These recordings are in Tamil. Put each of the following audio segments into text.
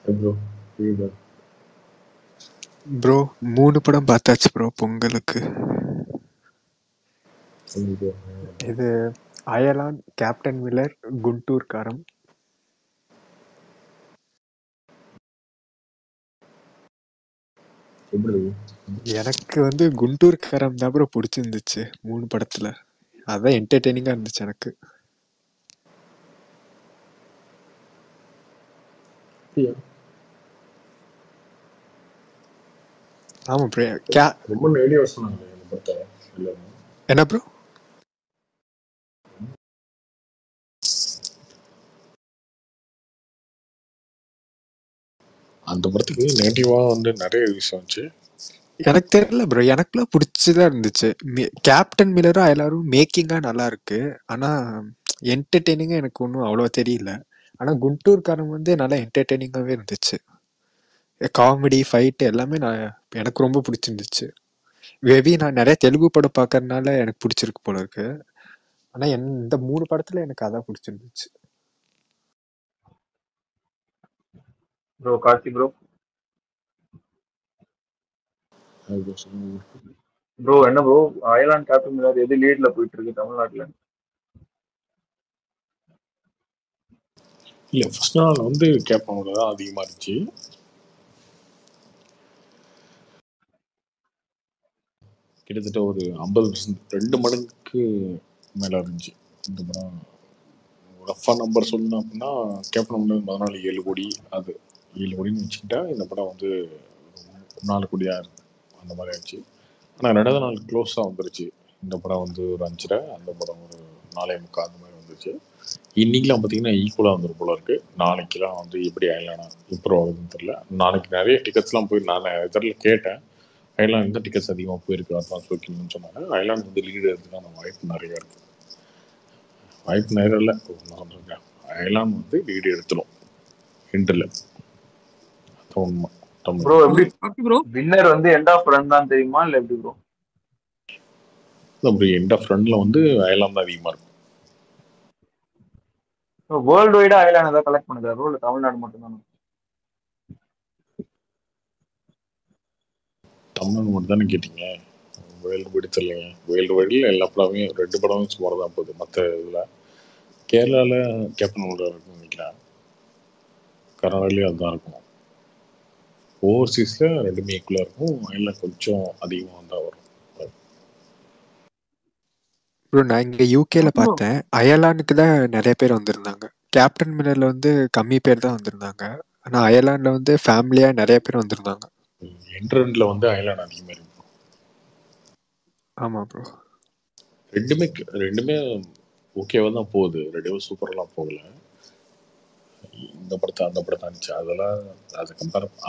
ப்ரோ புரியுதா? ப்ரோ 3 படம் பார்த்தாச்சு ப்ரோ பொங்கலுக்கு. சொல்லுங்க. இது அயலான், கேப்டன் மில்லர், குண்டூர் காரம். எப்படி எனக்கு வந்து குண்டூர் காரம் தான் ப்ரோ பிடிச்சிருந்துச்சு 3 படத்துல. அதான் என்டர்டெய்னிங்கா இருந்துச்சு எனக்கு. அப்படியா? ஆமா ப்ரோ. ரொம்ப நேடிவா சொன்னாங்க இந்த படத்தை எல்லாரும். என்ன ப்ரோ? அந்த படத்துக்கு நெகட்டிவா வந்து நிறைய ரிவ்யூஸ் வந்துச்சு. எனக்கு தெரியல ப்ரோ, எனக்குலாம் பிடிச்சதா இருந்துச்சு. கேப்டன் மில்லரும் அயலாரும் மேக்கிங்கா நல்லா இருக்கு. ஆனா என்டர்டெய்னிங்கா எனக்கு ஒன்றும் அவ்வளோ தெரியல. ஆனா குண்டூர் காரம் வந்து நல்லா என்டர்டெய்னிங்காவே இருந்துச்சு. காமெடி ஃபைட் எல்லாமே எனக்கு ரொம்ப பிடிச்சிருந்துச்சு. மேபி நான் நிறைய தெலுங்கு படம் பார்க்கறதுனால எனக்கு பிடிச்சிருக்கு போல இருக்கு. ஆனா இந்த 3 படத்துல எனக்கு அதான் பிடிச்சிருந்துச்சு. ப்ரோ கார்த்தி ப்ரோ அது சொல்லுங்க. ப்ரோ என்ன ப்ரோ அயலான் கேப்டன் மில்லர் எது லீட்ல போயிட்டு இருக்கு தமிழ்நாட்டுல? இல்ல ஃபர்ஸ்ட் நாள் வந்து கேட்பாங்க தான் அதிகமா இருந்துச்சு. கிட்டத்தட்ட ஒரு 50%, 2 மடங்குக்கு மேல இருந்துச்சு இந்த படம். ரஃபா நம்பர் சொல்லணும் அப்படின்னா கேப்டன் வந்து 14 7 கோடி, அது 7 கோடின்னு வச்சுக்கிட்டா இந்த படம் வந்து 4 கோடி அந்த மாதிரி ஆயிடுச்சு. ஆனால் 2வது நாள் க்ளோஸாக வந்துருச்சு. இந்த படம் வந்து ஒரு 5.5, அந்த படம் ஒரு 4.25 அந்த மாதிரி வந்துருச்சு. இன்னைக்கெல்லாம் பார்த்தீங்கன்னா ஈக்குவலாக வந்துடும் போல இருக்கு. நாளைக்கெல்லாம் வந்து எப்படி அயலானா இம்ப்ரூவ் ஆகுதுன்னு தெரியல. நாளைக்கு நிறைய டிக்கெட்ஸ்லாம் போய் நான் இதில் கேட்டேன். அயர்லாந்து தான் டிக்கெட்ஸ் அதிகமாக போயிருக்கு, அட்வான்ஸ் புக்கிங்னு சொன்னாங்க. அயர்லாந்து வந்து லீடு எடுத்துக்கான வாய்ப்பு நிறைய இருக்கு. வாய்ப்பு நிறைய இல்லை சொல்றேன். அயர்லாந்து வந்து லீடு எடுத்துடும் இன்டர்ல. உண்மை. ப்ரோ எப்படி ப்ரோ வின்னர் வந்து எண்ட் ஆஃப் ரன் தான் தெரியுமா இல்ல எப்படி ப்ரோ? அப்படி எண்ட் ஆஃப் ரன்ல வந்து அயர்லாந்து தான் அதிகமாக இருக்கும். வேர்ல்டு வைடா அயலான் ஏதாவது கலெக்ட் பண்ணுதா ப்ரோ இல்ல தமிழ்நாடு மட்டும் தானே? தமிழ்நாடு மட்டும் தானே கேட்டீங்க, வேர்ல்டு வைடு தெரியலைங்க. வேர்ல்டு வைடில் எல்லா படமே 2 படமும் சுமார் தான் போகுது. மற்ற இதில் கேரளாவில் கேப்டன் வில்ல இருக்குன்னு நினைக்கிறேன், கர்நாடகாலேயும் அதுதான் இருக்கும். ஓவர்சீஸில் 2மே ஈக்குவலாக இருக்கும். அயர்லாந்து கொஞ்சம் அதிகமாக தான் வரும். ப்ரோ நான் இங்க யூகேல பார்த்தேன், அயர்லாந்துக்கு தான் நிறைய பேர் வந்திருந்தாங்க. கேப்டன் மில்லர்ல வந்து கம்மி பேர் தான் வந்திருந்தாங்க. ஆனா அயர்லாந்துல வந்து ஃபேமிலியா நிறைய பேர் வந்திருந்தாங்க. என்ட்ரன்ல வந்து அயர்லாந்து அதிகமாக இருக்கும். ஆமா ப்ரோ. ரெண்டுமே ஓகேவா தான் போகுது. ரெண்டுமே சூப்பரெல்லாம் போகல. இந்த படத்தை அந்த படத்தை இருந்துச்சு, அதெல்லாம் அதை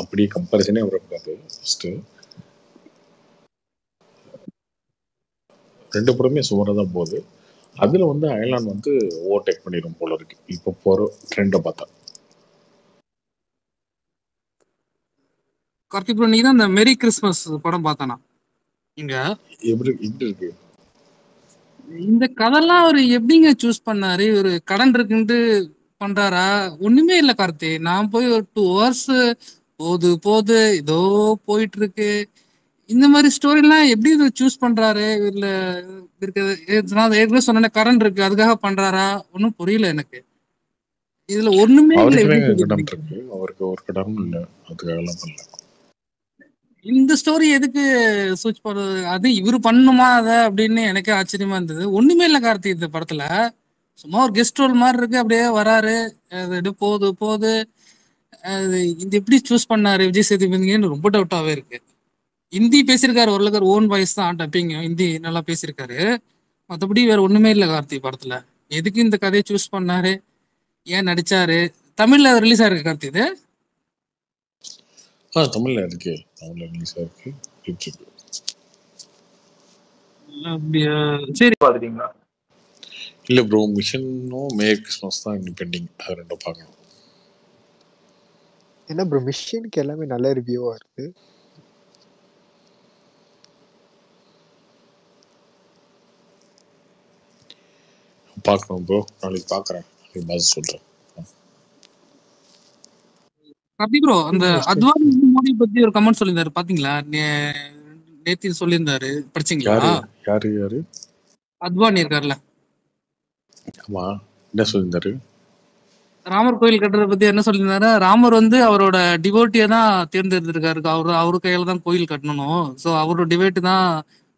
அப்படியே கம்பேரிசனே வரக்கூடாது. ஃபஸ்ட்டு 2 படமே சுமாராக தான் போகுது. அதில் வந்து அயர்லாந்து வந்து ஓவர்டேக் பண்ணிடும் போல இருக்கு இப்போ போகிற ட்ரெண்டை பார்த்தா. கார்த்திக் ப்ரோ, நீ தான் இந்த மெரி கிறிஸ்மஸ் படம் பார்த்தானா? இங்க எப்படி இருக்கு இந்த கதைலாம் அவர் எப்படிங்க சூஸ் பண்ணாரு? ஒரு கடன் இருக்குன்ட்டு பண்றாரா? ஒண்ணுமே இல்ல கார்த்தி. நான் போய் ஒரு 2 ஹவர்ஸ் போது போது இதோ போயிட்டு இருக்கு. இந்த மாதிரி ஸ்டோரி எல்லாம் எப்படி இதை சூஸ் பண்றாரு? இல்ல இருக்குது நான் ஏற்கனவே சொன்ன கடன் இருக்கு அதுக்காக பண்றாரா? ஒன்னும் புரியல எனக்கு. இதுல ஒண்ணுமே இல்ல. அவருக்கு எப்படி கடன் சொல்லிருக்கீங்க? இருக்கு, அவருக்கு ஒரு கடனும் இல்லை, அதுக்காகலாம் பண்ணல. இந்த ஸ்டோரி எதுக்கு சூஸ் பண்றது? அது இவரு பண்ணுமா அத அப்படின்னு எனக்கே ஆச்சரியமா இருந்தது. ஒண்ணுமே இல்ல கார்த்தி இந்த படத்துல. சும்மா ஒரு கெஸ்ட் ரோல் மாதிரி இருக்கு, அப்படியே வராரு, அது அப்படியே போகுது போகுது. அது இது எப்படி சூஸ் பண்ணாரு விஜய் சேதுபதினு ரொம்ப டவுட்டாவே இருக்கு. ஹிந்தி பேசியிருக்காரு, ஓரளவுக்கு ஓன் வாய்ஸ் தான், டப்பிங் ஹிந்தி நல்லா பேசியிருக்காரு. மத்தபடி வேற ஒண்ணுமே இல்ல கார்த்தி படத்துல. எதுக்கு இந்த கதையை சூஸ் பண்ணாரு? ஏன் நடிச்சாரு? தமிழ்ல ரிலீஸ் ஆயிருக்கு கார்த்தி இது? தமிழ்ல இருக்கு, தமிழ்ல ரிலீஸ் ஆயிருக்கு. அப்படியா? சரி. பாத்துட்டீங்களா? இல்லை ப்ரோ, மிஷனும் மேரி கிறிஸ்மஸ் தான் இன்னும் பெண்டிங். அது ரெண்டும் பார்க்கணும். என்ன ப்ரோ மிஷினுக்கு எல்லாமே நல்ல ரிவ்யூவா இருக்கு. பார்க்கணும் ப்ரோ, நாளைக்கு பார்க்குறேன், நாளைக்கு பார்த்து சொல்கிறேன். கார்த்தி ப்ரோ அந்த அத்வானி வந்து மோடி பத்தி ஒரு கமெண்ட் சொல்லியிருந்தாரு பாத்தீங்களா? நேத்தி சொல்லியிருந்தாரு, படிச்சீங்களா? யாரு யாரு யாரு? அத்வானி இருக்காருல்ல, ஆமா, என்ன சொல்லியிருந்தாரு? ராமர் கோயில் கட்டுறத பத்தி என்ன சொல்லியிருந்தாரு? ராமர் வந்து அவரோட டிவோட்டியை தான் தேர்ந்தெடுத்திருக்காரு. அவரு கையில தான் கோயில் கட்டணும். சோ அவரோட டிவோட்டி தான்,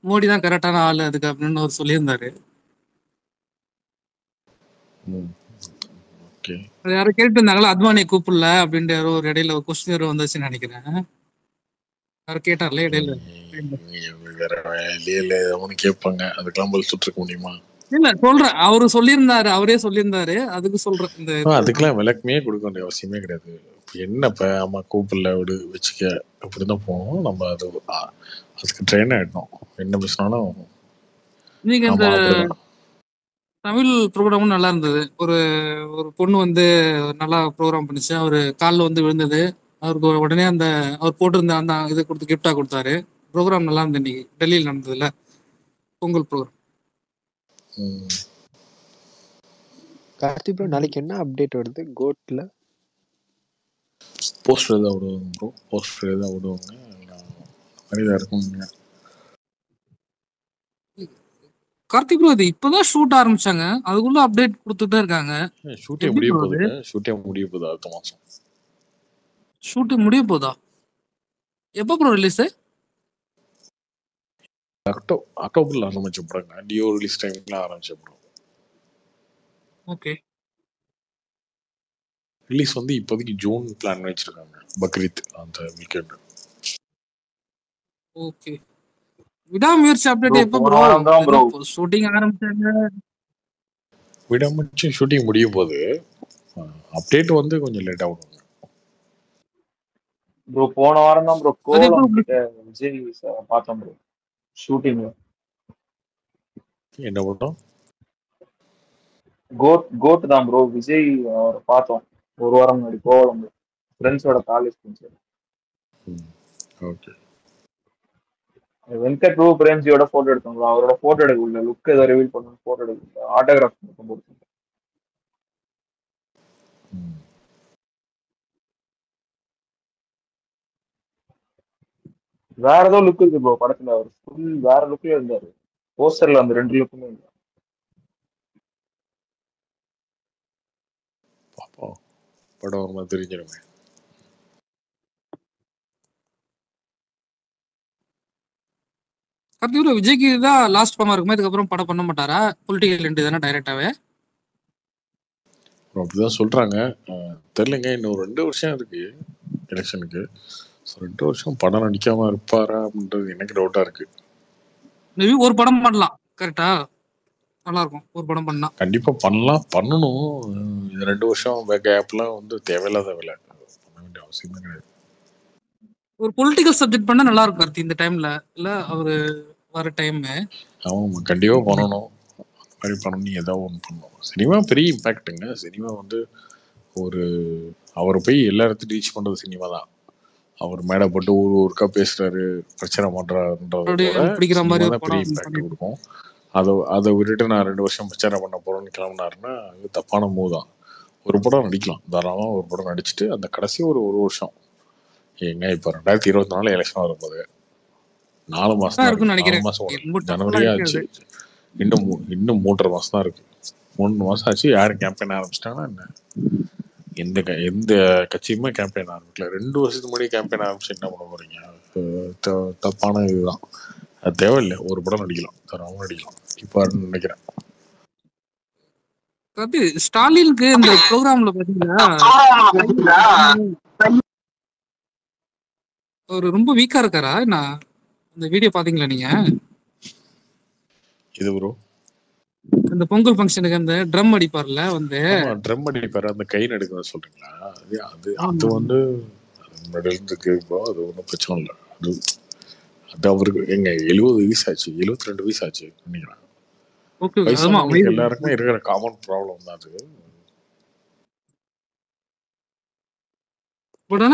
மோடி தான் கரெக்டான ஆளு அதுக்கு அப்படின்னு அவர் சொல்லியிருந்தாரு. ஓகே, அது யாரும் கேட்டு இருந்தாங்களா, அத்வானியை கூப்பிடல அப்படின்ட்டு யாரோ ஒரு இடையில ஒரு கொஸ்டின் வந்துச்சுன்னு நினைக்கிறேன். யாரும் கேட்டார்ல இடையில. வேற வேலையே இல்லை, ஒன்று கேட்பாங்க, அதுக்கெல்லாம் பதில் சுட்டுருக்க முடியுமா? இல்ல சொல்றேன், அவரு சொல்லியிருந்தாரு, அவரே சொல்லியிருந்தாரு, அதுக்கு சொல்றேன். இந்த அதுக்கெல்லாம் விளக்கமே கொடுக்க வேண்டிய அவசியமே கிடையாது. இப்போ என்ன இப்போ அம்மா கூப்பிடல விடு வச்சுக்க அப்படிதான் போகணும். நம்ம அதுக்கு ட்ரெயின் ஆகிடணும். என்ன பேசினாலும் நீங்க இந்த ஆமா அப்படிதான். தமிழ் ப்ரோக்ராமும் நல்லா இருந்தது. ஒரு ஒரு பொண்ணு வந்து நல்லா ப்ரோக்ராம் பண்ணிச்சு. அவரு காலில் வந்து விழுந்தது, அவருக்கு உடனே அந்த அவர் போட்டிருந்த அந்த இது கொடுத்து கிஃப்டா கொடுத்தாரு. ப்ரோக்ராம் நல்லா இருந்தது. இன்னைக்கு டெல்லியில் நடந்ததுல பொங்கல் ப்ரோக்ராம். கார்த்தி ப்ரோ நாளைக்கு என்ன அப்டேட் வருது கோட்ல? போஸ்டர் ஏதாவது விடுவாங்க ப்ரோ, போஸ்டர் ஏதாவது விடுவாங்க, மாதிரிதான் இருக்கும். கார்த்திக் ப்ரோ இது இப்பதான் ஷூட் ஆரம்பிச்சாங்க, அதுக்குள்ள அப்டேட் கொடுத்துட்டே இருக்காங்க. ஷூட்டே முடிய போகுது, ஷூட்டே முடிய போகுது அடுத்த மாசம். ஷூட்டு முடிய போதா? எப்போ ப்ரோ ரிலீஸ்? அக்டோபர்ல ஆரம்பிச்ச படங்க, டியோ ரிலீஸ் டைம்ல ஆரம்பிச்ச படம். ஓகே, ரிலீஸ் வந்து இப்போதைக்கு ஜூன் பிளான் வச்சிருக்காங்க, பக்ரீத் அந்த வீக்கெண்ட். ஓகே. விடாமுயற்சி அப்டேட் எப்போ ப்ரோ? ஷூட்டிங் ஆரம்பிச்சாங்க. விடாமுயற்சி ஷூட்டிங் முடிய போது, அப்டேட் வந்து கொஞ்சம் லேட் ஆகும் ப்ரோ. போன வாரம் தான் ப்ரோ கோலம் கிட்ட விஜய் பார்த்தோம் ப்ரோ ஷூட்டிங்ல. என்ன படம்? கோட் தான் ப்ரோ. விஜய் அவரை பார்த்தோம் ஒரு வாரம் முன்னாடி கோலம், ஃப்ரெண்ட்ஸோட college friends. Okay. Venkat Prabhu பிரேம்ஜியோட photo எடுத்தோம் ப்ரோ. அவரோட போட்டோ எடுக்கல, லுக் ஏதோ ரிவீல் பண்ணணும், போட்டோ எடுக்கல, ஆட்டோகிராஃப் மட்டும் போட்டு. வேற ஏதோ லுக் இருக்கு ப்ரோ படத்துல. அவர் ஃபுல் வேற லுக்ல இருந்தாரு போஸ்டர்ல, அந்த 2 லுக்குமே இல்லை. பாப்போம், படம் வருமா தெரிஞ்சிருமே. கார்த்திக் ப்ரோ விஜய்க்கு தான் லாஸ்ட் படமா இருக்குமா? இதுக்கப்புறம் படம் பண்ண மாட்டாரா? பொலிட்டிக்கல் என்ட்ரி தானே டைரக்டாவே? அப்படிதான் சொல்றாங்க, தெரியலங்க. இன்னும் 2 வருஷம் இருக்கு எலெக்ஷனுக்கு. 2 வருஷம் படம் நடிக்காம இருப்பாரா அப்படின்றது எனக்கு டவுட்டா இருக்கு. மேபி ஒரு படம் பண்ணலாம், கரெக்டா? நல்லா இருக்கும் ஒரு படம் பண்ணா. கண்டிப்பா பண்ணலாம், பண்ணணும். இந்த 2 வருஷம் கேப்லாம் வந்து தேவையில்லாத வேலை, பண்ண வேண்டிய அவசியமே கிடையாது. ஒரு பொலிட்டிக்கல் சப்ஜெக்ட் பண்ணா நல்லா இருக்கும் கார்த்தி இந்த டைம்ல, இல்ல அவரு வர டைம். ஆமா, கண்டிப்பா பண்ணணும். மாதிரி பண்ணி ஏதாவது ஒன்று பண்ணணும். சினிமா பெரிய இம்பேக்டுங்க. சினிமா வந்து ஒரு அவரை போய் எல்லா இடத்தையும் ரீச் பண்ணுறது சினிமா தான். அவர் மேடை போட்டு ஊருக்கா பேசுறாரு, பிரச்சனை பண்றாருன்றத சினிமா தான் பெரிய இம்பேக்ட் கொடுக்கும். அதை விட்டுட்டு நான் 2 வருஷம் பிரச்சனை பண்ண போறேன்னு கிளம்பினாருன்னா அது தப்பான மூவ் தான். ஒரு படம் நடிக்கலாம், தாராளமாக ஒரு படம் நடிச்சுட்டு அந்த கடைசி ஒரு வருஷம் ஏங்க இப்போ 2024 எலெக்ஷன் வரும்போது 4 மாசம் தான் இருக்கு. 4 மாசம் ஜனவரியே ஆச்சு, இன்னும் 3.5 மாசம் தான் இருக்கு. 3 மாசம் ஆச்சு. யாரும் கேம்பெயின் ஆரம்பிச்சிட்டாங்கன்னா என்ன? எந்த கட்சியுமே கேம்பெயின் ஆரம்பிக்கல. 2 வருஷத்துக்கு முன்னாடி கேம்பெயின் ஆரம்பிச்சு என்ன பண்ண போறீங்க? தப்பான இதுதான். அது தேவையில்லை. ஒரு படம் நடிக்கலாம், தரவும் நடிக்கலாம் இப்ப நினைக்கிறேன். ஸ்டாலினுக்கு இந்த ப்ரோக்ராம்ல பாத்தீங்கன்னா ஒரு ரொம்ப வீக்கா இருக்காரா? நான் இந்த வீடியோ பாத்தீங்களா நீங்க? இது ப்ரோ இந்த பொங்கல் ஃபங்க்ஷனுக்கு அந்த ட்ரம் அடிப்பார்ல வந்து, ட்ரம் அடிப்பாரு, அந்த கை நடுக்க சொல்றீங்களா? அது வந்து இருக்கு ப்ரோ. அது ஒன்றும் பிரச்சனை இல்லை. அது அவருக்கு எங்க 70 வயசு ஆச்சு, 72 வயசு ஆச்சு நினைக்கிறேன். எல்லாருக்குமே இருக்கிற காமன் ப்ராப்ளம் தான் அது.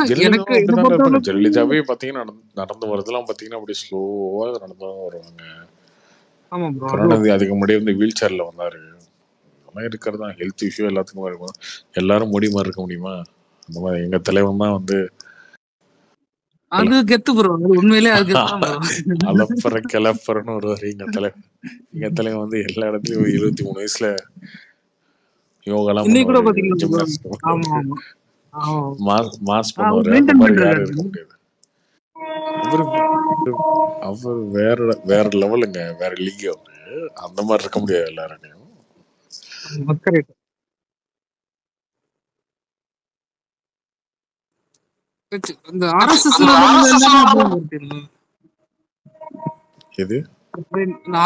ஜெயலலிதாவே பாத்தீங்கன்னா நடந்து வரதெல்லாம் பாத்தீங்கன்னா அப்படியே ஸ்லோவா நடந்துதான் வருவாங்க. கருணாநிதி அதுக்கு முன்னாடி வந்து வீல் சேர்ல வந்தாரு. அதெல்லாம் இருக்கிறதா ஹெல்த் இஷ்யூ எல்லாத்துக்குமே இருக்கும். எல்லாரும் மோடி மாதிரி இருக்க முடியுமா? அந்த மாதிரி எங்க தலைவன் தான் வந்து அது கெத்து ப்ரோ, அது உண்மையிலே அது கெத்து தான் ப்ரோ. அலப்பற கிளப்பறன்னு வருவாரு எங்க தலைவன் வந்து எல்லா இடத்துலயும் 23 வயசுல யோகாலாம் இன்னைக்கு கூட பண்ணுவாரு, பாத்தீங்களா bro? ஜிம்னாஸ்டிக் ஆமா பண்ணுவாரு, ஆமா மாஸ் அவர் பண்ணுவாரு. அந்த மெயின்டைன் மாதிரி யாரும் பண்றாரு. இருக்க முடியாது. அவரு அவர் வேற லெவலுங்க, வேற லீக். அவரு அந்த மாதிரி இருக்க முடியாது எல்லாரையும். கரெக்ட். இந்த ஆர்எஸ்எஸ்ல எது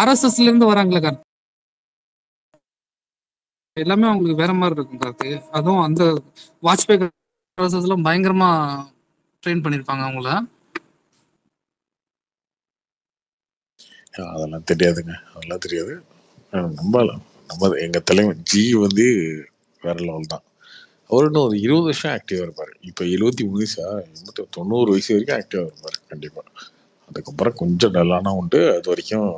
ஆர்எஸ்எஸ்ல இருந்து வராங்களே கார்த்தி, எல்லாமே அவங்களுக்கு வேற மாதிரி இருக்கும் கார்த்தி. அதுவும் அந்த வாஜ்பாய் ஆர்எஸ்எஸ் எல்லாம் பயங்கரமா ட்ரெயின் பண்ணிருப்பாங்க அவங்கள. அதெல்லாம் தெரியாதுங்க, அதெல்லாம் தெரியாது. நம்ம எங்க தலைவன் ஜி வந்து வேற லெவல் தான். அவர் இன்னும் ஒரு 20 வருஷம் ஆக்டிவா இருப்பாரு. இப்ப 73 வயசா, 90 வயசு வரைக்கும் ஆக்டிவா இருப்பாரு கண்டிப்பா. அதுக்கப்புறம் கொஞ்சம் டல்லானா உண்டு. அது வரைக்கும்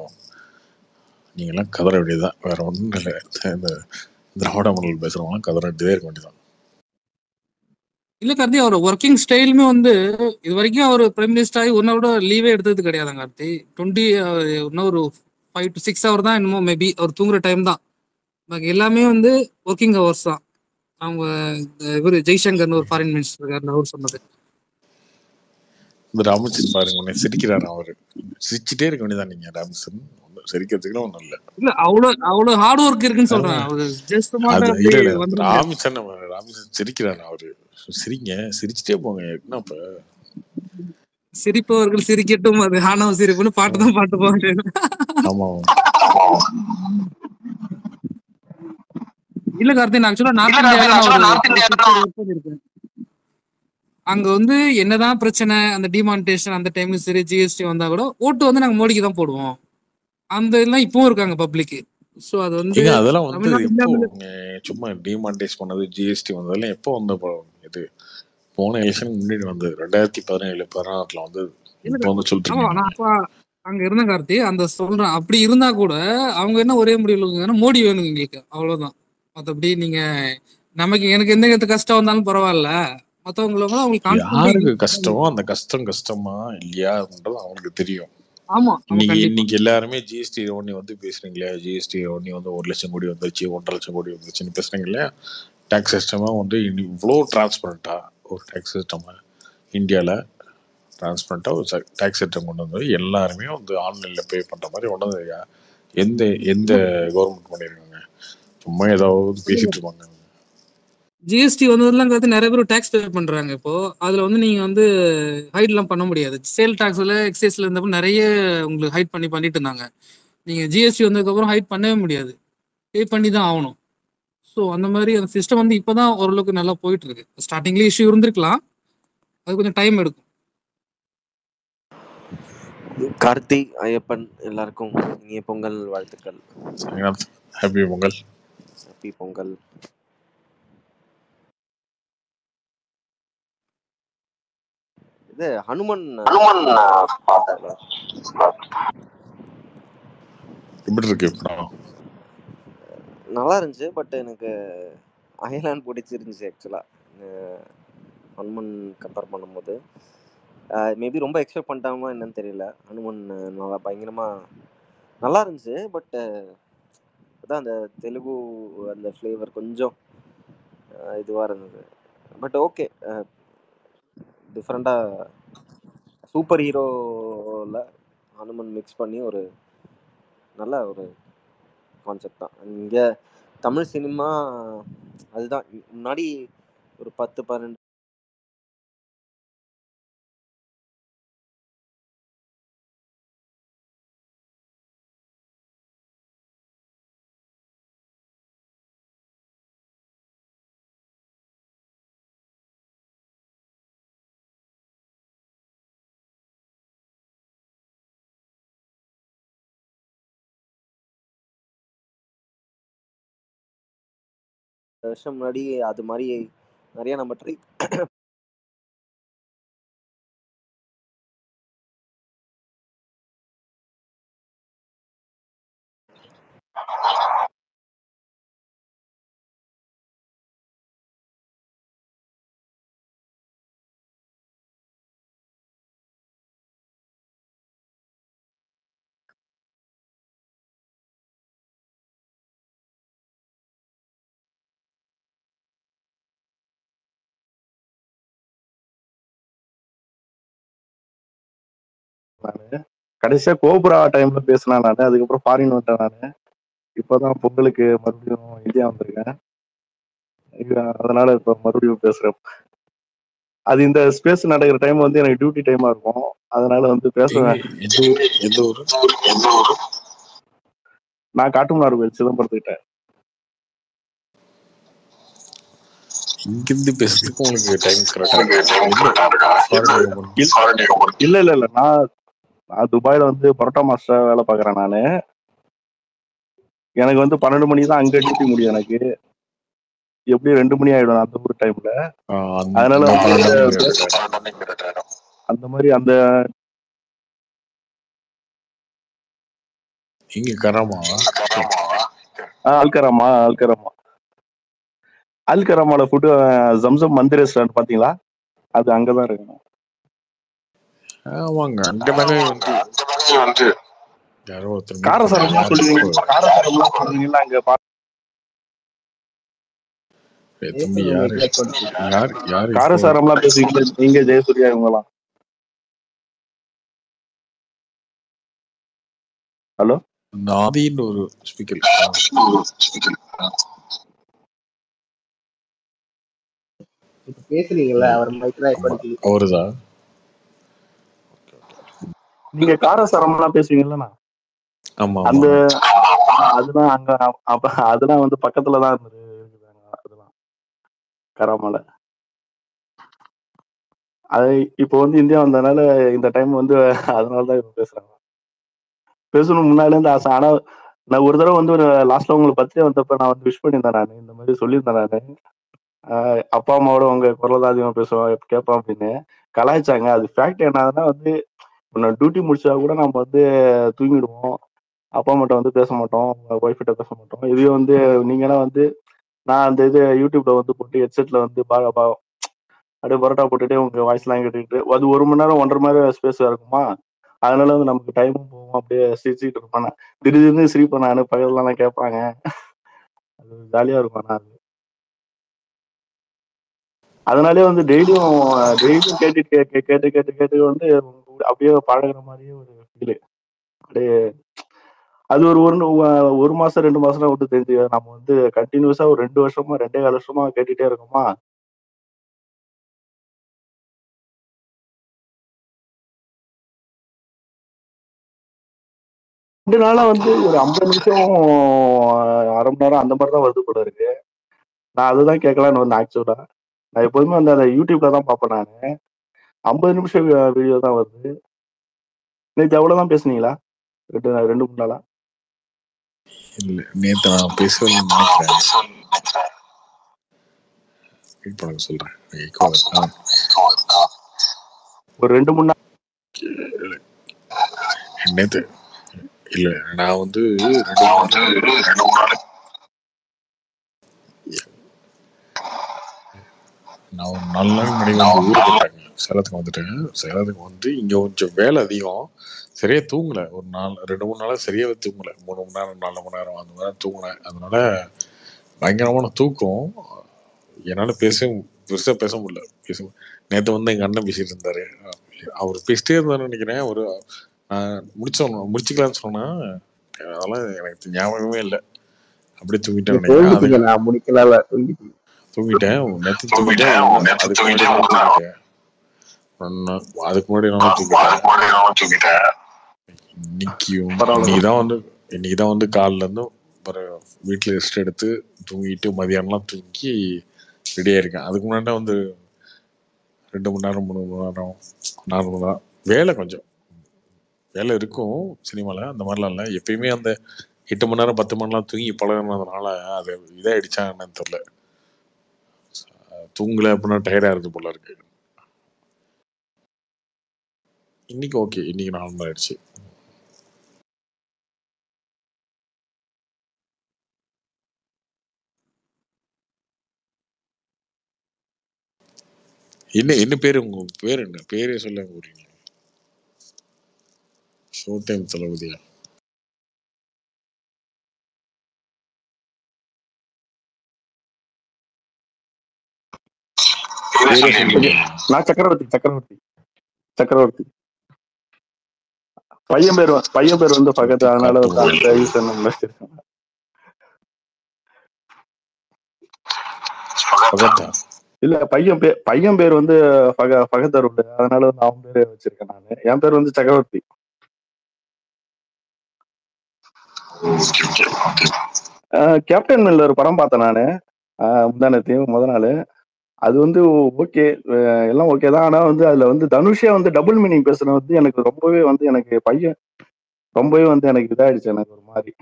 நீங்க எல்லாம் கதற வேண்டியதுதான், வேற ஒன்றும் இல்லை. இந்த திராவிட மண்டல் பேசுறவங்களாம் கதற வேண்டியதே இருக்க வேண்டியதான். இல்ல கார்த்தி, அவர் ஒர்க்கிங் ஸ்டைலுமே வந்து இது வரைக்கும் அவர் பிரைம் மினிஸ்டர் ஆகி ஒன்னா கூட லீவே எடுத்தது கிடையாது கார்த்தி. 20 இன்னும் ஒரு 5 to 6 hour தான் என்னமோ மேபி அவர் தூங்குற டைம் தான். பாக்கி எல்லாமே வந்து ஒர்க்கிங் ஹவர்ஸ் தான். அவங்க இவரு ஜெய்சங்கர்னு ஒரு ஃபாரின் மினிஸ்டர் இருக்காரு, அவர் சொன்னது. இந்த ராமச்சந்திரன் பாருங்க, உடனே சிரிக்கிறாரு. அவரு சிரிச்சுட்டே இருக்க வேண்டியதான். நீங்க ராமச்சந்திரன் சிரிக்கிறதுக்குலாம் ஒன்றும் இல்லை. இல்ல அவ்வளவு ஹார்ட் ஒர்க் இருக்குன்னு சொல்றேன். அவரு ஜஸ்ட் அது அப்படி இல்ல வந்து ராமச்சந்திரன் சிரிக்கிறாரு. அவரு சிரிங்க, சிரிச்சுட்டே போங்க. என்ன இப்ப சிரிப்பவர்கள் சிரிக்கட்டும், அது ஆணவ சிரிப்புன்னு பாட்டு தான் பாட்டு போவாங்க. ஆமா இல்ல கார்த்தி, நான் ஆக்சுவலா நார்த் இந்தியாவில இருக்கேன். அங்க வந்து என்னதான் பிரச்சனை, அந்த டிமானிட்டேஷன் அந்த டைம்ல சரி, ஜிஎஸ்டி வந்தா கூட ஓட்டு வந்து நாங்க மோடிக்கு தான் போடுவோம். அந்த எல்லாம் இப்பவும் இருக்காங்க பப்ளிக். சோ அது வந்து ஏங்க அதெல்லாம் வந்து தமிழ்நாடு எப்போ இல்லாம சும்மா டிமானிட்டைஸ் பண்ணது, ஜிஎஸ்டி வந்ததெல்லாம் எப்போ வந்த இது போன எலெக்ஷனுக்கு முன்னாடி வந்தது, 2017-16 வந்து. இல்ல இப்போ வந்து ஆமா, சொல்றீங்க. நான் அப்ப அங்க இருந்தேன் கார்த்தி. அந்த சொல்றேன், அப்படி இருந்தா கூட அவங்க என்ன ஒரே முடிவில் இருக்காங்கன்னா, மோடி வேணும் எங்களுக்கு, அவ்வளவுதான். மத்தபடி நீங்க நமக்கு எனக்கு எந்த கஷ்டம் வந்தாலும் பரவாயில்ல, மத்தவங்களுக்கு அவங்களுக்கு யாருக்கு கான்ஃபிடன்ட். கஷ்டமோ அந்த கஷ்டம் கஷ்டமா இல்லையான்றது அவங்களுக்கு தெரியும். ஆமா ஆமா, கண்டிப்பா. இன்னைக்கு எல்லாருமே ஜிஎஸ்டி ஒன்னி வந்து பேசுறீங்களே, ஜிஎஸ்டி ஒன்னி வந்து 1 லட்சம் கோடி வந்துருச்சு, 1.5 லட்சம் கோடி வந்துருச்சுன்னு பேசுறீங்க இல்லையா. டேக்ஸ் சிஸ்டமா வந்து இவ்வளோ டிரான்ஸ்பரண்டா ஒரு டேக்ஸ் சிஸ்டம் இந்தியாவில் டிரான்ஸ்பரண்டா ஒரு டேக்ஸ் சிஸ்டம் கொண்டு வந்து எல்லாருமே வந்து ஆன்லைன்ல பே பண்ற மாதிரி கொண்டு வந்து எந்த எந்த கவர்மெண்ட் பண்ணிருக்காங்க? சும்மா ஏதாவது பேசிட்டு இருப்பாங்க. ஜிஎஸ்டி வந்ததுலாம் கார்த்தி, நிறைய பேர் டாக்ஸ் பே பண்றாங்க இப்போ. அதுல வந்து நீங்க வந்து ஹைட் எல்லாம் பண்ண முடியாது. சேல் டாக்ஸ்ல எக்ஸைஸ்ல இருந்தப்ப நிறைய உங்களுக்கு ஹைட் பண்ணிட்டு இருந்தாங்க. நீங்க ஜிஎஸ்டி வந்ததுக்கு அப்புறம் ஹைட் பண்ணவே முடியாது, பே பண்ணி தான் ஆகணும். ஸோ அந்த மாதிரி அந்த சிஸ்டம் வந்து இப்பதான் ஓரளவுக்கு நல்லா போயிட்டு இருக்கு. ஸ்டார்டிங்ல இஷ்யூ இருந்திருக்கலாம், அது கொஞ்சம் டைம் எடுக்கும். கார்த்தி, ஐயப்பன் எல்லாருக்கும் இனிய பொங்கல் வாழ்த்துக்கள். ஹாப்பி பொங்கல். ஹாப்பி பொங்கல். இது ஹனுமன் எப்படி இருக்கு படம்? நல்லா இருந்துச்சு. பட் எனக்கு அயலான் பிடிச்சிருந்துச்சு ஆக்சுவலா. ஹனுமன் கம்பேர் பண்ணும்போது மேபி ரொம்ப எக்ஸ்பெக்ட் பண்ணிட்டாமா என்னன்னு தெரியல. ஹனுமன் நல்லா பயங்கரமா நல்லா இருந்துச்சு. பட் அதான் அந்த தெலுங்கு அந்த ஃப்ளேவர் கொஞ்சம் இதுவாக இருந்தது. பட் ஓகே, டிஃப்ரெண்டாக சூப்பர் ஹீரோவில் ஹனுமன் மிக்ஸ் பண்ணி ஒரு நல்ல ஒரு கான்செப்ட் தான். இங்கே தமிழ் சினிமா அதுதான் முன்னாடி ஒரு 10-12வருஷம் முன்னாடி அது மாதிரி நிறைய நம்ம ட்ரை நானு கடைசியா கோபுரா டைம்ல பேசினேன் நானு. அதுக்கப்புறம் ஃபாரின் வந்துட்டேன் நானு. இப்பதான் பொங்கலுக்கு மறுபடியும் இந்தியா வந்திருக்கேன். அதனால இப்ப மறுபடியும் பேசுறேன். அது இந்த ஸ்பேஸ் நடக்கிற டைம் வந்து எனக்கு டியூட்டி டைமா இருக்கும். அதனால வந்து பேசுவேன். எந்த ஊரு? நான் காட்டுமன்னார் கோயில் சிதம்பரத்துக்கிட்ட. இங்கிருந்து பேசுறதுக்கு உங்களுக்கு டைம் கரெக்டா இல்ல இல்ல இல்ல நான் துபாயில வந்து பரோட்டா மாஸ்டர் வேலை பாக்குறேன் நானு. எனக்கு வந்து 12 மணி தான் அங்க டியூட்டி முடியும். எனக்கு எப்படி 2 மணி ஆயிடும் அந்த ஊர் டைம்ல. அதனால அந்த மாதிரி அந்த இங்க கராமா அல்கராமால ஃபுட்டு ஜம்சம் மந்திர் ரெஸ்டாரண்ட் பாத்தீங்களா? அது அங்கதான் இருக்கு. ஆமாங்க, அங்கதாங்க வந்து யாரோ ஒருத்தர் காரசாரம்லாம் சொல்றீங்களா? அங்க தம்பி யாரு காரசாரம்லாம் பேசுவீங்க நீங்க, ஜெயசூர்யா இவங்கலாம். ஹலோ, நாதின்னு ஒரு ஸ்பீக்கர் பேசுறீங்கல்ல, அவர் அவருதான். நீங்க காரசாரம்லாம் பேசுவீங்கல்ல? அந்த அதெல்லாம் அங்க அதெல்லாம் வந்து பக்கத்துலதான் இருந்தது. அதெல்லாம் கராமால. அது இப்போ வந்து இந்தியா வந்ததுனால இந்த டைம் வந்து அதனாலதான் இப்ப பேசுறாங்க. பேசணும் முன்னால இருந்து ஆசை. ஆனா நான் ஒரு தடவை வந்து ஒரு லாஸ்ட்ல உங்களுக்கு பர்த்டே வந்தப்ப நான் வந்து விஷ் பண்ணியிருந்தேன். நான் இந்த மாதிரி சொல்லியிருந்தேன். நான் அப்பா அம்மாவோட உங்க குரல் தான் அதிகமா பேசுவோம் கேட்போம் அப்படின்னு கலாய்ச்சாங்க. அது ஃபேக்ட் என்னதுன்னா வந்து டியூட்டி முடிச்சா கூட நம்ம வந்து தூங்கிடுவோம். அப்பா அம்மாட்ட வந்து பேச மாட்டோம், ஒய்ஃப்கிட்ட பேச மாட்டோம். இதே வந்து நீங்கன்னா வந்து நான் அந்த இது யூடியூப்ல வந்து போட்டு ஹெட்செட்ல வந்து அப்படியே பரோட்டா போட்டுட்டு உங்க வாய்ஸ் எல்லாம் கேட்டுக்கிட்டு அது 1 மணி நேரம் 1.5 மணி நேரம் ஸ்பேஸ் இருக்குமா. அதனால வந்து நமக்கு டைமும் போகும். அப்படியே சிரிச்சுக்கிட்டு இருப்பானே, திடீர்னு சிரிப்பேன் நானு. பகல்லாம் கேட்பாங்க, அது ஜாலியா இருக்கும். நான் அதனாலே வந்து டெய்லியும் கேட்டு கேட்டு கேட்டு கேட்டு வந்து அப்படியே பழகுற மாதிரியே ஒரு ஃபீல். அப்படியே அது ஒரு மாசம் 2 மாசம் விட்டு தெரிஞ்சு நம்ம வந்து கண்டினியூஸா ஒரு 2 வருஷமா 2.25 வருஷமா கேட்டுட்டே இருக்கோமா. ரெண்டு நாளா வந்து ஒரு 50 நிமிஷம் 1/2 மணி நேரம் அந்த மாதிரிதான் வருது போல இருக்கு. நான் அதுதான் கேட்கலான்னு வந்தேன். ஆக்சுவலா நான் எப்போதுமே வந்து அந்த யூடியூப்ல தான் பார்ப்பேன். நானு 50 நிமிஷம் வீடியோ தான் வருது. நேற்று அவ்வளவுதான் பேசுனீங்களா? 2-3 நாளா? இல்ல, நேத்து நான் பேசுவேன்னு நினைக்கிறேன். சொல்றேன் ஒரு 2-3 நாள். நேத்து இல்ல, நான் வந்து 2-3 நாள் நான் ஒரு 4 நாள் முன்னாடி வந்து ஊருக்கு போட்டாங்க. சேலத்துக்கு வந்துட்டேன். சேலத்துக்கு வந்து இங்க கொஞ்சம் வேலை அதிகம், சரியா தூங்கல. ஒரு 2-3 நாளா சரியாவே தூங்கல. 3 மணி நேரம் 4 மணி நேரம் அந்த மாதிரி தூங்கினேன். அதனால பயங்கரமான தூக்கம். என்னால பெருசா பேச முடியல. நேற்று வந்து எங்க அண்ணன் பேசிட்டு இருந்தாரு. அவர் பேசிட்டே இருந்தாருன்னு நினைக்கிறேன். ஒரு முடிச்சுக்கலான்னு சொன்னா அதெல்லாம் எனக்கு ஞாபகமே இல்லை. அப்படியே தூங்கிட்டேன் நேற்று தூங்கிட்டேன். அதுக்கு முன்னாடி நானும் தூங்கிட்டேன். இன்னைக்குதான் வந்து காலில இருந்து ஒரு வீட்டுல ரெஸ்ட் எடுத்து தூங்கிட்டு மதியானம்லாம் தூங்கி ரெடியா இருக்கேன். அதுக்கு முன்னாடி வந்து 2 மணி நேரம் 3 மணி நேரம் 4 மணி நேரம் வேலை இருக்கும் சினிமால. அந்த மாதிரிலாம் இல்லை. எப்பயுமே அந்த 8 மணி நேரம் 10 மணி நேரம் தூங்கி பழகினதுனால அது இதாயிடுச்சா என்னன்னு தெரியல. தூங்கல அப்படின்னா டயர்டா இருக்கு போல இருக்கு. இன்னைக்கு ஓகே, இன்னைக்கு நார்மல் ஆயிடுச்சு. என்ன பேரு? உங்க பேரு என்ன? பேரே சொல்ல போறீங்க. ஷோ டைம் தளபதியா? நான் சக்கரவர்த்தி. பையன் பேர் வந்து பக்கத்து, அடுத்து அதனால காட்டு வந்து அந்த முயல். யூசர் நேம்ல வச்சிருக்கேன். பகத்தா இல்ல பையன் பேர் வந்து பகத்தருண்டு, அதனால வந்து அவன் பேரு வச்சிருக்கேன் நானு. என் பேர் வந்து சக்கரவர்த்தி. கேப்டன் மில்லர் படம் பார்த்தேன் நானு முந்தானத்தையும் முத நாள். அது வந்து ஓகே, எல்லாம் ஓகே தான். ஆனா வந்து அதுல வந்து தனுஷே வந்து டபுள் மீனிங் பேசுறது வந்து எனக்கு ரொம்பவே வந்து எனக்கு பையன் ரொம்பவே வந்து எனக்கு இதாயிடுச்சு. எனக்கு ஒரு மாதிரி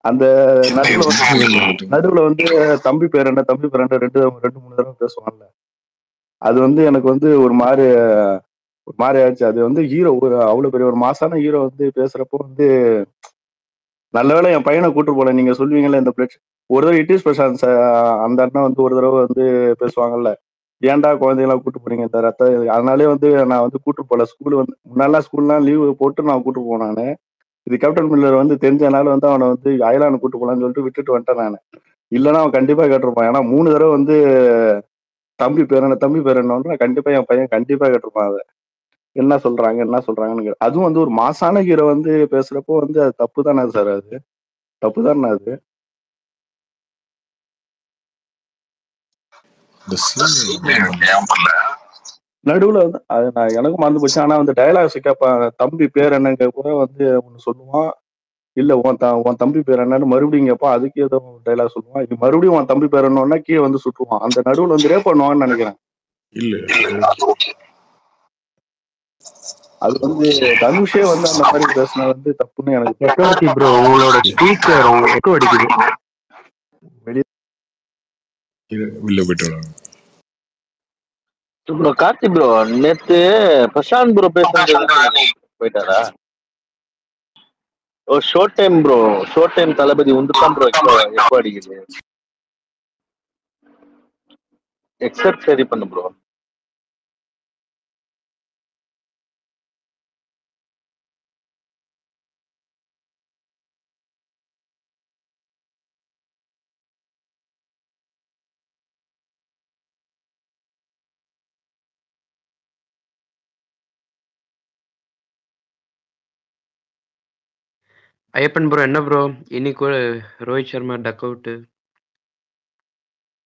அந்த நடுவுல வந்து தம்பி பேர் என்ன ரெண்டு 3 தடவை பேசுவான்ல, அது வந்து எனக்கு வந்து ஒரு மாதிரி ஆயிடுச்சு. அது வந்து ஹீரோ அவ்வளவு பெரிய ஒரு மாசான ஹீரோ வந்து பேசுறப்போ வந்து நல்லவேளை என் பையனை கூட்டு போல. நீங்க சொல்லுவீங்கல்ல இந்த பிளட் ஒரு தடவை இட் இஸ் பிரசாந்த் அந்த அண்ணன் வந்து ஒரு தடவை வந்து பேசுவாங்கல்ல, ஏன்டா குழந்தைங்களாம் கூட்டு போறீங்க இந்த ரத்த, அதனாலே வந்து நான் வந்து கூட்டு போல. ஸ்கூல் வந்து முன்னாலாம் ஸ்கூல்லாம் லீவு போட்டு நான் கூட்டு போனானு. இது கேப்டன் மில்லர் வந்து தெரிஞ்சனால வந்து அவனை வந்து அயலான்னு கூட்டு போலான்னு சொல்லிட்டு விட்டுட்டு வந்துட்டேன் நான். இல்லைன்னா அவன் கண்டிப்பா கேட்டிருப்பான். ஏன்னா 3 தடவை வந்து தம்பி பேர் என்ன கண்டிப்பா என் பையன் கண்டிப்பா கேட்டிருப்பான். அதை என்ன சொல்றாங்கன்னு. அதுவும் வந்து ஒரு மாசான ஹீரோ வந்து பேசுறப்போ வந்து அது தப்பு தானே சார்? அது தப்பு தானே அது? இந்த சீன் நடுவுல வந்து அது நான் எனக்கும் மறந்து போச்சு. ஆனா வந்து டயலாக்ஸ் கேட்பான், தம்பி பேர் என்னங்க கூட வந்து ஒண்ணு சொல்லுவான். இல்ல உன் தம்பி பேர் என்னன்னு மறுபடியும் கேட்பான். அதுக்கு ஏதோ டைலாக் சொல்லுவான். இது மறுபடியும் உன் தம்பி பேர் என்னன்னா கீழே வந்து சுட்டுவான். அந்த நடுவுல வந்து ரேப் பண்ணுவான்னு நினைக்கிறேன். இல்ல அது வந்து தனுஷே வந்து அந்த மாதிரி பேசின வந்து தப்புன்னு எனக்கு சக்கரவர்த்தி ப்ரோ, உங்களோட ஸ்பீக்கர் எக்கோ அடிக்குது. வெளியே வெளில போயிட்டு வராங்க. ப்ரோ கார்த்தி ப்ரோ, நேத்து பிரசாந்த் ப்ரோ பேசுறது போயிட்டாரா? Oh short time bro, short time Thalapathy உந்துதான் ப்ரோ எப்போ அடிக்குது. எக்ஸப்ட் சரி பண்ணு ப்ரோ. ஐயப்பன் ப்ரோ என்ன ப்ரோ, இன்னைக்கு ரோஹித் சர்மா டக் அவுட்,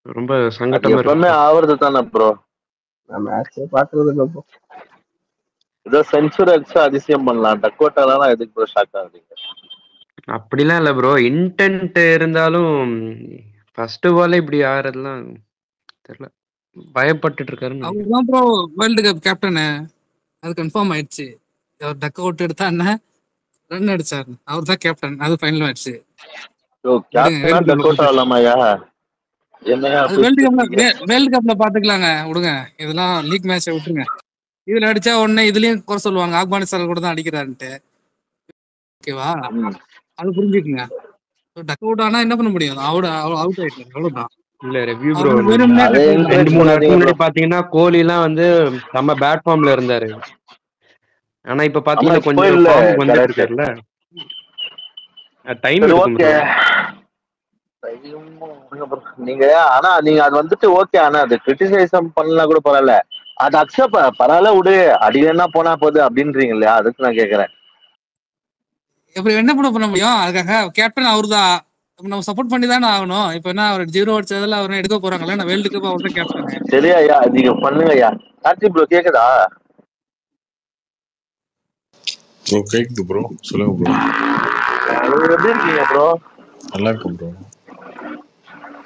ரொம்ப அது சங்கட்டமா எப்பவுமே இருக்கு. ஆவறது தானே ப்ரோ. நான் மேட்சே பாக்குறது இல்ல ப்ரோ. ஏதோ சென்சூர் அடிச்சு அதிசயம் பண்ணலாம், டக் அவுட் ஆகலாம். எதுக்கு ப்ரோ ஷாக் ஆகுறீங்க? அப்படிலாம் இல்ல ப்ரோ, இன்டென்ட் இருந்தாலும் ஃபர்ஸ்ட் பால்ல இப்படி ஆறதுலாம் தெரியல, பயப்பட்டுட்டு இருக்காருன்னு நினைக்கிறேன். அவர்தான் ப்ரோ வேர்ல்டு கப் கேப்டனு, அது கன்ஃபார்ம் ஆயிடுச்சு. அவர் டக் அவுட் எடுத்தா என்ன, ரன் அடிச்சாரு, அவர் தான் கேப்டன், அது ஃபைனல் ஆயிடுச்சு. ப்ரோ கேப்டனா டக் அவுட் ஆகலாமாயா? என்னையா அது வேர்ல்டு கப்ல பாத்துக்கலாங்க, விடுங்க. இதெல்லாம் லீக் மேட்சை விட்டுருங்க. இதுல அடிச்சா உடனே இதுலயும் குறை சொல்லுவாங்க, ஆப்கானிஸ்தான் கூட தான் அடிக்கிறாருன்ட்டு. ஓகேவா, அது புரிஞ்சுக்குங்க. டக் அவுட் ஆனா என்ன பண்ண முடியும், அவுட் ஆயிட்டாரு, அவ்வளவுதான். இல்ல ரெவ்யூ ப்ரோ, அவர் வேணும்னே அதை டக் அவுட் 2-3 encourage வருஷத்துக்கு பண்ணாதீங்க முன்னாடி bro. பாத்தீங்கன்னா கோலி எல்லாம் வந்து நம்ம பேட் ஃபார்ம்ல இருந்தாரு. ஆனா இப்ப ஆமா பாத்தீங்கன்னா இப்போ கொஞ்சம் இல்ல, ஃபார்ம் வந்துட்டு கரெக்ட். இருக்காருல்ல, டைம் சரி எடுக்கும் ஓகே. ப்ரோ. நீங்க ஆனா நீங்க அது வந்துட்டு ஓகே, ஆனா அது கிரிட்டிசைசம் பண்ணலாம் கூட பரவாயில்ல, அது அக்செப்ட் பரவாயில்ல விடு, அடிக்கனா போனா போகுது அப்படின்றீங்க இல்லையா, அதுக்கு நான் கேக்குறேன். இப்ப என்ன பண்ண முடியும், அதுக்காக கேப்டன் அவர்தான், நம்ம சப்போர்ட் பண்ணி தானே ஆகணும். இப்ப என்ன அவர் 0 அடிச்சதுல அவர் எடுக்க போறாங்கல்ல, நான் வேர்ல்டு கப் அவர் தான் கேப்டன். சரியா ஐயா, நீங்க பண்ணுங்க ஐயா. கார்த்தி ப்ரோ கேக்குதா? ப்ரோ கேக்குது ப்ரோ, சொல்லுங்க ப்ரோ. எப்படி இருக்கீங்க ப்ரோ? நல்லா இருக்கும் bro.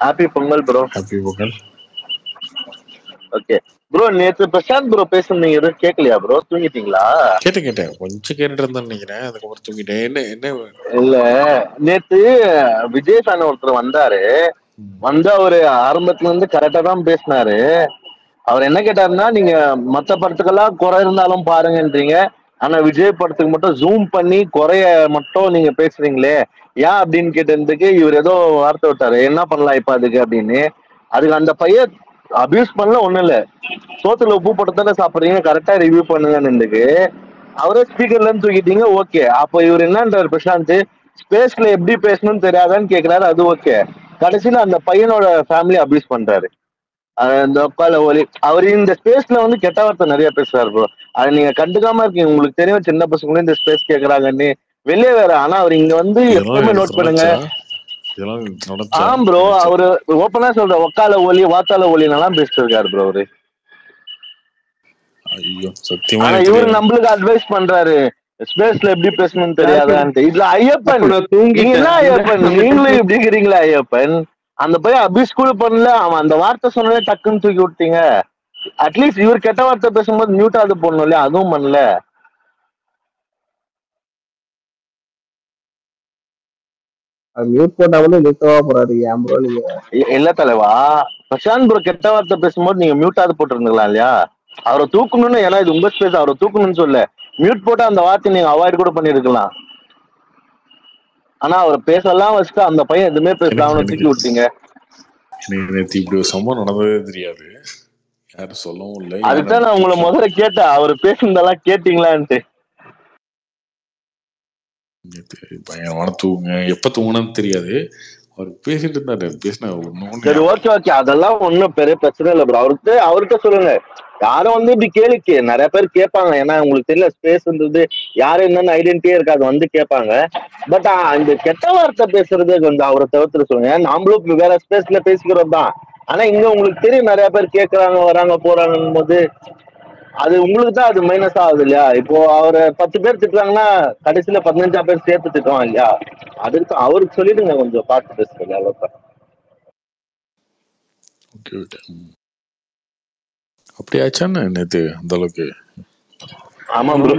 Happy Pongal bro. Happy Pongal. Okay bro, நேத்து பிரசாந்த் ப்ரோ பேசுனீங்க, எதுவும் கேட்கலையா ப்ரோ? தூங்கிட்டீங்களா? கேட்டேன் கொஞ்சம் கேட்டுட்டு இருந்தேன்னு நினைக்கிறேன், அதுக்கப்புறம் தூங்கிட்டேன். என்ன இல்ல, நேத்து விஜய் ஃபேன் ஒருத்தர் வந்தாரு. வந்து அவரு ஆரம்பத்துல இருந்து கரெக்டா தான் பேசினாரு. அவர் என்ன கேட்டாருன்னா, நீங்க மத்த படத்துக்கெல்லாம் குறை இருந்தாலும் பாருங்கன்றீங்க, ஆனா விஜய் படத்துக்கு மட்டும் ஜூம் பண்ணி குறைய மட்டும் நீங்க பேசுறீங்களே ஏன் அப்படின்னு கேட்டதுக்கு இவர் ஏதோ வார்த்தை விட்டாரு, என்ன பண்ணலாம் இப்ப அதுக்கு அப்படின்னு. அதுக்கு அந்த பையன் அபியூஸ் பண்ணல, ஒண்ணும் இல்ல, சோத்துல உப்பு போட்டு தானே சாப்பிடுறீங்க, கரெக்டா ரிவ்யூ பண்ணுங்கன்னு அவரே ஸ்பீக்கர்ல இருந்து தூக்கிட்டீங்க. ஓகே, அப்ப இவர் என்னன்றாரு பிரசாந்த், ஸ்பேஸ்ல எப்படி பேசணும்னு தெரியாதான்னு கேக்குறாரு, அது ஓகே. கடைசியில அந்த பையனோட ஃபேமிலி அபியூஸ் பண்றாரு. இந்த ஒக்கால ஒலி அவர் இந்த ஸ்பேஸ்ல வந்து கெட்ட வார்த்தை நிறைய பேசுறாரு ப்ரோ. அதை நீங்க கண்டுக்காம இருக்கீங்க. உங்களுக்கு தெரியும் சின்ன பசங்களும் இந்த ஸ்பேஸ் கேக்குறாங்கன்னு வெளியே வேற. ஆனா அவர் இங்க வந்து இதெல்லாம் எப்பவுமே நோட் பண்ணுங்க. இதெல்லாம் நடந்துச்சா? ஆம் ப்ரோ, அவரு ஓப்பனா சொல்ற ஒக்கால ஒலி வாத்தால ஒலி நல்லா பேசிட்டு இருக்காரு ப்ரோ அவரு. ஐயோ சத்தியமா ஆனா எனக்கு இவரு தெரியாது. நம்மளுக்கு அட்வைஸ் பண்றாரு ஸ்பேஸ்ல எப்படி பேசணும்னு தெரியாதான்ட்டு. இதுல ஐயப்பன் அப்ப நான் நீங்க என்ன தூங்கிட்டேன். ஐயப்பன் நீங்களும் இப்படி இருக்கிறீங்களா ஐயப்பன்? அந்த பையன் அபியூஸ் கூட பண்ணல, அவன் அந்த வார்த்தை சொன்னதே டக்குன்னு தூக்கி விட்டீங்க. அட்லீஸ்ட் இவர் கெட்ட வார்த்தை பேசும்போது மியூட்டாவது போடணும் இல்லையா, அதுவும் பண்ணல. மியூட் போட்டா கூட நிறுத்தவா போறாரு ஏன் ப்ரோ நீங்க? இல்ல தலைவா, பிரசாந்த் ப்ரோ கெட்ட வார்த்தை பேசும்போது நீங்க மியூட்டாவது போட்டுருந்துக்கலாம் இல்லையா? அவரை தூக்கணும்னு, ஏன்னா இது உங்க ஸ்பேஸ், அவரை தூக்கணும்னு சொல்ல மியூட் போட்டு அந்த வார்த்தை நீங்க அவாய்ட் கூட பண்ணிருக்கலாம். ஆனா அவரை பேசலாம் வச்சுட்டு அந்த பையன் எதுவுமே பேசலாம் அவனை தூக்கி விட்டீங்க. எனக்கு நேற்று இப்படி ஒரு சம்பவம் நடந்ததே தெரியாது, யாரும் சொல்லவும் இல்லை. அதுதான் நான் உங்களை முதல்ல கேட்டேன், அவர் பேசுனதெல்லாம் கேட்டீங்களான்ட்டு. பயங்கரமான தூங்க எப்ப தூங்கினு தெரியாது, அவர் பேசிட்டு இருந்தாரு. பேசினா சரி ஓகே ஓகே, அதெல்லாம் ஒன்றும் பெரிய பிரச்சனை இல்லை ப்ரோ. அவர்கிட்ட சொல்லுங்க. யாரும் வந்து இப்படி கேள்வி நிறைய பேர் கேட்பாங்க, ஏன்னா உங்களுக்கு தெரியல ஸ்பேஸ்ன்றது யாரும் என்னன்னு ஐடென்டிட்டியே இருக்காது, வந்து கேட்பாங்க. பட் இந்த கெட்ட வார்த்தை பேசுறது கொஞ்சம் அவரை தவிர்த்து சொல்லுங்க. நாமளும் வேற ஸ்பேஸ்ல பேசிக்கிறோம் தான், ஆனா இங்க உங்களுக்கு தெரியும் நிறைய பேர் கேட்கறாங்க வராங்க போறாங்கன்னு போது அது உங்களுக்கு தான் அது மைனஸ் ஆகுது இல்லையா? இப்போ அவரை 10 பேர் திட்டுறாங்கன்னா கடைசியில 15 பேர் சேர்த்து திட்டுவாங்க இல்லையா? அதுக்கு அவருக்கு சொல்லிடுங்க கொஞ்சம் பார்த்து பேசுறது அவ்வளோதான். அப்படி ஆச்சான்னு நேத்து அந்த அளவுக்கு. ஆமா ப்ரோ,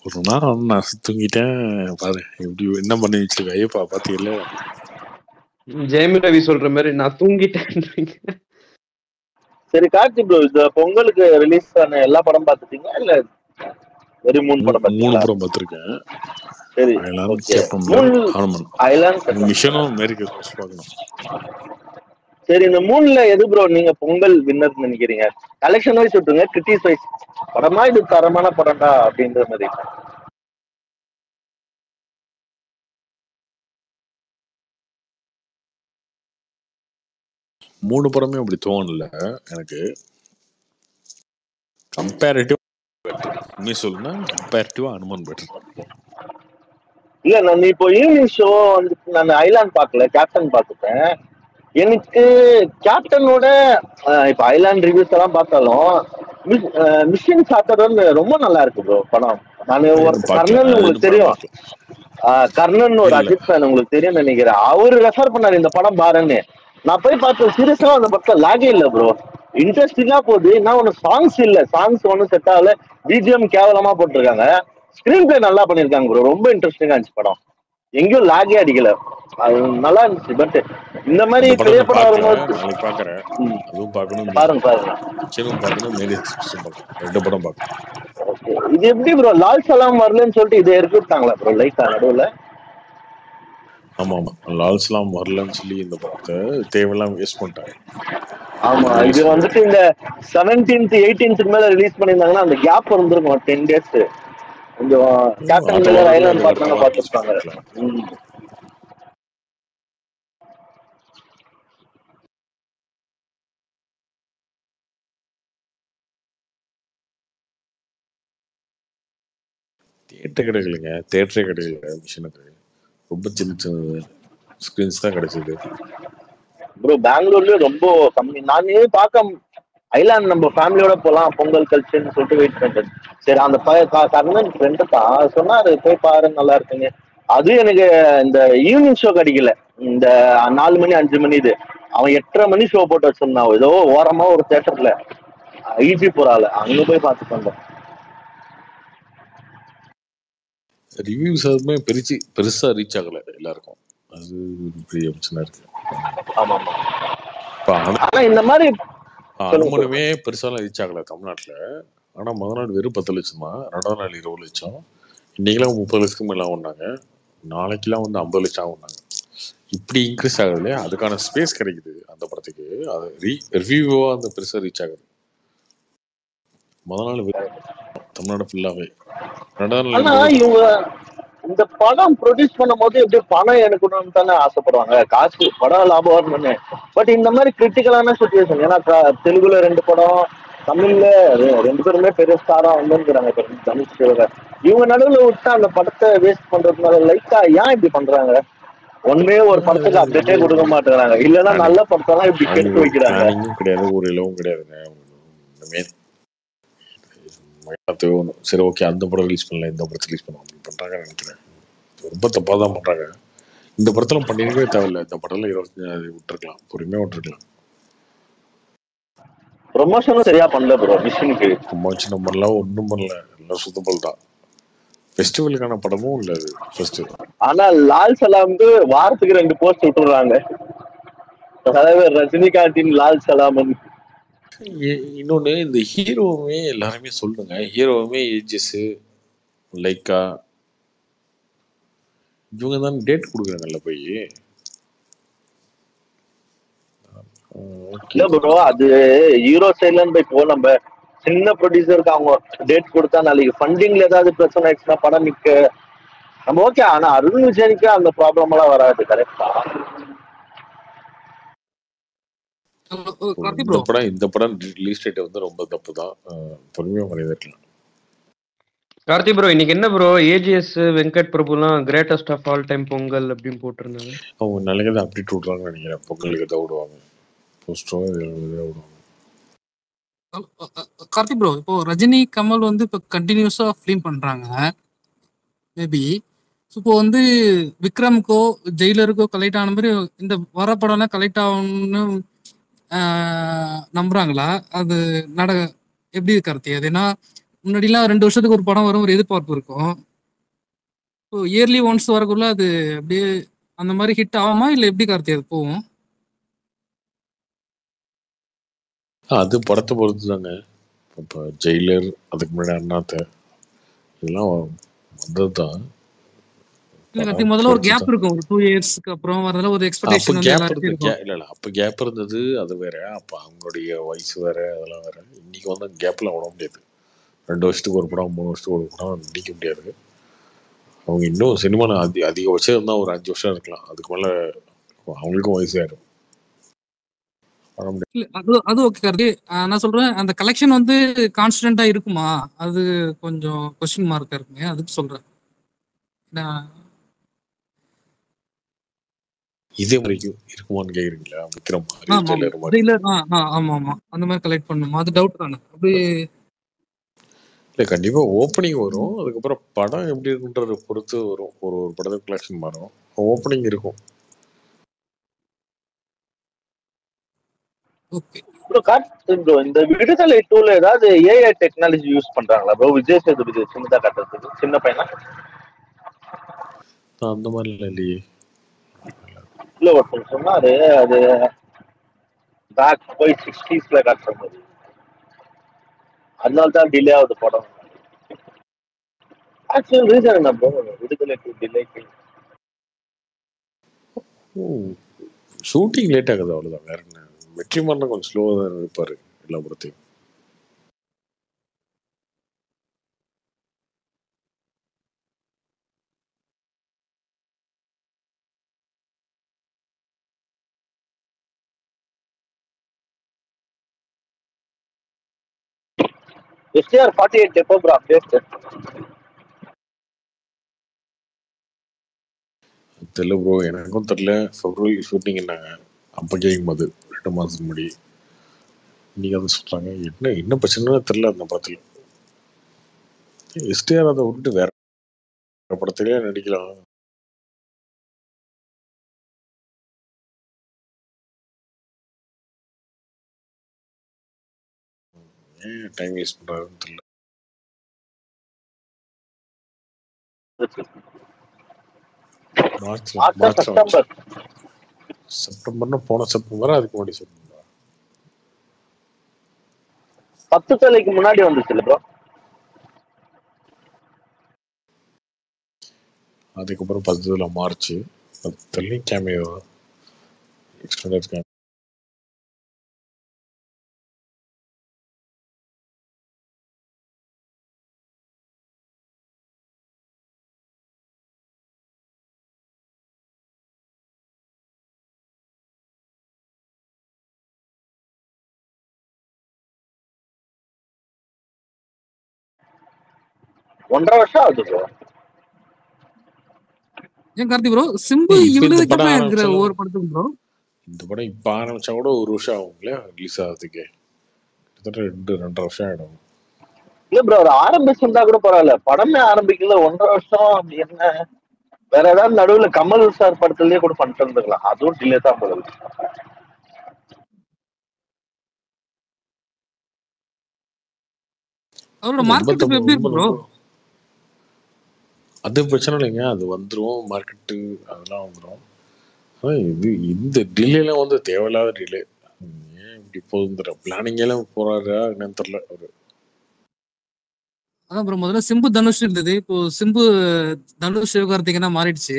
ஒரு நாள் நான் தூங்கிட்டேன் பாரு, எப்படி என்ன பண்ணி வச்சிருக்க ஐயப்பா பாத்தீங்கல்ல. ஜெயமி ரவி சொல்ற மாதிரி நான் தூங்கிட்டேன். சரி கார்த்தி ப்ரோ, இந்த பொங்கலுக்கு ரிலீஸ் ஆன எல்லா படம் பார்த்துட்டீங்களா இல்ல வெறும் 3 படம் பார்த்தீங்களா? 3 படம் பார்த்திருக்கேன். சரி ஓகே. ஐலாண்ட் மிஷனும் மேரி கிறிஸ்மஸ் பார்க்கணும். சரி, இந்த 3ல எது ப்ரோ நீங்க பொங்கல் வின்னர் நினைக்கிறீங்க? கலெக்ஷன் வைஸ் விட்டுருங்க, கிரிட்டிஸ் வைஸ். படமா இது தரமான படம்டா அப்படின்ற மாதிரி. மூணு படமே அப்படி தோணல எனக்கு. கம்பேரிட்டிவ் உண்மையை சொல்லுன்னா கம்பேரிட்டிவா அனுமன் பெட்டர். இல்ல நான் இப்போ ஈவினிங் ஷோ வந்து நான் ஐலாண்ட் பார்க்கல, கேப்டன் பார்த்துட்டேன். எனக்கு கேப்டனோட இப்போ ஐலாண்ட் ரிவ்யூஸ் எல்லாம் பார்த்தாலும் மிஷன் சார்ட்டர் ரொம்ப நல்லா இருக்கு ப்ரோ படம். நான் கர்ணன் உங்களுக்கு தெரியும், கர்ணன் ஒரு அஜித் ஃபேன் உங்களுக்கு தெரியும் நினைக்கிறேன். அவரு ரெஃபர் பண்ணாரு இந்த படம் பாருன்னு. நான் போய் பார்த்தேன், சீரியஸா அந்த படத்துல லாகே இல்ல ப்ரோ, இன்ட்ரெஸ்டிங்கா போகுது. என்ன ஒண்ணு சாங்ஸ் இல்ல, சாங்ஸ் ஒன்னும் செட் ஆகல, பிஜிஎம் கேவலமா போட்டிருக்காங்க. ஸ்கிரீன் பிளே நல்லா பண்ணிருக்காங்க ப்ரோ, ரொம்ப இன்ட்ரெஸ்டிங்கா இருந்துச்சு படம், எங்கேயும் லாகே அடிக்கல, அது நல்லா இருந்துச்சு. பட் இந்த மாதிரி பெரிய படம் வரும்போது நாளைக்கு பாக்குறேன், அதுவும் பார்க்கணும், பாருங்க பாருங்க, மிஷனும் பார்க்கணும், மேரி கிறிஸ்மஸும் பார்க்கணும், 2 படம் பார்க்கணும். இது எப்படி ப்ரோ லால் சலாம் வரலன்னு சொல்லிட்டு இதை எடுத்துட்டாங்களா ப்ரோ லைட்டா நடுவுல? ஆமா ஆமா, லால் சலாம் வரலன்னு சொல்லி இந்த படத்தை தேவையெல்லாம் வேஸ்ட் பண்ணிட்டாங்க. ஆமா, இது வந்துட்டு இந்த 17th 18th மேல ரிலீஸ் பண்ணிருந்தாங்கன்னா அந்த கேப் இருந்திருக்கும் 10 days. கொஞ்சம் கேப்டன் மில்லர் ஐலாண்ட் பார்த்தாங்க பார்த்துருப்பாங்க. தியேட்டர் கிடைக்கலைங்க, தியேட்டரே கிடைக்கல மிஷனுக்கு, ரொம்ப சின்ன சின்ன ஸ்கிரீன்ஸ் தான் கிடைச்சது ப்ரோ. பெங்களூர்லயும் ரொம்ப கம்மி. நானே பார்க்க ஐலாண்ட் நம்ம ஃபேமிலியோட போலாம் பொங்கல் கல்ச்சர்னு சொல்லிட்டு வெயிட் பண்ணிட்டேன். சரி, அந்த கர்ணன் ஃப்ரெண்டு தான் சொன்னாரு போய் பாரு நல்லா இருக்குங்க. அது எனக்கு இந்த ஈவினிங் ஷோ கிடைக்கல, இந்த 4 மணி 5 மணி இது அவன் 8:30 மணி ஷோ போட்டு வச்சிருந்தான் ஏதோ ஓரமா ஒரு தியேட்டர்ல, ஈஜி போறாள், அங்க போய் பார்த்துட்டு வந்தேன். ரிவ்யூஸ் அதுமே பெருசா ரீச் ஆகல எல்லாருக்கும், அது பெரிய பிரச்சனை இருக்கு. ஆனா இந்த மாதிரி அனுமனுமே பெருசாலாம் ரீச் ஆகல தமிழ்நாட்டுல. ஆனா முதல் நாள் வெறும் 10 லட்சம் தான், 2ஆம் நாள் 20 லட்சம், இன்னைக்கெல்லாம் 30 லட்சத்துக்கு மேல ஆகுனாங்க, நாளைக்கெல்லாம் வந்து 50 லட்சம் ஆகுனாங்க. இப்படி இன்க்ரீஸ் ஆகுது இல்லையா, அதுக்கான ஸ்பேஸ் கிடைக்குது அந்த படத்துக்கு, அது ரிவ்யூவா அந்த பெருசா ரீச் ஆகுது. முதல் நாள் தமிழ்நாடு ஃபுல்லாவே, 2ஆம் நாள் இந்த படம் ப்ரொடியூஸ் பண்ணும் போது எப்படி பணம் எடுக்கணும்னு தானே ஆசைப்படுவாங்க, காசு படம் லாபம் வரணும்னு. பட் இந்த மாதிரி கிரிட்டிக்கலான சுச்சுவேஷன், ஏன்னா தெலுங்குல 2 படம், தமிழ்ல 2 பேருமே பெரிய ஸ்டாரா வந்துருக்காங்க. தனுஷ் சிவகர் இவங்க நடுவுல விட்டு அந்த படத்தை வேஸ்ட் பண்றதுனால லைட்டா ஏன் இப்படி பண்றாங்க? ஒண்ணே ஒரு படத்துக்கு அப்டேட்டே கொடுக்க மாட்டேங்கிறாங்க, இல்லைன்னா நல்ல பிளானிங் படத்தெல்லாம் இப்படி கெடுத்து அவங்களுக்கு வைக்கிறாங்க. பிளானிங்கும் கிடையாது, ஒரு இலவும் கிடையாதுங்க. சரி ஓகே அந்த படம் ரிலீஸ் பண்ணல, இந்த படத்தை ரிலீஸ் பண்ணுவோம் அப்படி பண்றாங்கன்னு நினைக்கிறேன். ரொம்ப தப்பா தான் பண்றாங்க. இந்த படத்துல பண்ணிருக்கவே தேவையில்லை, இந்த படத்துல 25 விட்டுருக்கலாம், பொறுமையா விட்டுருக்கலாம். ப்ரொமோஷனும் சரியா பண்ணல ப்ரோ மிஷினுக்கு. ப்ரொமோஷன் பண்ணலாம், ஒன்றும் பண்ணல, எல்லாம் சுத்தப்பல் தான். ஃபெஸ்டிவலுக்கான படமும் இல்லை அது ஃபர்ஸ்ட். ஆனா லால் சலாம்க்கு வாரத்துக்கு 2 போஸ்ட் விட்டுறாங்க, தலைவர் ரஜினிகாந்தின் லால் சலாம். இன்னொன்று, இந்த ஹீரோவுமே எல்லாருமே சொல்லுங்க, ஹீரோவுமே ஏஜஸ் லைக்கா இவங்க தான் டேட் கொடுக்குறாங்கல்ல போய். இல்ல ப்ரோ, அது ஹீரோ சைட்ல இருந்து இப்போ நம்ம சின்ன ப்ரொடியூசருக்கு அவங்க டேட் கொடுத்தா நாளைக்கு ஃபண்டிங்ல ஏதாவது பிரச்சனை ஆயிடுச்சுன்னா படம் நிக்க நம்ம ஓகே. ஆனா அருண் விஜய்க்கு அந்த ப்ராப்ளம் எல்லாம் வராது, கரெக்டா? கார்த்தி ப்ரோ, இந்த படம் ரிலீஸ் டேட் வந்து ரொம்ப தப்பு தான், பொறுமையா பண்ணியிருக்கலாம். கார்த்தி ப்ரோ, இன்னைக்கு என்ன ப்ரோ ஏஜிஎஸ் வெங்கட் பிரபுலாம் greatest of all time Pongal அப்படின்னு போட்டிருந்தாங்க. அவங்க நாளைக்கு தான் அப்டேட் விட்றாங்கன்னு நினைக்கிறேன், பொங்கலுக்கு தான் விடுவாங்க போஸ்டோ விடுவாங்க. கார்த்தி ப்ரோ, இப்போ ரஜினி கமல் வந்து இப்போ கண்டினியூஸா ஃபிலிம் பண்றாங்க. மேபி இப்போ வந்து விக்ரமுக்கோ ஜெயிலருக்கோ கலெக்ட் ஆன மாதிரி இந்த வர படம்லாம் கலெக்ட் ஆகணும்னு நம்புறாங்களா? அது நட எப்படி கார்த்தி? அது ஏன்னா முன்னாடிலாம் 2 வருஷத்துக்கு ஒரு படம் வரும், ஒரு எதிர்பார்ப்பு இருக்கும். இப்போ இயர்லி ஒன்ஸ் வரக்குள்ள அது அப்படியே அந்த மாதிரி ஹிட் ஆகுமா இல்லை எப்படி கார்த்தி அது போகும்? அது படத்தை பொறுத்து தாங்க. இப்போ ஜெயிலர், அதுக்கு முன்னாடி அண்ணாத்த, இதெல்லாம் வந்தது தான். இல்ல கார்த்தி, முதல்ல ஒரு கேப் இருக்கும், ஒரு 2 இயர்ஸ்க்கு அப்புறம் வரதுல ஒரு அப்போ எக்ஸ்பெக்டேஷன் வந்து கேப் எல்லாருக்கும் இருக்கும். இல்லை அப்போ கேப் இருந்தது, அது வேற. அப்போ அவங்களுடைய வயசு வேற, அதெல்லாம் வேற. இன்னைக்கு வந்து கேப்லாம் விட முடியாது. 2 வருஷத்துக்கு ஒரு படம், 3 வருஷத்துக்கு ஒரு படம் நிற்க முடியாது. அவங்க இன்னும் சினிமாவில் அதிகபட்சம் இருந்தால் ஒரு 5 வருஷம் இருக்கலாம், அதுக்கு மேலே அவங்களுக்கும் வயசு ஆயிடும். இல்ல அது ஓகே கார்த்தி. நான் சொல்றேன், அந்த கலெக்ஷன் வந்து கான்ஸ்டன்டா இருக்குமா? அது கொஞ்சம் கொஸ்டின் மார்க்கா இருக்குங்க, அதுக்கு சொல்றேன். இதே வரைக்கும் இருக்குமான்னு கேக்குறீங்களா? விக்ரம் மாதிரி, ஆமா ஜெயிலர் மாதிரி. ஜெயிலர், ஆமா ஆமா, அந்த மாதிரி கலெக்ட் பண்ணுமா? அது டவுட் தானே அப்படி? இல்லை கண்டிப்பா ஓப்பனிங் வரும், அதுக்கப்புறம் படம் எப்படி இருக்குன்றதை பொறுத்து வரும். ஒரு படத்துக்கு கலெக்ஷன் மாறும், ஓப்பனிங் இருக்கும். ஓகே ப்ரோ கார்த்தி ப்ரோ, இந்த விடுதலை 2ல ஏதாவது ஏஐ டெக்னாலஜி யூஸ் பண்றாங்களா ப்ரோ? விஜய் சேதுபதி சின்னதா காட்டுறதுக்கு, சின்ன பையனா? அந்த மாதிரிலாம் இல்லையே. இல்ல ஒருத்தர் சொன்னாரு, அது பேக் போய் 60ஸ்ல காட்டுற மாதிரி, அதனால தான் டிலே ஆகுது படம். ஆக்சுவல் ரீசன் என்ன ப்ரோ விடுதலை 2 டிலேக்கு? ஷூட்டிங் லேட் ஆகுது, அவ்வளோதான், வேற என்ன. வெற்றிமாறன் கொஞ்சம் ஸ்லோவாக தான் இருப்பாரு எல்லா படத்தையும். STR 48 எப்போ ப்ரோ அப்டேட்? தெரியல ப்ரோ, எனக்கும் தெரியல. பிப்ரவரி ஷூட்டிங் என்னாங்க அப்போ கேட்கும் போது 2 மாதத்துக்கு முன்னாடி. இன்னைக்கு அதை சொல்கிறாங்க, என்ன பிரச்சனைன்னு தெரியல அந்த படத்தில். எஸ்டிஆர் அதை விட்டுட்டு வேற படத்திலேயே நடிக்கலாம். ஏன் டைம் வேஸ்ட் பண்ணுறாருன்னு தெரியல. மார்ச்ல செப்டம்பர்? செப்டம்பர்னா போன செப்டம்பரா அதுக்கு முன்னாடி செப்டம்பரா? 10 தலைக்கு முன்னாடி வந்துச்சு ப்ரோ. அதுக்கப்புறம் 10 மார்ச் 10 கேமியோ எக்ஸ்டெண்டட் 1.5 வருஷம் ஆகுது ப்ரோ. ஏன் கார்த்தி ப்ரோ சிம்பு இப்ப இந்த இவ்வளவு படம் கேப்பா இருக்கிற ஆரம்பிச்சாலும் ஒவ்வொரு படத்துக்கும் ப்ரோ? இந்த படம் இப்ப ஆரம்பிச்சா கூட 1 வருஷம் ஆகும் இல்லையா ரிலீஸ் ஆகிறதுக்கு? கிட்டத்தட்ட 2.5 வருஷம் ஆயிடும். இல்ல ப்ரோ, ஒரு ஆரம்பிச்சிருந்தா கூட பரவாயில்ல, படமே ஆரம்பிக்கல 1.5 வருஷம் அப்படி என்ன? வேற ஏதாவது நடுவுல கமல் சார் படத்துலயே கூட பண்ணிட்டு இருந்துக்கலாம், அதுவும் டிலே தான் போகுது. அவரோட ரொம்ப மார்க்கெட் இப்ப தப்பு, எப்படி ரொம்ப இருக்கு ப்ரோ? ரொம்ப அது பிரச்சனை இல்லைங்க. அது வந்துடும், மார்க்கெட்டு அதெல்லாம் வந்துடும். இது இந்த டிலேலாம் வந்து தேவையில்லாத டிலே. ஏன் இப்படி போகுதுன்ற பிளானிங் எல்லாம் போறாரா என்னன்னு தெரியல அவரு. அதான் ப்ரோ முதல்ல சிம்பு தனுஷ் இருந்தது, இப்போ சிம்பு தனுஷ் சிவகார்த்திகேயனா மாறிடுச்சு.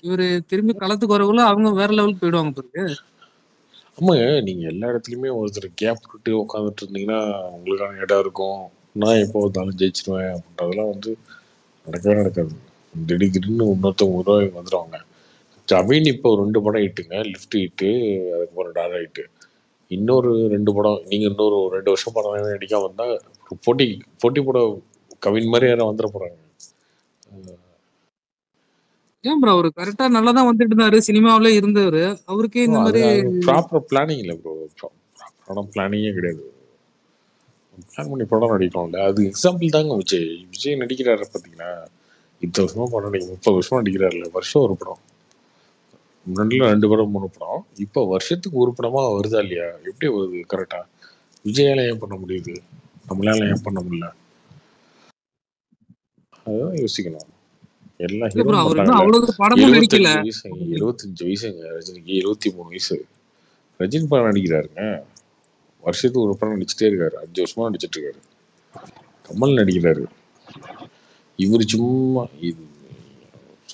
இவரு திரும்பி களத்துக்கு வரக்குள்ள அவங்க வேற லெவலுக்கு போயிடுவாங்க பிறகு. ஆமாங்க, நீங்க எல்லா இடத்துலயுமே ஒருத்தர் கேப் விட்டு உட்காந்துட்டு இருந்தீங்கன்னா உங்களுக்கான இடம் இருக்கும். நான் எப்போ வந்தாலும் ஜெயிச்சிருவேன் அப்படின்றதெல்லாம் வந்து நடக்கவே நடக்காது. திடீர்னு இன்னொருத்தவங்க உருவாகி வந்துடுவாங்க. ஜமீன் இப்போ 2 படம் ஹிட்டுங்க, லிஃப்ட் ஹிட்டு, அதுக்கப்புறம் டாடா ஹிட்டு. இன்னொரு 2 படம் நீங்க இன்னொரு 2 வருஷம் படம் நடிக்காம வந்தா போட்டி போட்டி போட கவின் மாதிரி யாரும் வந்துட போறாங்க. ஏன் ப்ரோ அவரு கரெக்டா நல்லா தான் வந்துட்டு இருந்தாரு, சினிமாவிலே இருந்தவரு, அவருக்கே இந்த அது மாதிரி அது ப்ராப்பர் பிளானிங் இல்லை ப்ரோ. ப்ராப்பரான பிளானிங்கே கிடையாது. பிளான் பண்ணி படம் நடிக்கணும்ல. அது எக்ஸாம்பிள் தாங்க விஜய். விஜய் நடிக்கிறாரு பார்த்தீங்கன்னா, இத்தனை வருஷமா படம் நடிக்க 30 வருஷமா நடிக்கிறாருல, வருஷம் ஒரு படம். முன்னாடிலாம் 2 படம் 3 படம், இப்போ வருஷத்துக்கு ஒரு படமா வருதா இல்லையா? எப்படி வருது கரெக்டா? விஜயால ஏன் பண்ண முடியுது, நம்மளால ஏன் பண்ண முடியல? அதுதான் யோசிக்கணும். எல்லா இல்ல ப்ரோ ஹீரோவும் அவர் இன்னும் பண்றாங்கல்ல. அவ்வளவு படமும் நடிக்கல. 75 வயசு, 75 வயசுங்க ரஜினிக்கு, 73 வயசு. ரஜினி படம் நடிக்கிறாருங்க, வருஷத்துக்கு ஒரு படம் நடிச்சுட்டே இருக்காரு, 5 வருஷமா நடிச்சிட்டு இருக்காரு. கமல் நடிக்கிறாரு. இவர் சும்மா இது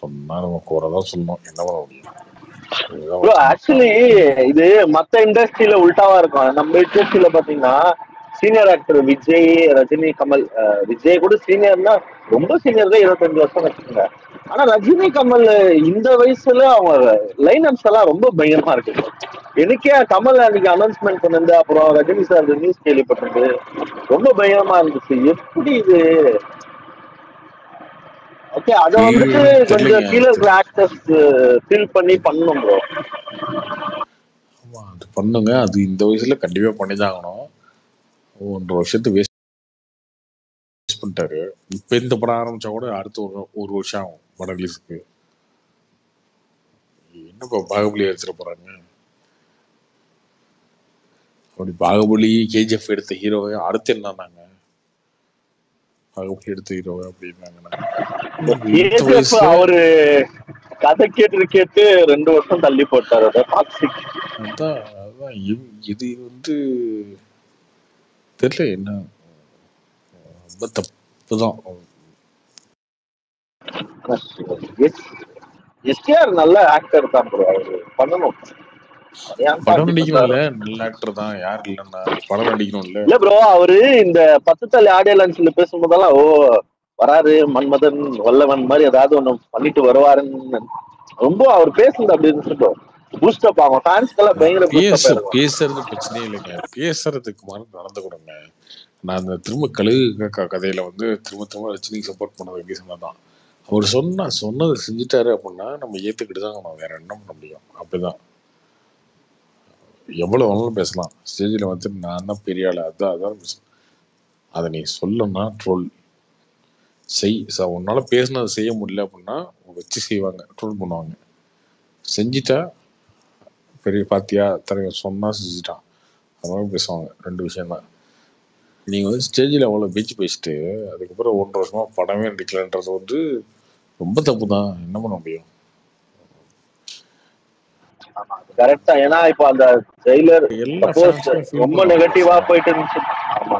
சொன்னா நம்ம குறைதான் சொல்லணும், என்ன பண்ண முடியும்? இதுதான் ப்ரோ சும்மா ஆக்சுவலி இது மத்த இண்டஸ்ட்ரியில உல்டாவா இருக்கும். நம்ம இண்டஸ்ட்ரியில பாத்தீங்கன்னா சீனியர் ஆக்டர் விஜய், ரஜினி, கமல். விஜய் கூட சீனியர்னா ரொம்ப சீனியர் தான், 25 வருஷம் வச்சுக்கோங்க. ஆனா ரஜினி, கமல் இந்த வயசுல அவங்க லைன் அப்ஸ் எல்லாம் ரொம்ப பயங்கரமா இருக்கு. எனக்கே கமல் அன்னைக்கு அனௌன்ஸ்மெண்ட் பண்ணது, அப்புறம் ரஜினி சார் நியூஸ் கேள்விப்பட்டது, ரொம்ப பயங்கரமா இருந்துச்சு. எப்படி இது? ஓகே, அத வந்துட்டு கொஞ்சம் கீழே இருக்கிற ஆக்டர்ஸ் ஃபீல் பண்ணி பண்ணணும் ப்ரோ. ஆமா, அது பண்ணுங்க. அது இந்த வயசுல கண்டிப்பா பண்ணிதான் ஆகணும். 1.5 வருஷத்துக்கு வேஸ்ட் பண்ணிட்டாரு. இப்ப இந்த படம் ஆரம்பிச்சா கூட அடுத்த ஒரு வருஷம் ஆகும் படம் ரிலீஸுக்கு. என்னப்பா பாகுபலி எடுத்துட்டு போறாங்க? அப்படி பாகுபலி, கேஜிஎஃப் எடுத்த ஹீரோவை அடுத்து என்னன்னாங்க? பாகுபலி எடுத்த ஹீரோவை அப்படின்னாங்கன்னா இந்த கேஜிஎஃப் வயசுல அவரு கதை கேட்டு 2 வருஷம் தள்ளி போட்டாரு. டாக்ஸிக். அதான் அதான் இது வந்து தெரியல என்ன, ரொம்ப தப்புதான். எஸ்டிஆர் நல்ல ஆக்டர் தான் ப்ரோ, அவரு பண்ணணும். படம் நடிக்கணும்ல, நல்ல ஆக்டர் தான், யார் இல்லைன்னா படம் நடிக்கணும்ல. இல்ல ப்ரோ, அவரு இந்த 10 தலை ஆடியோ லான்ச்ல பேசும்போதெல்லாம் வராரு மன்மதன் வல்லவன் மாதிரி ஏதாவது ஒண்ணு பண்ணிட்டு வருவாருன்னு ரொம்ப அவர் பேசுறது அப்படி இருந்துச்சு. பூஸ்டப் ஆகும், ஃபேன்ஸ்க்கெல்லாம் பயங்கர பூஸ்டப் ஆயிருக்கும். பேசுறது பிரச்சனையே இல்லைங்க, பேசுறதுக்கு மாதிரி நடந்துக்கூடங்க. நான் அந்த திரும்ப கழுகு கதையில வந்து திரும்ப ரஜினிக்கு சப்போர்ட் பண்ணது ரீசனாக தான். அவர் சொன்னதை செஞ்சுட்டாரு அப்படின்னா நம்ம ஏற்றுக்கிட்டு தான் நம்ம வேற என்ன பண்ண முடியும்? அப்படிதான். எவ்வளோ வேணாலும் பேசலாம் ஸ்டேஜில் வந்து, நான் தான் பெரிய ஆள், அதான் பேசலாம். அதை நீ சொல்லணும்னா ட்ரோல் உன்னால பேசினதை செய்ய முடியல அப்படின்னா வச்சு செய்வாங்க, ட்ரோல் பண்ணுவாங்க. செஞ்சிட்டா பெரிய பாத்தியா தலைவர் சொன்னா செஞ்சுட்டான், அதனால பேசுவாங்க. 2 விஷயம்தான். நீங்கள் வந்து ஸ்டேஜில் அவ்வளோ பேச்சு பேசிட்டு அதுக்கப்புறம் 1.5 வருஷமா படமே நடிக்கலன்றது வந்து ரொம்ப தப்பு தான். என்ன பண்ண முடியும்? கரெக்டா. ஏன்னா இப்போ அந்த ஜெயிலர் எல்லா சப்போஸ் ஃபேன்ஸுமே ஃபீல் ரொம்ப பண்ணுவாங்க. நெகட்டிவா போயிட்டு இருந்துச்சு. ஆமா,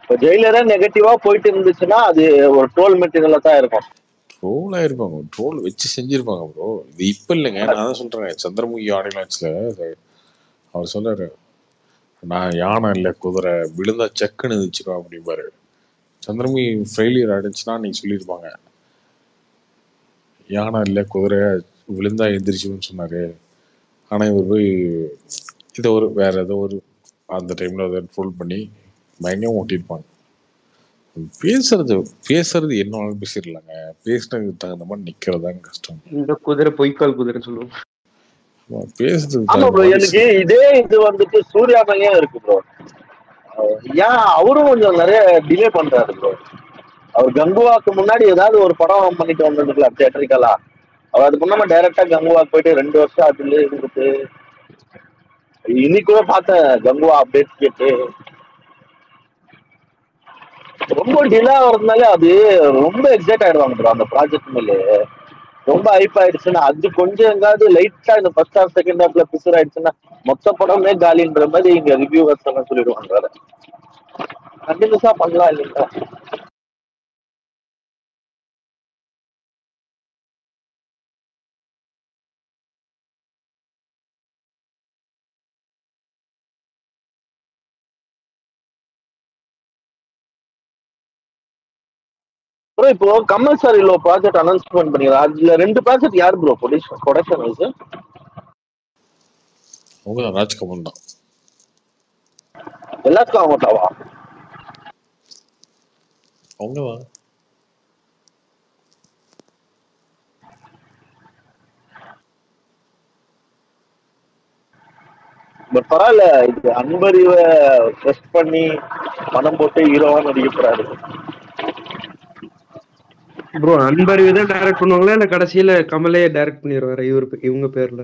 இப்போ ஜெயிலரே நெகட்டிவா போயிட்டு இருந்துச்சுன்னா அது ஒரு ட்ரோல் மெட்டீரியலா தான் இருக்கும். ட்ரோல் ஆயிருப்பாங்க, ட்ரோல் வச்சு செஞ்சிருப்பாங்க ப்ரோ. இது இப்போ இல்லைங்க, நான் தான் சொல்றேன். சந்திரமுகி ஆடியோ லான்ச்ல அவர் சொல்றாரு, நான் யானை இல்லை குதிரை, விழுந்தா செக்குன்னு இருந்துச்சுக்கோ அப்படிம்பாரு. சந்திரமுகி ஃபெயிலியர் ஆயிடுச்சுன்னா நீங்க சொல்லியிருப்பாங்க, யானை இல்லை குதிரை விழுந்தா எந்திரிச்சுன்னு சொன்னாரு. ஆனால் இவர் போய் இதை வேற ஏதோ ஒரு அந்த டைம்ல அதை ட்ரோல் பண்ணி பயங்கரம் ஓட்டியிருப்பாங்க. பேசுறது என்ன பேசிடலாங்க. பேசுனதுக்கு தகுந்த மாதிரி நிக்கிறதாங்க கஷ்டம். இந்த குதிரை பொய்க்கால் குதிரை சொல்லுவோம். பேசுறதுக்கு ஆமா தகுந்த ப்ரோ, மாதிரி எனக்கு இதே இது வந்துட்டு சூர்யா மேலேயும் இருக்கு ப்ரோ. ஏன் அவரும் கொஞ்சம் நிறைய டிலே பண்றாரு ப்ரோ. அவர் கங்குவாக்கு முன்னாடி ஏதாவது ஒரு படம் பண்ணிட்டு வந்திருக்கலாம் தியேட்டரிக்கலா. அவர் அதுக்கு முன்னாடி டைரக்டா கங்குவாக்கு போயிட்டு 2 வருஷம் அதுல இருந்துட்டு இன்னைக்கு கூட பார்த்தேன் கங்குவா அப்டேட் கேட்டு ரொம்ப டிலே ஆகிறதுனால அது ரொம்ப எக்ஸைட் ஆயிடுவாங்க ப்ரோ. அந்த ப்ராஜெக்ட் மேலே ரொம்ப ஹைப் ஆயிடுச்சுன்னா அது கொஞ்சம் எங்காவது லைட்டா இந்த ஃபர்ஸ்ட் ஹாஃப் செகண்ட் ஹாஃப்ல பிசர் ஆயிடுச்சுன்னா மொத்த படமே காலின்ற மாதிரி இங்க ரிவ்யூவர்ஸ் எல்லாம் சொல்லிடுவாங்க. கண்டினியூஸா பண்ணலாம் இல்லைங்களா? ப்ரோ இப்போ கமல் சார் இவ்வளோ ப்ராஜெக்ட் அனௌன்ஸ்மெண்ட் பண்ணிடுறாரு. அதுல 2 ப்ராஜெக்ட் யார் ப்ரோ ப்ரொடக்ஷன் வைஸ்? அவங்க ராஜ்கமல் தான். எல்லாத்துக்கும் அவங்கட்டாவா? அவங்கதான். பட் பரவாயில்ல, இது அன்பறிவை ட்ரெஸ்ட் பண்ணி பணம் போட்டு ஹீரோவா நடிக்க போறாரு. ப்ரோ அன்பறிவு தான் டைரக்ட் பண்ணுவாங்களா இல்ல கடைசியில கமலே டைரக்ட் பண்ணிடுவாரு இவங்க பேர்ல?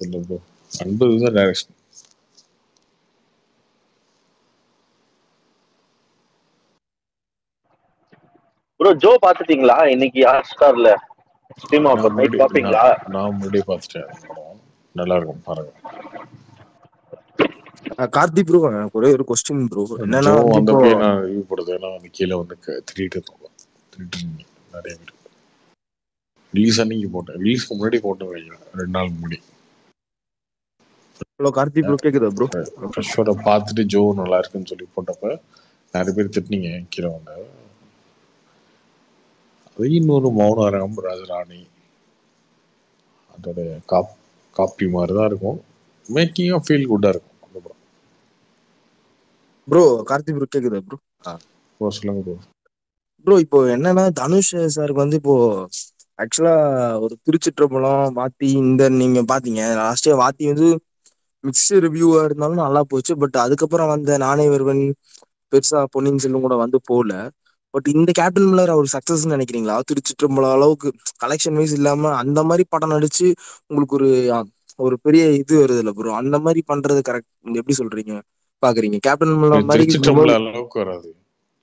இல்லை ப்ரோ, அன்பதுதான் டைரக்ஷன். ப்ரோ ஜோ பாத்துட்டீங்களா இன்னைக்கு ஹாட் ஸ்டார்ல ஸ்ட்ரீம் ஆஃபர் நைட் பாப்பீங்களா? நான் முன்னாடியே பார்த்துட்டேன் படம். நல்லா இருக்கும் பாருங்க. கார்த்தி ப்ரோ, எனக்கு ஒரே ஒரு கொஸ்டின் ப்ரோ. என்னன்னா ஜோ வந்து இப்போ வந்தப்பே நான் ரிவ்யூ போடுறது. ஏன்னா வந்து கீழே வந்து திருட்டு நிறைய பேர் ரிலீஸ் அன்னைக்கு போட்டேன். ரிலீஸ்க்கு முன்னாடி போட்டேன் வைக்கிறேன், 2 நாள் முன்னாடி. ஹலோ கார்த்தி ப்ரோ, கேக்குதா ப்ரோ? ஃப்ரெஷ்ஷோட பார்த்துட்டு ஜோ நல்லா இருக்குன்னு சொல்லி போட்டப்ப நிறைய பேர் திட்டினீங்க கீழே வந்து. அது இன்னொரு மௌனராகம் ராஜராணி அதோட காப்பி மாதிரி தான் இருக்கும். மேக்கிங்காக ஃபீல் குட்டாக இருக்கும் அந்த படம். ப்ரோ கார்த்தி ப்ரோ, கேக்குதா ப்ரோ? ப்ரோ சொல்லுங்க ப்ரோ. ப்ரோ இப்போ என்னன்னா தனுஷ் சாருக்கு வந்து இப்போ ஆக்சுவலா ஒரு திருச்சிற்றம்பலம் வாத்தி இந்த நீங்க பாத்தீங்க லாஸ்ட் வாத்தி வந்து மிக்ஸ்டு ரிவ்யூவா இருந்தாலும் நல்லா போச்சு. பட் அதுக்கப்புறம் வந்த நானே வருவன் பெருசா பொன்னியின் செல்வன் கூட வந்து போகல. பட் இந்த கேப்டன் மில்லர் அவர் சக்சஸ் நினைக்கிறீங்களா? திருச்சிற்றம்பலம் அளவுக்கு கலெக்ஷன் வைஸ் இல்லாம அந்த மாதிரி படம் நடிச்சு உங்களுக்கு ஒரு பெரிய இது வருது இல்ல ப்ரோ? அந்த மாதிரி பண்றது கரெக்ட் எப்படி சொல்றீங்க பாக்குறீங்க? கேப்டன் மில்லர் மாதிரி திருச்சிற்றம்பல அளவுக்கு வராது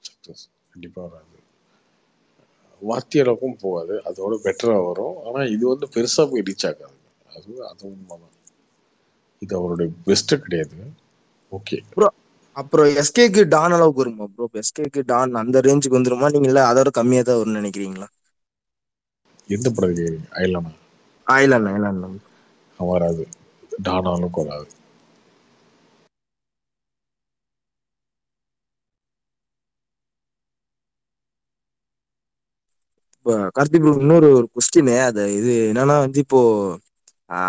சக்சஸ், கண்டிப்பா வராது. வாத்தி அளவுக்கும் போகாது, அதோட பெட்டரா வரும். ஆனா இது வந்து பெருசா போய் ரீச் ஆகாது. அது உண்மைதான். இது அவருடைய பெஸ்ட் கிடையாது. ஓகே ப்ரோ அப்புறம் எஸ்கேக்கு டான் அளவுக்கு வருமா ப்ரோ? எஸ்கேக்கு டான் அந்த ரேஞ்சுக்கு வந்துருமா? நீங்கள அதோட கம்மியா தான் வரும்னு நினைக்கிறீங்களா? எந்த படம்? ஐலானா? ஐலாண்ட் வராது, டான் அளவுக்கு வராது. இப்போ கார்த்தி ப்ரோ இன்னொரு ஒரு கொஸ்டின். அது இது என்னன்னா வந்து இப்போ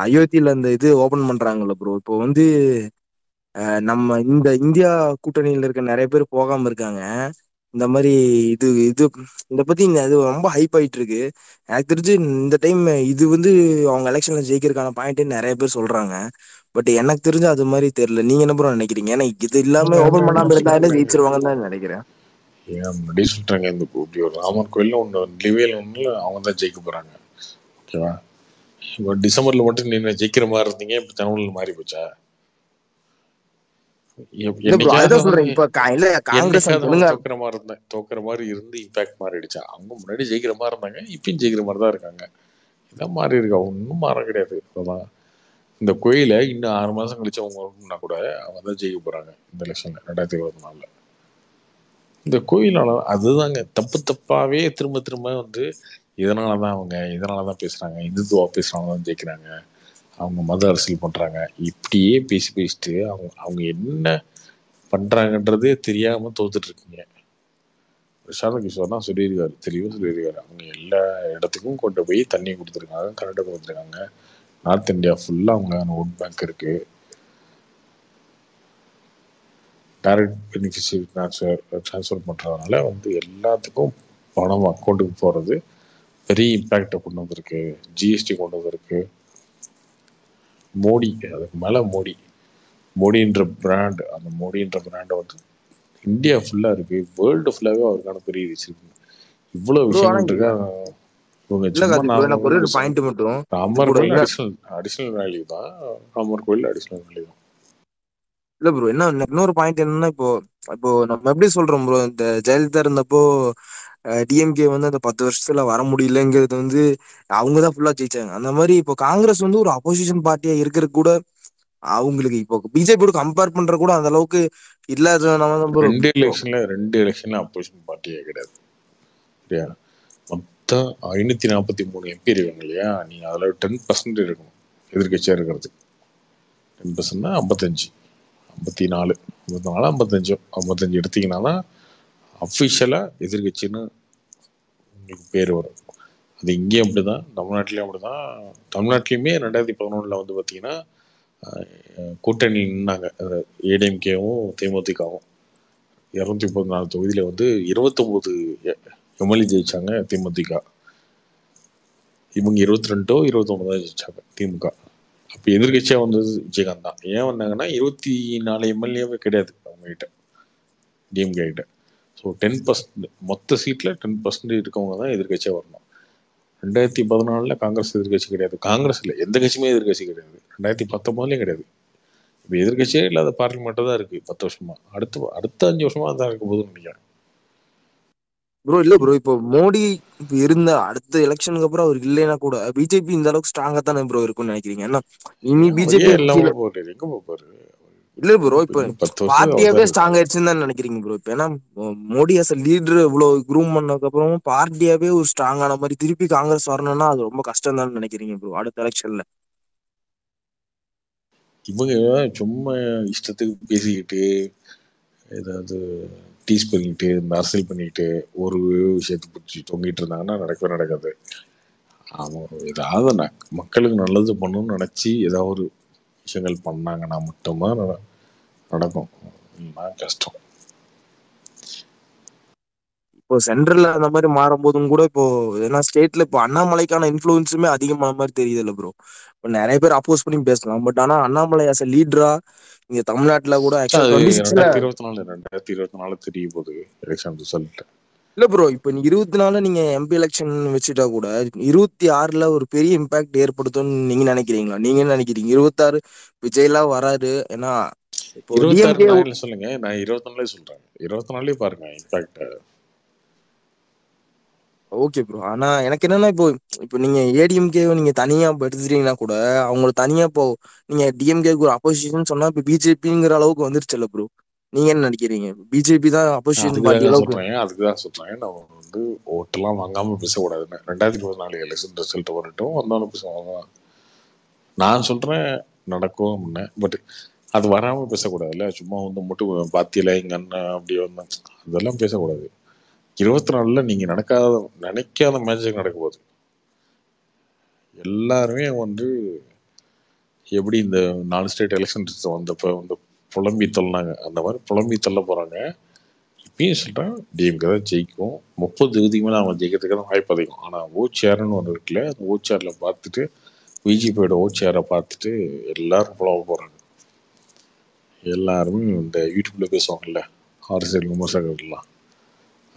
அயோத்தியில அந்த இது ஓபன் பண்றாங்கல்ல ப்ரோ. இப்போ வந்து நம்ம இந்த இந்தியா கூட்டணியில இருக்க நிறைய பேர் போகாம இருக்காங்க. இந்த மாதிரி இது இது இதை பத்தி அது ரொம்ப ஹைப் ஆயிட்டு இருக்கு. எனக்கு தெரிஞ்சு இந்த டைம் இது வந்து அவங்க எலெக்ஷன்ல ஜெயிக்கிறதுக்கான பாயிண்ட் நிறைய பேர் சொல்றாங்க. பட் எனக்கு தெரிஞ்சு அது மாதிரி தெரியல. நீங்க என்ன ப்ரோ நினைக்கிறீங்க? ஏன்னா இது இல்லாம ஓபன் பண்ணாம இருந்தாலே ஜெயிச்சிருவாங்கன்னு தான் நினைக்கிறேன். ஏன் முன்னாடி சொல்றாங்க, இந்த இப்படி ஒரு ராமர் கோயில்ல ஒன்று லிவேல் ஒன்று அவங்க தான் ஜெயிக்க போறாங்க. ஓகேவா? இப்போ டிசம்பர்ல மட்டும் நீங்க ஜெயிக்கிற மாதிரி இருந்தீங்க, இப்போ தமிழ்ல மாறி போச்சா? தோக்குற மாதிரி இருந்து இம்பாக்ட் மாறிடுச்சா? அவங்க முன்னாடி ஜெயிக்கிற மாதிரி இருந்தாங்க, இப்பயும் ஜெயிக்கிற மாதிரி தான் இருக்காங்க. இதான் மாறி இருக்கா, ஒன்றும் மாற கிடையாது. அதான் இந்த கோயிலை இன்னும் 6 மாசம் கழிச்சு அவங்க கூட அவங்க தான் ஜெயிக்க போறாங்க இந்த எலெக்ஷன்ல 2024. இந்த கோயிலால அதுதாங்க தப்பாவே திரும்ப திரும்ப வந்து இதனாலதான் அவங்க இதனாலதான் பேசுறாங்க, இந்துத்துவா பேசுறாங்க ஜெயிக்கிறாங்க, அவங்க மத அரசியல் பண்றாங்க, இப்படியே பேசிட்டு அவங்க என்ன பண்றாங்கன்றதே தெரியாம தோத்துட்டு இருக்கீங்க. பிரசாந்த் கிஷோர் தான் சொல்லியிருக்காரு, தெளிவாக சொல்லியிருக்காரு. அவங்க எல்லா இடத்துக்கும் கொண்டு போய் தண்ணி கொடுத்துருக்காங்க, கரண்ட்டை கொடுத்துருக்காங்க. நார்த் இந்தியா ஃபுல்லாக அவங்களான ஓட் பேங்க் இருக்கு. டைரக்ட் பெனிஃபிஷரி ட்ரான்ஸ்ஃபர் பண்ணுறதுனால வந்து எல்லாத்துக்கும் பணம் அக்கௌண்ட்டுக்கு போகிறது பெரிய இம்பேக்டை கொண்டு வந்திருக்கு. ஜிஎஸ்டி கொண்டு வந்திருக்கு. மோடி, அதுக்கு மேலே மோடின்ற பிராண்ட், அந்த மோடின்ற பிராண்டை வந்து இந்தியா ஃபுல்லாக இருக்குது, வேர்ல்டு ஃபுல்லாகவே அவருக்கான பெரிய ரீச் இருக்கு. இவ்வளோ ப்ரோ ஆனா விஷயங்கள் இருக்கா. இவங்க இல்ல சும்மா கார்த்தி ப்ரோ, எனக்கு ஒரே ஒரு நார்மலாக பாயிண்ட் மட்டும் இது ராமர் கூட கோயில் என்ன அடிஷ்னல் வேல்யூ தான். ராமர் கோயில் அடிஷ்னல் வேல்யூ தான். இல்ல ப்ரோ, என்ன இன்னொரு பாயிண்ட் என்னன்னா, இப்போ இப்போ நம்ம எப்படி சொல்றோம் ப்ரோ, இந்த ஜெயலலிதா இருந்தப்போ டிஎம்கே வந்து அந்த 10 வருஷத்துல வர முடியலங்கிறது வந்து அவங்க தான் ஃபுல்லா ஜெயிச்சாங்க. அந்த மாதிரி இப்போ காங்கிரஸ் வந்து ஒரு அப்போசிஷன் பார்ட்டியா இருக்கிறது கூட அவங்களுக்கு இப்போ பிஜேபியோட கம்பேர் பண்ற கூட அந்த அளவுக்கு இல்லாதனால தான் ப்ரோ. ரெண்டு எலெக்ஷன்ல அப்போசிஷன் பார்ட்டியே கிடையாது, சரியா? மொத்தம் 543 எம்பி இருக்காங்க இல்லையா? நீங்கள் அதில் 10% இருக்கணும் எதிர்கட்சியாக இருக்கிறதுக்கு. 10%னா 55, 54, 55 எடுத்தீங்கன்னா தான் அஃபிஷியலாக எதிர்கட்சின்னு உங்களுக்கு பேர் வரும். அது இங்கேயும் அப்படி தான், தமிழ்நாட்டிலையும் அப்படி தான். தமிழ்நாட்டிலையுமே 2011 வந்து பார்த்தீங்கன்னா கூட்டணி நின்னாங்க, ஏடிஎம்கேவும் தேமுதிகவும். 234 தொகுதியில் வந்து 29 எம்எல்ஏ ஜெயிச்சாங்க தேமுதிக. இவங்க 22 21 தான் ஜெயிச்சாங்க திமுக. அப்போ எதிர்கட்சியாக வந்தது விஜயகாந்த் தான். ஏன் வந்தாங்கன்னா 24 எம்எல்ஏவே கிடையாது அவங்ககிட்ட, டிஎம்கே கிட்ட. ஸோ 10% மொத்த சீட்டில் 10% இருக்கவங்க தான் எதிர்கட்சியாக வரணும். 2014 காங்கிரஸ் எதிர்கட்சி கிடையாது. காங்கிரஸ் இல்லை, எந்த கட்சியுமே எதிர்கட்சி கிடையாது. 2019 கிடையாது. இப்போ எதிர்கட்சியே இல்லாத பார்லிமெண்ட்டாக தான் இருக்குது 10 வருஷமா. அடுத்த 5 வருஷமா தான் இருக்க போதுன்னு நினைக்கிறேன். ப்ரோ இல்ல ப்ரோ, இப்போ மோடி இப்போ இருந்த அடுத்த எலெக்ஷனுக்கு அப்புறம் அவர் இல்லைன்னா கூட பிஜேபி இந்த அளவுக்கு ஸ்ட்ராங்கா தானே ப்ரோ இருக்கும்னு நினைக்கிறீங்க? ஏன்னா இனி பிஜேபி எல்லாம் போட்டு எங்க போப்பாரு இல்ல ப்ரோ, இப்போ 10 பார்ட்டியாவே வருஷம் ஸ்ட்ராங் ஆயிடுச்சுன்னு தான் நினைக்கிறீங்க ப்ரோ? இப்போ ஏன்னா மோடி அஸ் லீடர் இவ்வளவு குரூம் பண்ணதுக்கு அப்புறமும் பார்ட்டியாவே ஒரு ஸ்ட்ராங் ஆன மாதிரி திருப்பி காங்கிரஸ் வரணும்னா அது ரொம்ப கஷ்டம் தான் நினைக்கிறீங்க ப்ரோ அடுத்த எலெக்ஷன்ல? இவங்க சும்மா இஷ்டத்துக்கு பேசிக்கிட்டு ஏதாவது டீஸ் பண்ணிக்கிட்டு இந்த அரசியல் பண்ணிக்கிட்டு ஒரு விஷயத்தை பிடிச்சி தொங்கிட்டு இருந்தாங்கன்னா நடக்கவே நடக்காது. அவங்க ஏதாவது மக்களுக்கு நல்லது பண்ணணும்னு நினச்சி ஏதாவது ஒரு விஷயங்கள் பண்ணாங்கன்னா மட்டும்தான் நடக்கும். கஷ்டம். இப்போ சென்ட்ரல்ல அந்த மாதிரி மாறும்போதும் கூட இப்போ ஏன்னா ஸ்டேட்ல இப்போ அண்ணாமலைக்கான இன்ஃப்ளூயன்ஸுமே அதிகமான மாதிரி தெரியுது இல்லை ப்ரோ? இப்போ நிறைய பேர் அப்போஸ் பண்ணி பேசலாம், பட் ஆனா அண்ணாமலை ஆஸ் எ லீடரா இங்க தமிழ்நாட்டுல கூட ஆக்சுவலா 2024 தெரிய போகுது எலெக்ஷன் ரிசல்ட். இல்ல ப்ரோ, இப்போ 24 நீங்க எம்பி எலெக்ஷன் வச்சுட்டா கூட 26 ஒரு பெரிய இம்பாக்ட் ஏற்படுத்தும்னு நீங்க நினைக்கிறீங்களா? நீங்க என்ன நினைக்கிறீங்க? 26 விஜய்லாம் வராது, ஏன்னா இப்போ 26 சொல்லுங்க, நான் 24 சொல்றேன். 24 பாருங்க இம்பாக்ட். ஓகே ப்ரோ, ஆனா எனக்கு என்னன்னா இப்போ இப்போ நீங்க ஏடிஎம்கே நீங்க தனியா எடுத்துட்டீங்கன்னா கூட அவங்க தனியா இப்போ நீங்க டிஎம்கேக்கு ஒரு அப்போசிஷன் சொன்னா இப்போ பிஜேபிங்கிற அளவுக்கு வந்துருச்சுல்ல ப்ரோ? நீங்க என்ன நினைக்கிறீங்க? பிஜேபி தான் அப்போசிஷன் பார்ட்டி அளவுக்கு? அதுக்குதான் சொல்றேன், நம்ம வந்து ஓட்டெல்லாம் வாங்காம பேசக்கூடாதுன்னு. 2024 எலெக்ஷன் ரிசல்ட் வரட்டும், வந்தாலும் பேசுவாங்க. நான் சொல்றேன் நடக்கும் முன்ன, பட் அது வராம பேசக்கூடாதுல்ல. சும்மா வந்து மட்டும் பாத்தியில எங்க அண்ணன் அப்படி வந்தேன் அதெல்லாம் பேசக்கூடாது. 24 நீங்க நினைக்காத மேட்சிக் நடக்க போகுது. எல்லாருமே வந்து எப்படி இந்த 4 ஸ்டேட் எலெக்ஷன் வந்தப்ப வந்து புலம்பி தள்ளினாங்க, அந்த மாதிரி புலம்பி தள்ள போறாங்க. இப்பயும் சொல்றேன், டிஎம்கே தான் ஜெயிக்கும். 30 தொகுதிக்கு மேலே அவங்க ஜெயிக்கிறதுக்கு தான் வாய்ப்பு அதிகம். ஆனால் ஓட் ஷேர்னு ஒன்று இருக்குல்ல, அந்த ஓட் ஷேரில் பார்த்துட்டு பிஜேபியோட ஓட் ஷேரை பார்த்துட்டு எல்லாரும் புலம்ப போகிறாங்க. எல்லாருமே இந்த யூடியூப்ல பேசுவாங்கல்ல அரசியல் விமர்சகர்கள்லாம்,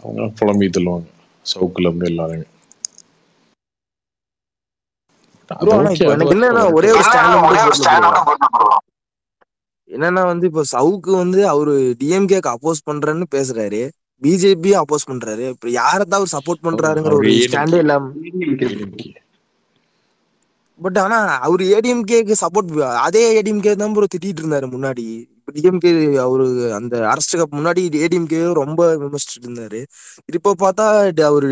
அவங்களாம் புலம்பி தள்ளுவாங்க சவுக்குல இருந்து எல்லாருமே. என்னன்னா ஒரே ஒரு என்னன்னா வந்து இப்போ சவுக்கு வந்து அவரு டிஎம்கேக்கு அப்போஸ் பண்றேன்னு பேசுறாரு, பிஜேபி அப்போஸ் பண்றாரு. இப்ப யாரதான் அவர் சப்போர்ட் பண்றாருங்கிற ஒரு ஸ்டாண்டே இல்லாம. பட் ஆனா அவரு ஏடிஎம்கேக்கு சப்போர்ட், அதே ஏடிஎம்கே தான் ப்ரோ திட்டிட்டு இருந்தாரு முன்னாடி. இப்ப டிஎம்கே அவரு அந்த அரஸ்டுக்கு முன்னாடி ஏடிஎம்கே ரொம்ப விமர்சிச்சுட்டு இருந்தாரு. இப்போ பார்த்தா அவரு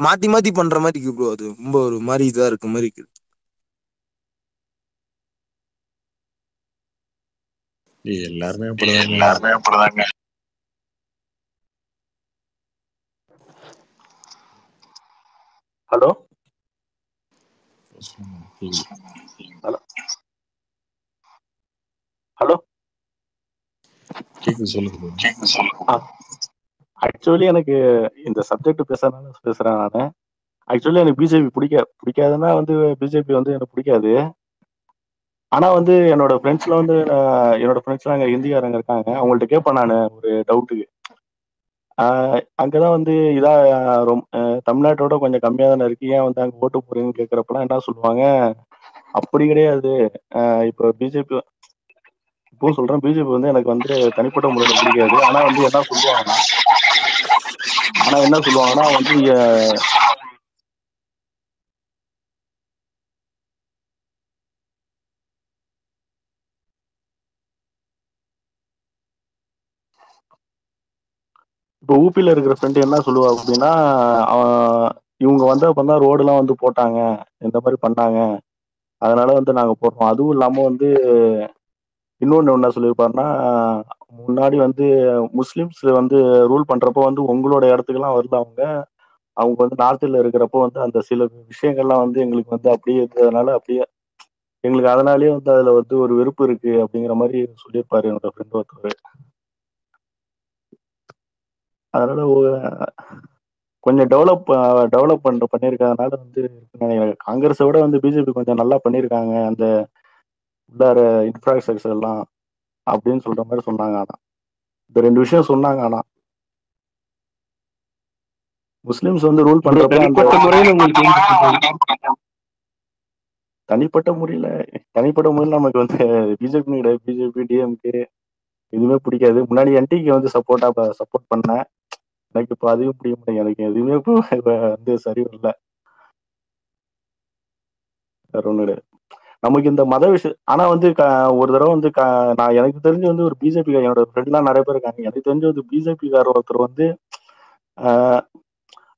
மாத்தி மாத்தி பண்ற மாதிரி இருக்கு ப்ரோ. அது ரொம்ப ஒரு மாதிரி இதா இருக்கு மாதிரி இருக்கு. எல்லாருமே அப்படிதாங்க. ஹலோ கேக்குது. ஹலோ ஹலோ கேக்குது, சொல்லுங்க bro. ஆக்சுவலி எனக்கு இந்த சப்ஜெக்ட் பேசுறதுனால பேசுறேன் நான். ஆக்சுவலி எனக்கு பிஜேபி பிடிக்காதுன்னா வந்து பிஜேபி வந்து எனக்கு பிடிக்காது. ஆனா வந்து என்னோட ஃப்ரெண்ட்ஸ்லாம் அங்க ஹிந்திக்காரங்க இருக்காங்க. அவங்கள்ட்ட கேட்பேன் நான் ஒரு டவுட்டுக்கு. அங்கதான் வந்து இதா தமிழ்நாட்டோட கொஞ்சம் கம்மியா தானே இருக்கு, ஏன் வந்து அங்க ஓட்டு போறீங்கன்னு கேட்கறப்பெல்லாம் என்ன சொல்லுவாங்க, அப்படி கிடையாது. இப்போ பிஜேபி இப்பவும் சொல்றேன், பிஜேபி வந்து எனக்கு வந்து தனிப்பட்ட முறையில் பிடிக்காது. ஆனா வந்து என்ன சொல்லுவாங்கன்னா வந்து இப்போ ஊபியில் இருக்கிற ஃப்ரெண்டு என்ன சொல்லுவா அப்படின்னா, இவங்க வந்து அப்பதான் ரோடுலாம் வந்து போட்டாங்க, இந்த மாதிரி பண்ணாங்க, அதனால வந்து நாங்க போடுறோம். அதுவும் இல்லாம வந்து இன்னொன்னு என்ன சொல்லியிருப்பாருன்னா, முன்னாடி வந்து முஸ்லிம்ஸ் வந்து ரூல் பண்றப்போ வந்து உங்களோட இடத்துக்குலாம் வரல அவங்க அவங்க வந்து நார்த்தில் இருக்கிறப்போ வந்து அந்த சில விஷயங்கள்லாம் வந்து எங்களுக்கு வந்து அப்படியே இருந்ததுனால அப்படியே எங்களுக்கு அதனாலேயே வந்து அதுல வந்து ஒரு வெறுப்பு இருக்கு அப்படிங்கிற மாதிரி சொல்லியிருப்பாரு என்னோட ஃப்ரெண்ட் ஒருத்தர். அதனால கொஞ்சம் டெவலப் பண்ணியிருக்கறதுனால வந்து காங்கிரஸை விட வந்து பிஜேபி கொஞ்சம் நல்லா பண்ணியிருக்காங்க அந்த உள்ளார இன்ஃப்ராஸ்ட்ரக்சர் எல்லாம் அப்படின்னு சொல்ற மாதிரி சொன்னாங்க. ஆனா இந்த 2 விஷயம் சொன்னாங்க. ஆனா முஸ்லிம்ஸ் வந்து ரூல் ப்ரோ பண்றப்ப அந்த தனிப்பட்ட முறையில உங்களுக்கு ஏன் பிடிக்காது? தனிப்பட்ட முறையில் நமக்கு வந்து பிஜேபி கிடையாது. பிஜேபி டிஎம்கே எதுவுமே பிடிக்காது. முன்னாடி என்டிக்கு வந்து சப்போர்ட் பண்ணேன். எனக்கு இப்போ அதுவும் பிடிக்க மாட்டேங்குது. எனக்கு எதுவுமே இப்போ வந்து சரி வரல. வேற ஒண்ணு கிடையாது. நமக்கு இந்த மத விஷயம் ஆனா வந்து ஒரு தடவை வந்து நான் எனக்கு தெரிஞ்சு வந்து ஒரு பிஜேபி என்னோட ஃப்ரெண்ட்லாம் நிறைய பேர் இருக்காங்க. எனக்கு தெரிஞ்சு வந்து பிஜேபி கார ஒருத்தர் வந்து ஆஹ்,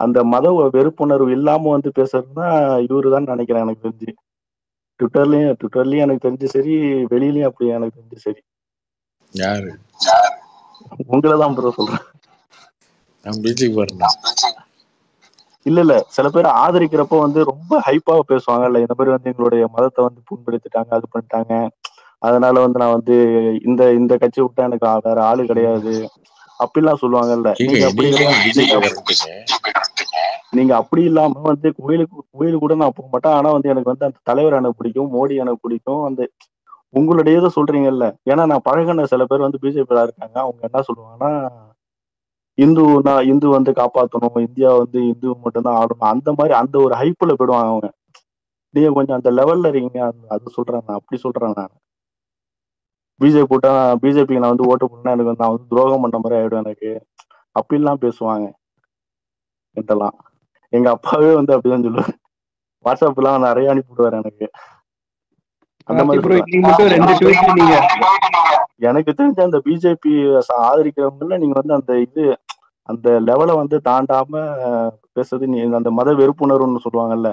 அந்த மத வெறுப்புணர்வு இல்லாம வந்து பேசுறதுன்னா இவரு தான் நினைக்கிறேன். எனக்கு தெரிஞ்சு ட்விட்டர்லயும் எனக்கு தெரிஞ்சு சரி, வெளியிலயும் அப்படி எனக்கு தெரிஞ்சு சரி. யாரு? உங்களை தான் ப்ரோ சொல்றேன். நான் பிஜேபி வரணும். இல்ல சில பேர் ஆதரிக்கிறப்போ வந்து ரொம்ப ஹைப்பா பேசுவாங்க. இல்ல இந்த மாதிரி வந்து எங்களுடைய மதத்தை வந்து புண்படுத்திட்டாங்க, அது பண்ணிட்டாங்க, அதனால வந்து நான் வந்து இந்த இந்த கட்சி விட்டா எனக்கு வேற ஆளு கிடையாது அப்படிலாம் சொல்லுவாங்கல்ல. ஏங்க நீங்க அப்படி நீங்க கிடையாது. பிஜேபி காரன்ட்டீங்க. நீங்க அப்படி இல்லாம வந்து கோயிலுக்கு கூட நான் போக மாட்டேன். ஆனா வந்து எனக்கு வந்து அந்த தலைவர் எனக்கு பிடிக்கும், மோடி எனக்கு பிடிக்கும். அந்த உங்களுடைய இதை சொல்றீங்கல்ல, ஏன்னா நான் பழகின சில பேர் வந்து பிஜேபியில இருக்காங்க. அவங்க என்ன சொல்லுவாங்கன்னா, இந்து வந்து காப்பாற்றணும், இந்தியா வந்து இந்து மட்டும்தான் ஆடணும், அந்த மாதிரி அந்த ஒரு ஹைப்ல போயிடுவாங்க அவங்க. நீங்க கொஞ்சம் அந்த லெவல்ல இருக்கீங்க, அது சொல்றேன் நான், அப்படி சொல்றேன் நான். பிஜேபிக்கு நான் வந்து ஓட்டு போட்டேன்னா எனக்கு வந்து நான் வந்து துரோகம் பண்ண மாதிரி ஆயிடும் எனக்கு, அப்படிலாம் பேசுவாங்க இதெல்லாம். எங்க அப்பாவே வந்து அப்படிதான் சொல்லுவாரு. வாட்ஸ்அப்லாம் நிறைய அனுப்பிவிடுவாரு எனக்கு. அந்த கார்த்தி மாதிரி ப்ரோ சொல்றேன். இன்னைக்கு மட்டும் 2 ட்வீட் நீங்க எனக்கு தெரிஞ்ச அந்த பிஜேபி ஆதரிக்கிறவங்கள நீங்க வந்து அந்த லெவலை வந்து தாண்டாம பேசுறது, நீ அந்த மத வெறுப்புணர்வுன்னு சொல்லுவாங்கல்ல,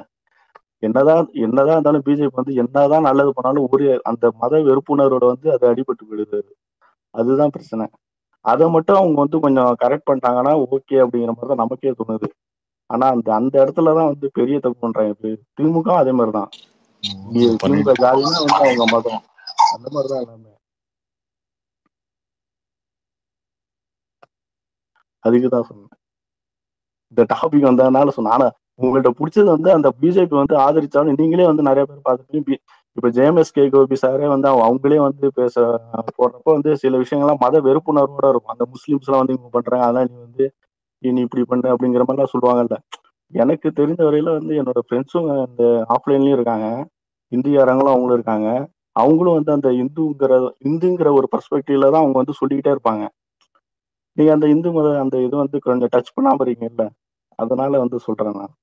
என்னதான் இருந்தாலும் பிஜேபி வந்து என்னதான் நல்லது பண்ணாலும் ஒரு அந்த மத வெறுப்புணர்வோட வந்து அது அடிபட்டு போயிடுது. அதுதான் பிரச்சனை. அதை மட்டும் அவங்க வந்து கொஞ்சம் கரெக்ட் பண்ணிட்டாங்கன்னா ஓகே அப்படிங்கிற மாதிரி தான் நமக்கே தோணுது. ஆனா அந்த அந்த இடத்துலதான் வந்து பெரிய தப்பு பண்றாங்க. இப்ப திமுக அதே மாதிரிதான். திமுக பண்ணிட்டு ஜாதினா வந்து அவங்க மதம், அந்த மாதிரிதான் எல்லாமே. அதுக்குதான் சொன்னேன் இந்த டாபிக் வந்ததுனால சொன்னேன். ஆனா உங்கள்ட்ட பிடிச்சது வந்து அந்த பிஜேபி வந்து ஆதரிச்சாலும் நீங்களே வந்து நிறைய பேர் பார்த்துட்டு இப்ப ஜேஎம்எஸ் கோபி சாரே வந்து அவங்களே வந்து போடுறப்ப வந்து சில விஷயங்கள்லாம் மத வெறுப்புணர்வோட இருக்கும். அந்த முஸ்லிம்ஸ் எல்லாம் வந்து இவங்க பண்றாங்க, அதெல்லாம் நீ வந்து நீ இப்படி பண்ணு அப்படிங்கிற மாதிரிலாம் சொல்லுவாங்கல்ல. எனக்கு தெரிஞ்ச வரையில வந்து என்னோட ஃப்ரெண்ட்ஸும் இந்த ஆஃப்லைன்லயும் இருக்காங்க, இந்தியாரங்களும் அவங்களும் இருக்காங்க. அவங்களும் வந்து அந்த இந்துங்கிற ஒரு பெர்ஸ்பெக்டிவ்ல தான் அவங்க வந்து சொல்லிக்கிட்டே இருப்பாங்க. நீங்க அந்த இந்து மத அந்த இது வந்து கொஞ்சம் டச் பண்ணாம இருக்கீங்கல்ல, அதனால வந்து சொல்றேன் நான்.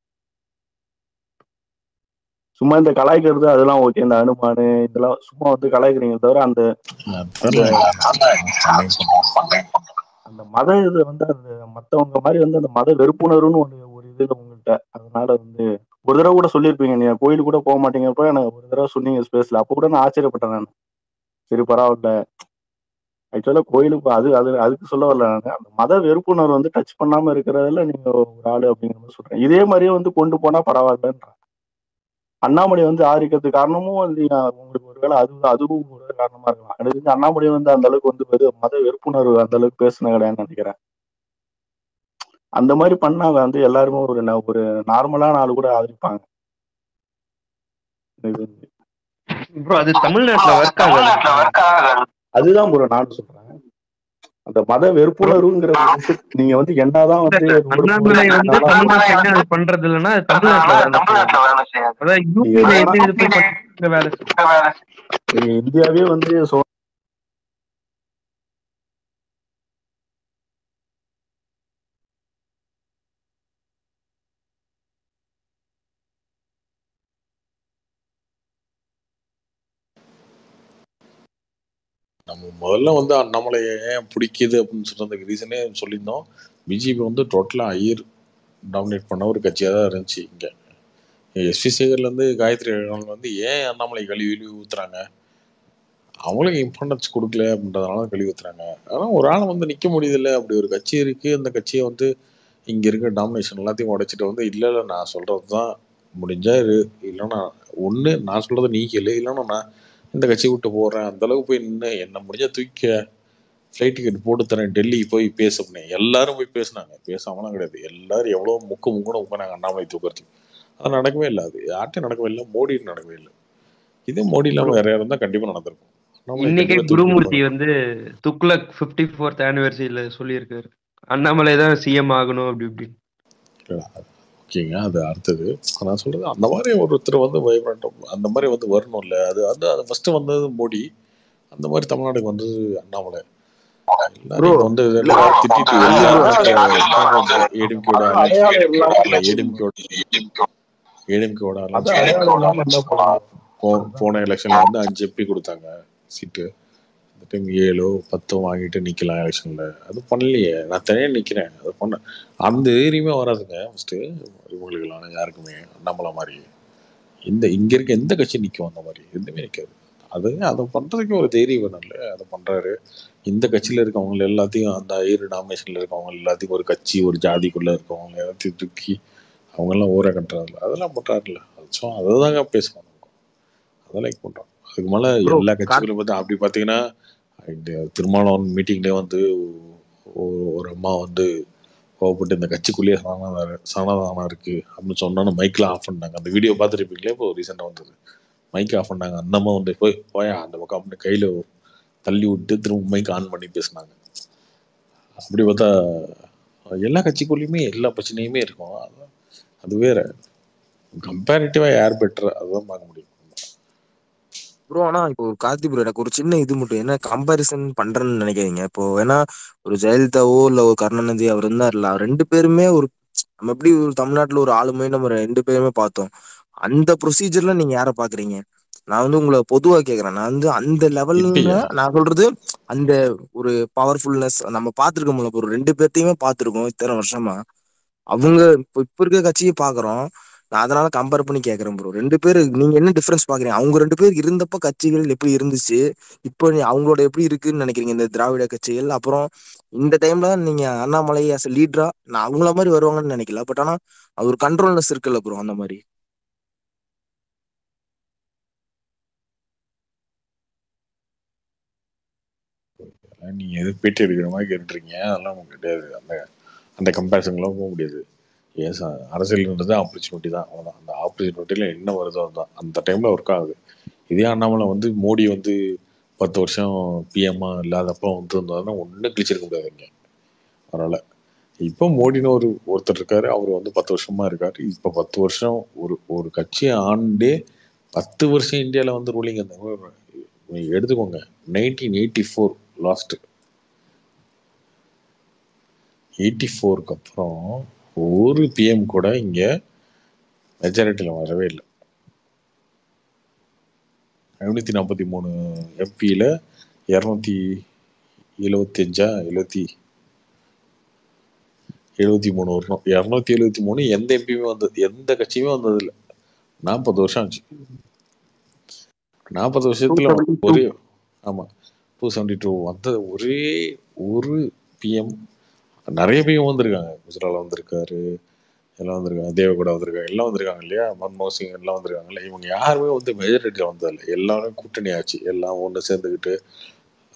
சும்மா இந்த கலாய்க்கிறது அதெல்லாம் ஓகே, இந்த அனுமானு இதெல்லாம் சும்மா வந்து கலாய்க்கிறீங்க தவிர அந்த அந்த மத இது வந்து அந்த மத்தவங்க மாதிரி வந்து அந்த மத வெறுப்புணர்வுன்னு ஒரு இது உங்கள்கிட்ட. அதனால வந்து ஒரு தடவை கூட சொல்லியிருப்பீங்க, நீங்க கோயிலுக்கு கூட போக மாட்டீங்கப்ப எனக்கு ஒரு தடவை சொன்னீங்க ஸ்பேஸ்ல, அப்போ கூட நான் ஆச்சரியப்பட்டேன் நான். சரி பரவாயில்ல, ஆக்சுவலா கோயிலுக்கு அதுக்கு சொல்ல வரல நானு. அந்த மத வெறுப்புணர்வு வந்து டச் பண்ணாம இருக்கிறதுல நீங்க ஒரு ஆளு அப்படிங்கிற மாதிரி சொல்றேன். இதே மாதிரியே வந்து கொண்டு போனா பரவாயில்லன்ற. அண்ணாமலை வந்து ஆதரிக்கிறதுக்கு காரணமும் வந்து உங்களுக்கு ஒருவேளை அதுவும் ஒரு காரணமா இருக்கலாம். எனக்கு தெரிஞ்சு அண்ணாமலை வந்து அந்த அளவுக்கு வந்து மத வெறுப்புணர்வு அந்த அளவுக்கு பேசுன கிடையாதுன்னு நினைக்கிறேன். அந்த மாதிரி பண்ணா வந்து எல்லாருமே ஒரு நார்மலான ஆளு கூட ஆதரிப்பாங்க. ப்ரோ அது தமிழ்நாட்டுல ஒர்க் ஆகாது. அதுதான் ப்ரோ நான் சொல்றேன். அந்த மத வெறுப்புணர்வுங்கிற ஒரு விஷயத்துக்கு நீங்க வந்து என்னதான் வந்து அண்ணாமலை வந்து தமிழ்நாட்டுல அது பண்றது இல்லைன்னா தமிழ்நாட்டுல வேலை செய்யாது. அதாவது யூபியில எது இது போய் பண்ற வேலை செய்யும். நீங்க இந்தியாவே வந்து நம்ம முதல்ல வந்து அண்ணாமலையை ஏன் பிடிக்குது அப்படின்னு சொல்றதுக்கு ரீசனே சொல்லியிருந்தோம். பிஜேபி வந்து டோட்டலா ஐயர் டாமினேட் பண்ண ஒரு கட்சியாக தான் இருந்துச்சு. இங்க எஸ்வி சேகர்லேருந்து காயத்ரி வந்து ஏன் அண்ணாமலை கழுவி ஊத்துறாங்க, அவங்களுக்கு இம்பார்ட்டன்ஸ் கொடுக்கல அப்படின்றதுனால கழுவி ஊத்துறாங்க. ஆனால் ஒரு ஆள் வந்து நிற்க முடியுதில்ல. அப்படி ஒரு கட்சி இருக்கு, அந்த கட்சியை வந்து இங்கே இருக்க டாமினேஷன் எல்லாத்தையும் உடைச்சிட்டு வந்து இல்லை நான் சொல்கிறது தான் முடிஞ்சா இரு, இல்லைன்னா ஒன்று நான் சொல்கிறத நீ கேளு, இல்லைன்னா நான் இந்த கட்சியை விட்டு போகிறேன், அந்தளவுக்கு போய் நின்று என்ன முடிஞ்சா தூக்க ஃப்ளைட் டிக்கெட் போட்டு தரேன், டெல்லி போய் பேசுனேன். எல்லாரும் போய் பேசினாங்க, பேசாமலாம் கிடையாது. எல்லாரும் எவ்வளோ முக்குன்னு உட்காந்தாங்க அண்ணாமலை தூக்கிறதுக்கு. அது நடக்கவே இல்லை. அது யார்ட்டையும் நடக்கவே இல்லை, மோடி நடக்கவே இல்லை. இதே மோடி இல்லாமல் வேற யாரும் தான் கண்டிப்பாக நடந்திருக்கும். இன்னைக்கே குருமூர்த்தி வந்து துக்ளக் 54th anniversary சொல்லியிருக்காரு அண்ணாமலை தான் சிஎம் ஆகணும் அப்படி இப்படின்னு. ஓகேங்க, அது அடுத்தது. நான் சொல்றது அந்த மாதிரி ஒருத்தர் வந்து வைப்ரண்டம் அந்த மாதிரி வந்து வரணும்ல. அது ஃபர்ஸ்ட் வந்தது மோடி, அந்த மாதிரி தமிழ்நாடுக்கு வந்தது அண்ணாமலை. எல்லாரும் வந்து திட்டிட்டு போன எலெக்ஷன்ல வந்து 5 MP கொடுத்தாங்க சீட்டு. இந்த டைம் 7 10 வாங்கிட்டு நிக்கலாம் எலெக்ஷன்ல. அது பண்ணலையே, நான் தனியா நிக்கிறேன். அது பண்ண அந்த தைரியமே வராதுங்க ஃபர்ஸ்ட் இவங்களுக்குலாம் யாருக்குமே. அண்ணாமலை மாதிரி இங்க இருக்க எந்த கட்சி நிற்கும், அந்த மாதிரி எதுவுமே நிற்காது. அதை பண்றதுக்கு ஒரு தைரியம் வேணும்ல, அதை பண்றாரு. இந்த கட்சியில இருக்கவங்க எல்லாத்தையும், அந்த ஐயர் டாமினேஷன்ல இருக்கவங்க எல்லாத்தையும் ஒரு கட்சி ஒரு ஜாதிக்குள்ள இருக்கவங்க எல்லாத்தையும் தூக்கி அவங்க எல்லாம் ஊரை கட்டுறாருல, அதெல்லாம் பண்றாருல. ஸோ அதை தாங்க பேசுவாங்க, அதெல்லாம் லைக் பண்றோம். அதுக்கு மேல எல்லா கட்சிகளும் பார்த்து அப்படி பார்த்தீங்கன்னா இந்த திருமாவளவன் மீட்டிங்லேயே வந்து ஒரு அம்மா வந்து கோவப்பட்டு இந்த கட்சிக்குள்ளேயே சனாதானம் இருக்கு அப்படின்னு சொன்னாலும் மைக்கில் ஆஃப் பண்ணாங்க. அந்த வீடியோ பார்த்துருப்பீங்களே, இப்போ ரீசெண்டாக வந்தது. மைக் ஆஃப் பண்ணாங்க. அந்த அம்மா வந்து போயா அந்த பக்கம் அப்படின்னு கையில் தள்ளி விட்டு திரும்ப மைக் ஆன் பண்ணி பேசினாங்க. அப்படி பார்த்தா எல்லா கட்சிக்குள்ளேயுமே எல்லா பிரச்சனையுமே இருக்கும். அது வேற. கம்பேரிட்டிவா யார் பெட்டர் அதுதான் பார்க்க முடியும் ப்ரோ. ஆனா இப்போ கார்த்தி ப்ரோ எனக்கு ஒரு சின்ன இது மட்டும் என்ன கம்பேரிசன் பண்றேன்னு நினைக்காதீங்க. இப்போ ஏன்னா ஒரு ஜெயலலிதாவோ இல்ல ஒரு கருணாநிதி அவர் இருந்தார்ல, அவர் 2 பேருமே நம்ம எப்படி ஒரு தமிழ்நாட்டுல ஒரு ஆளுமை நம்ம 2 பேருமே பார்த்தோம். அந்த ப்ரொசீஜர்ல நீங்க யாரை பாக்குறீங்க? நான் வந்து உங்களை பொதுவா கேக்குறேன். நான் வந்து அந்த லெவல்ல நான் சொல்றது அந்த ஒரு பவர்ஃபுல்னஸ் நம்ம பார்த்துருக்கோம்ல. ஒரு 2 பேர்த்தையுமே பார்த்துருக்கோம் இத்தனை வருஷமா. அவங்க இப்ப இருக்க கட்சியை பாக்குறோம். நான் அதனால கம்பேர் பண்ணி கேக்குறேன் ப்ரோ. 2 பேரு நீங்க என்ன டிஃபரன்ஸ் பாக்குறீங்க? அவங்க 2 பேர் இருந்தப்ப கட்சிகள் எப்படி இருந்துச்சு, இப்போ அவங்களோட எப்படி இருக்குன்னு நினைக்கிறீங்க இந்த திராவிட கட்சிகள்? அப்புறம் இந்த டைம்ல நீங்க அண்ணாமலை as a லீடரா நான் அவங்கள மாதிரி வருவாங்கன்னு நினைக்கல. பட் ஆனா அது ஒரு கண்ட்ரோல்னஸ் இருக்குல்ல ப்ரோ, அந்த மாதிரி. நீங்க எது பேட்டி எடுக்கிற மாதிரி கேட்டுருக்கீங்க. அதெல்லாம் நமக்கு கிடையாது. அந்த கம்பேரிசன்லாம் போக முடியாது. ஏன் அரசியல்ன்றது ஆப்பர்ச்சுனிட்டி தான், அவ்வளோதான். அந்த ஆப்பர்ச்சுனிட்டியில் என்ன வருதோ அதுதான் அந்த டைமில் ஒர்க் ஆகுது. இதே அண்ணாமலை வந்து மோடி வந்து 10 வருஷம் பிஎம்மா இல்லாதப்போ வந்து இருந்தாருன்னா ஒன்றும் கிழிச்சிருக்க முடியாதுங்க அதனால். இப்போ மோடின்னு ஒருத்தர் இருக்காரு, அவர் வந்து 10 வருஷமா இருக்காரு. இப்போ 10 வருஷம் ஒரு கட்சியை ஆண்டே 10 வருஷம் இந்தியாவில் வந்து ரூலிங் எடுத்துக்கோங்க. 1984 லாஸ்ட் 84க்கு அப்புறம் ஒரு பிஎம் கூட இங்கே மெஜாரிட்டியில் வரவே இல்லை. 543 எம்பியில் 273 வரணும். 273 எந்த எம்பியுமே வந்தது, எந்த கட்சியுமே வந்தது இல்லை. 40 வருஷம் ஆச்சு. 40 வருஷத்துல ஒரே அப்போ 72 வந்த ஒரே ஒரு பிஎம், நிறைய பிஎம் வந்திருக்காங்க. குஜரால் வந்திருக்காரு, எல்லாம் வந்திருக்காங்க, தேவகவுடா வந்திருக்காங்க, எல்லாம் வந்திருக்காங்க இல்லையா, மன்மோகன் சிங் எல்லாம் வந்திருக்காங்கல்ல. இவங்க யாருமே வந்து மெஜாரிட்டியில் வந்ததில்லை. எல்லாரும் கூட்டணி ஆச்சு, எல்லாம் ஒன்று சேர்ந்துக்கிட்டு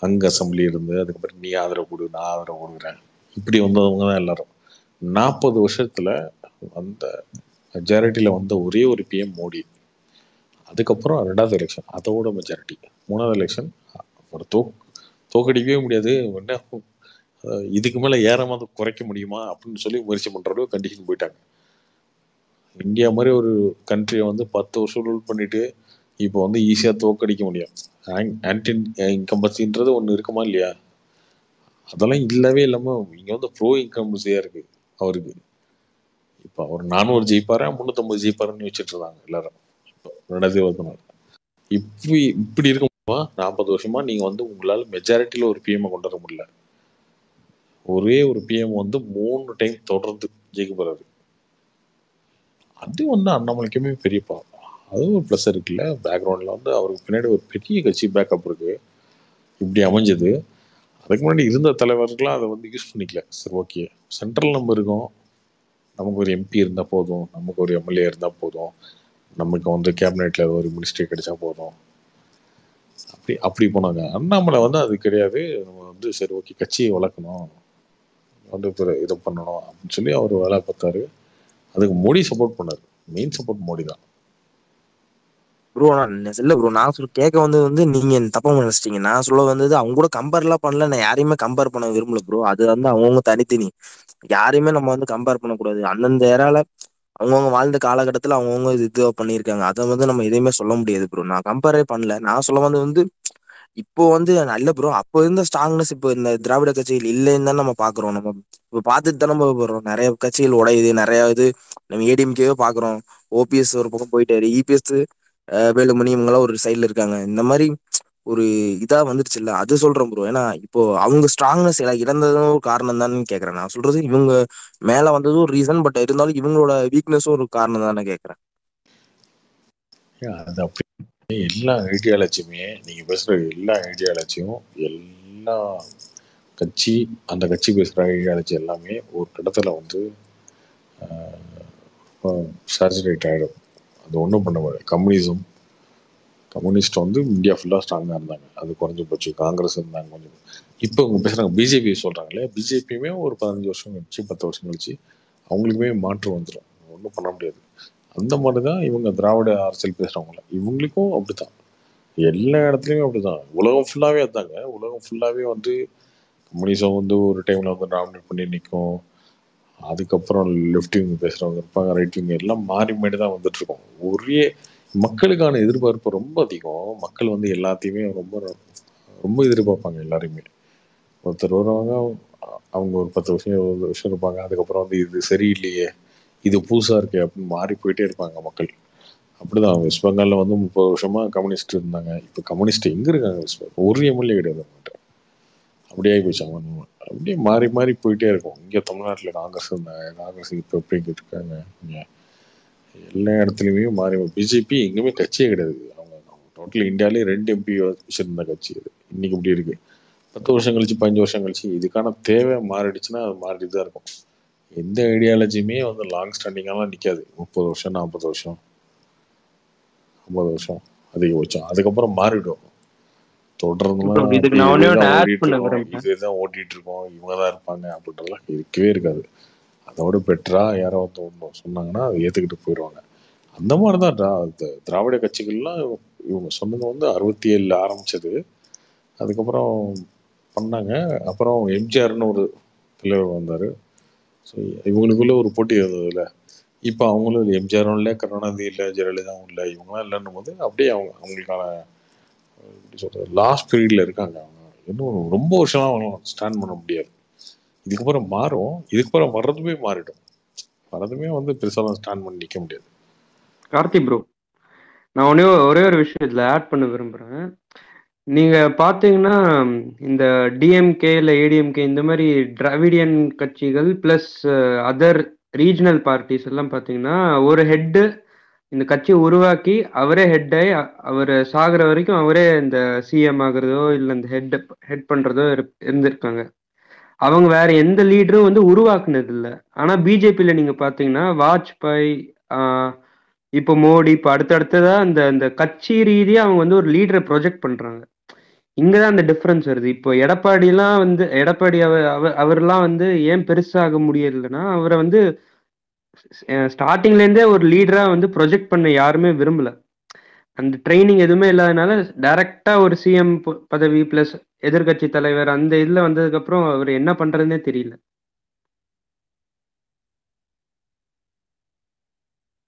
அங்க அசம்பிளி இருந்து அதுக்கப்புறம் நீ ஆதரவு கொடு, நான் ஆதரவு கொடுக்குறேன், இப்படி வந்தவங்க தான் எல்லாரும். 40 வருஷத்துல வந்த மெஜாரிட்டியில வந்த ஒரே ஒரு பிஎம் மோடி. அதுக்கப்புறம் 2வது எலெக்ஷன் அதோட மெஜாரிட்டி, 3வது எலெக்ஷன் ஒரு தோக்கடிக்கவே முடியாது. என்ன இதுக்கு மேல ஏறாம குறைக்க முடியுமா அப்படின்னு சொல்லி முயற்சி பண்ற அளவுக்கு கண்டிஷன் போயிட்டாங்க. இந்தியா மாதிரி ஒரு கண்ட்ரியை வந்து 10 வருஷம் ரூல் பண்ணிட்டு இப்போ வந்து ஈஸியா தோக்கடிக்க முடியும். ஆன்டி இன்கம்பன்சின்றது ஒன்று இருக்குமா இல்லையா? அதெல்லாம் இல்லவே இல்லாம இங்க வந்து ப்ரோ இன்கம்பன்சியா இருக்கு அவருக்கு. இப்போ அவர் 400 ஜெயிப்பாரா 350 ஜெயிப்பாருன்னு வச்சுட்டு இருந்தாங்க எல்லாரும். இப்போ 2024 இப்படி இருக்குமா 40 வருஷமா நீங்க வந்து உங்களால மெஜாரிட்டியில ஒரு பிஎம் கொண்டு வர முடியல. ஒரே ஒரு பிஎம் வந்து 3 டைம் தொடர்ந்து ஜெயிக்க போறாரு. அது வந்து அண்ணாமலைக்குமே பெரிய பாவம். அதுவும் ஒரு ப்ளஸ் இருக்குல்ல, பேக்ரவுண்ட்ல வந்து அவருக்கு பின்னாடி ஒரு பெரிய கட்சி பேக்கப் இருக்கு. இப்படி அமைஞ்சது. அதுக்கு முன்னாடி இருந்த தலைவர்கள்லாம் அதை வந்து யூஸ் பண்ணிக்கல. சரி ஓகே, சென்ட்ரல் நம்ம இருக்கோம், நமக்கு ஒரு எம்பி இருந்தால் போதும், நமக்கு ஒரு எம்எல்ஏ இருந்தால் போதும், நமக்கு வந்து கேபினெட்ல ஒரு மினிஸ்ட்ரி கிடைச்சா போதும், அப்படி போனாங்க. அண்ணாமலை வந்து அது கிடையாது. நம்ம வந்து சரி ஓகே கட்சியை வளர்க்கணும், வந்து இதை பண்ணணும் அப்படின்னு சொல்லி அவர் வேலை பார்த்தாரு. அதுக்கு மோடி சப்போர்ட் பண்ணாரு. மெயின் சப்போர்ட் மோடி தான். ப்ரோ இல்ல ப்ரோ, நான் சொல்ல கேட்க வந்து நீங்க தப்பா நினைச்சிட்டீங்க. நான் சொல்ல வந்தது அவங்க கூட கம்பேர் எல்லாம் பண்ணல. நான் யாரையுமே கம்பேர் பண்ண விரும்பல ப்ரோ. அது வந்து அவங்கவுங்க தனித்தனி, யாரையுமே நம்ம வந்து கம்பேர் பண்ணக்கூடாது. அந்தந்த ஏரால அவங்கவுங்க வாழ்ந்த காலகட்டத்தில் அவங்கவுங்க இது பண்ணியிருக்காங்க. அதை வந்து நம்ம எதையுமே சொல்ல முடியாது ப்ரோ. நான் கம்பேரே பண்ணல. நான் சொல்ல வந்து இப்போ வந்து நல்ல ப்ரோ, அப்போ இருந்த ஸ்ட்ராங்னஸ் இப்போ இந்த திராவிட கட்சிகள் இல்லைன்னு தான் நம்ம பாக்குறோம். நம்ம இப்போ பார்த்துட்டு தானே போறோம். நிறைய கட்சிகள் உடையுது, நிறைய இது நம்ம ஏடிஎம்கேவே பாக்குறோம். ஓபிஎஸ் ஒரு பக்கம் போயிட்டாரு, இபிஎஸ் வேலுமணி இவங்கெல்லாம் ஒரு சைட்ல இருக்காங்க. இந்த மாதிரி ஒரு இதா வந்துருச்சு இல்ல, அது சொல்றேன் ப்ரோ. ஏன்னா இப்போ அவங்க ஸ்ட்ராங்னஸ் இழந்ததும் ஒரு காரணம் தான் கேட்கறேன். நான் சொல்றது இவங்க மேல வந்ததும் ஒரு ரீசன், பட் இருந்தாலும் இவங்களோட வீக்னஸும் ஒரு காரணம் தானே கேட்கறேன். அது அப்படி எல்லா ஐடியாலஜியுமே நீங்க பேசுற எல்லா ஐடியாலஜியும் எல்லா கட்சி அந்த கட்சி பேசுற ஐடியாலஜி எல்லாமே ஒரு இடத்துல வந்து சாச்சுரேட் ஆகிடும். அது ஒன்றும் பண்ண முடியாது. கம்யூனிஸ்ட் வந்து இந்தியா ஃபுல்லாக ஸ்ட்ராங்காக இருந்தாங்க, அது குறைஞ்சி போச்சு. காங்கிரஸ் இருந்தாங்க கொஞ்சம். இப்போ இவங்க பேசுகிறாங்க பிஜேபி சொல்கிறாங்களே, பிஜேபியுமே ஒரு 15 வருஷம் கழிச்சு 10 வருஷம் கழிச்சு அவங்களுக்குமே மாற்றம் வந்துடும். ஒன்றும் பண்ண முடியாது. அந்த மாதிரி தான் இவங்க திராவிட அரசியல் பேசுகிறவங்கள, இவங்களுக்கும் அப்படித்தான். எல்லா இடத்துலையுமே அப்படிதான். உலகம் ஃபுல்லாகவே இருந்தாங்க. உலகம் ஃபுல்லாகவே வந்து கம்யூனிசம் வந்து ஒரு டைமில் வந்து டாமினேட் பண்ணி நிற்கும். அதுக்கப்புறம் லெஃப்ட் விங் பேசுகிறவங்க இருப்பாங்க, ரைட் விங், எல்லாம் மாறி மாறி தான் வந்துட்டு இருக்கோம். ஒரே மக்களுக்கான எதிர்பார்ப்பு ரொம்ப அதிகம். மக்கள் வந்து எல்லாத்தையுமே ரொம்ப ரொம்ப எதிர்பார்ப்பாங்க எல்லாருமே. ஒருத்தர் வருவாங்க, அவங்க ஒரு 10 வருஷம் 20 வருஷம் இருப்பாங்க. அதுக்கப்புறம் வந்து இது சரியில்லையே, இது புதுசாக இருக்கே அப்படின்னு மாறி போயிட்டே இருப்பாங்க மக்கள். அப்படிதான் வெஸ்ட் பெங்காலில் வந்து 30 வருஷமா கம்யூனிஸ்ட் இருந்தாங்க. இப்போ கம்யூனிஸ்ட் எங்கே இருக்காங்க? வெஸ்ட் பெங்கால் ஒரு எம்எல்ஏ கிடையாது அவங்ககிட்ட. அப்படியே ஆகி போச்சு. அவங்க அப்படியே மாறி மாறி போயிட்டே இருக்கும். இங்கே தமிழ்நாட்டில் காங்கிரஸ் இருந்தாங்க, காங்கிரஸ் இப்போ எப்படி இருக்காங்க. இங்கே எல்லா இடத்துலையுமே மாறி. பிஜேபி எங்கேயுமே கட்சியே கிடையாது. அவங்க டோட்டல் இந்தியாவிலே 2 எம்பி வச்சிருந்த கட்சி அது. இன்னைக்கு இப்படி இருக்கு. 10 வருஷம் கழிச்சு 15 வருஷம் கழிச்சு இதுக்கான தேவை மாறிடுச்சுன்னா அது மாறிட்டு தான் இருக்கும். எந்த ஐடியாலஜியுமே வந்து லாங் ஸ்டாண்டிங்காலாம் நிற்காது. 30 வருஷம் 40 வருஷம் 50 வருஷம் அதிகபட்சம். அதுக்கப்புறம் மாறிடும். தொடர்ந்துலாம் இதுதான் ஓட்டிட்டு இருக்கோம், இவங்க தான் இருப்பாங்க அப்படின்றலாம் இருக்கவே இருக்காது. அதோட பெட்டரா யாரோ ஒன்று சொன்னாங்கன்னா அதை ஏற்றுக்கிட்டு போயிடுவாங்க. அந்த மாதிரி தான் திராவிட கட்சிகள்லாம் இவங்க சொன்னது வந்து 67 ஆரம்பிச்சது. அதுக்கப்புறம் பண்ணாங்க. அப்புறம் எம்ஜிஆர்னு ஒரு தலைவர் வந்தார். ஸோ இவங்களுக்குள்ள ஒரு போட்டி இருந்ததுல. இப்போ அவங்களும் எம்ஜிஆரும் இல்லை, கருணாநிதி இல்லை, ஜெயலலிதாவும் இல்லை, இவங்களாம் இல்லைன்னும் போது அப்படியே அவங்களுக்கான எப்படி சொல்றது லாஸ்ட் பீரியட்ல இருக்காங்க. அவங்க இன்னும் ரொம்ப வருஷம்லாம் அவங்க ஸ்டாண்ட் பண்ண முடியாது. இதுக்கப்புறம் மாறும். இதுக்கப்புறம் வர்றதுமே மாறிடும். வர்றதுமே வந்து பெருசாலாம் ஸ்டாண்ட் பண்ணி நிற்க முடியாது. கார்த்தி ப்ரோ, நான் ஒரே ஒரு விஷயம் இதில் ஆட் பண்ண விரும்புகிறேன். நீங்கள் பார்த்தீங்கன்னா இந்த டிஎம்கே இல்லை ஏடிஎம்கே இந்த மாதிரி திராவிடியன் கட்சிகள் ப்ளஸ் அதர் ரீஜனல் பார்ட்டிஸ் எல்லாம் பார்த்தீங்கன்னா ஒரு ஹெட்டு இந்த கட்சியை உருவாக்கி அவரே ஹெட் ஆகி அவர் சாகுற வரைக்கும் அவரே இந்த சிஎம் ஆகுறதோ இல்லை இந்த ஹெட் பண்றதோ இருந்திருக்காங்க. அவங்க வேற எந்த லீடரும் வந்து உருவாக்குனது இல்லை. ஆனா பிஜேபியில நீங்க பாத்தீங்கன்னா வாஜ்பாய், இப்போ மோடி, இப்போ அடுத்தடுத்ததா அந்த அந்த கட்சி ரீதியா அவங்க வந்து ஒரு லீடரை ப்ரொஜெக்ட் பண்றாங்க. இங்கதான் அந்த டிஃபரன்ஸ் வருது. இப்போ எடப்பாடி அவர்லாம் வந்து ஏன் பெருசாக முடியலைன்னா, அவரை வந்து ஸ்டார்டிங்ல இருந்தே ஒரு லீடரா வந்து ப்ரொஜெக்ட் பண்ண யாருமே விரும்பல. அந்த ட்ரைனிங் எதுவுமே இல்லாதனால டைரக்டா ஒரு சிஎம் பதவி பிளஸ் எதிர்கட்சி தலைவர் அந்த இதுல வந்ததுக்கு அப்புறம் அவர் என்ன பண்றதுன்னே தெரியல.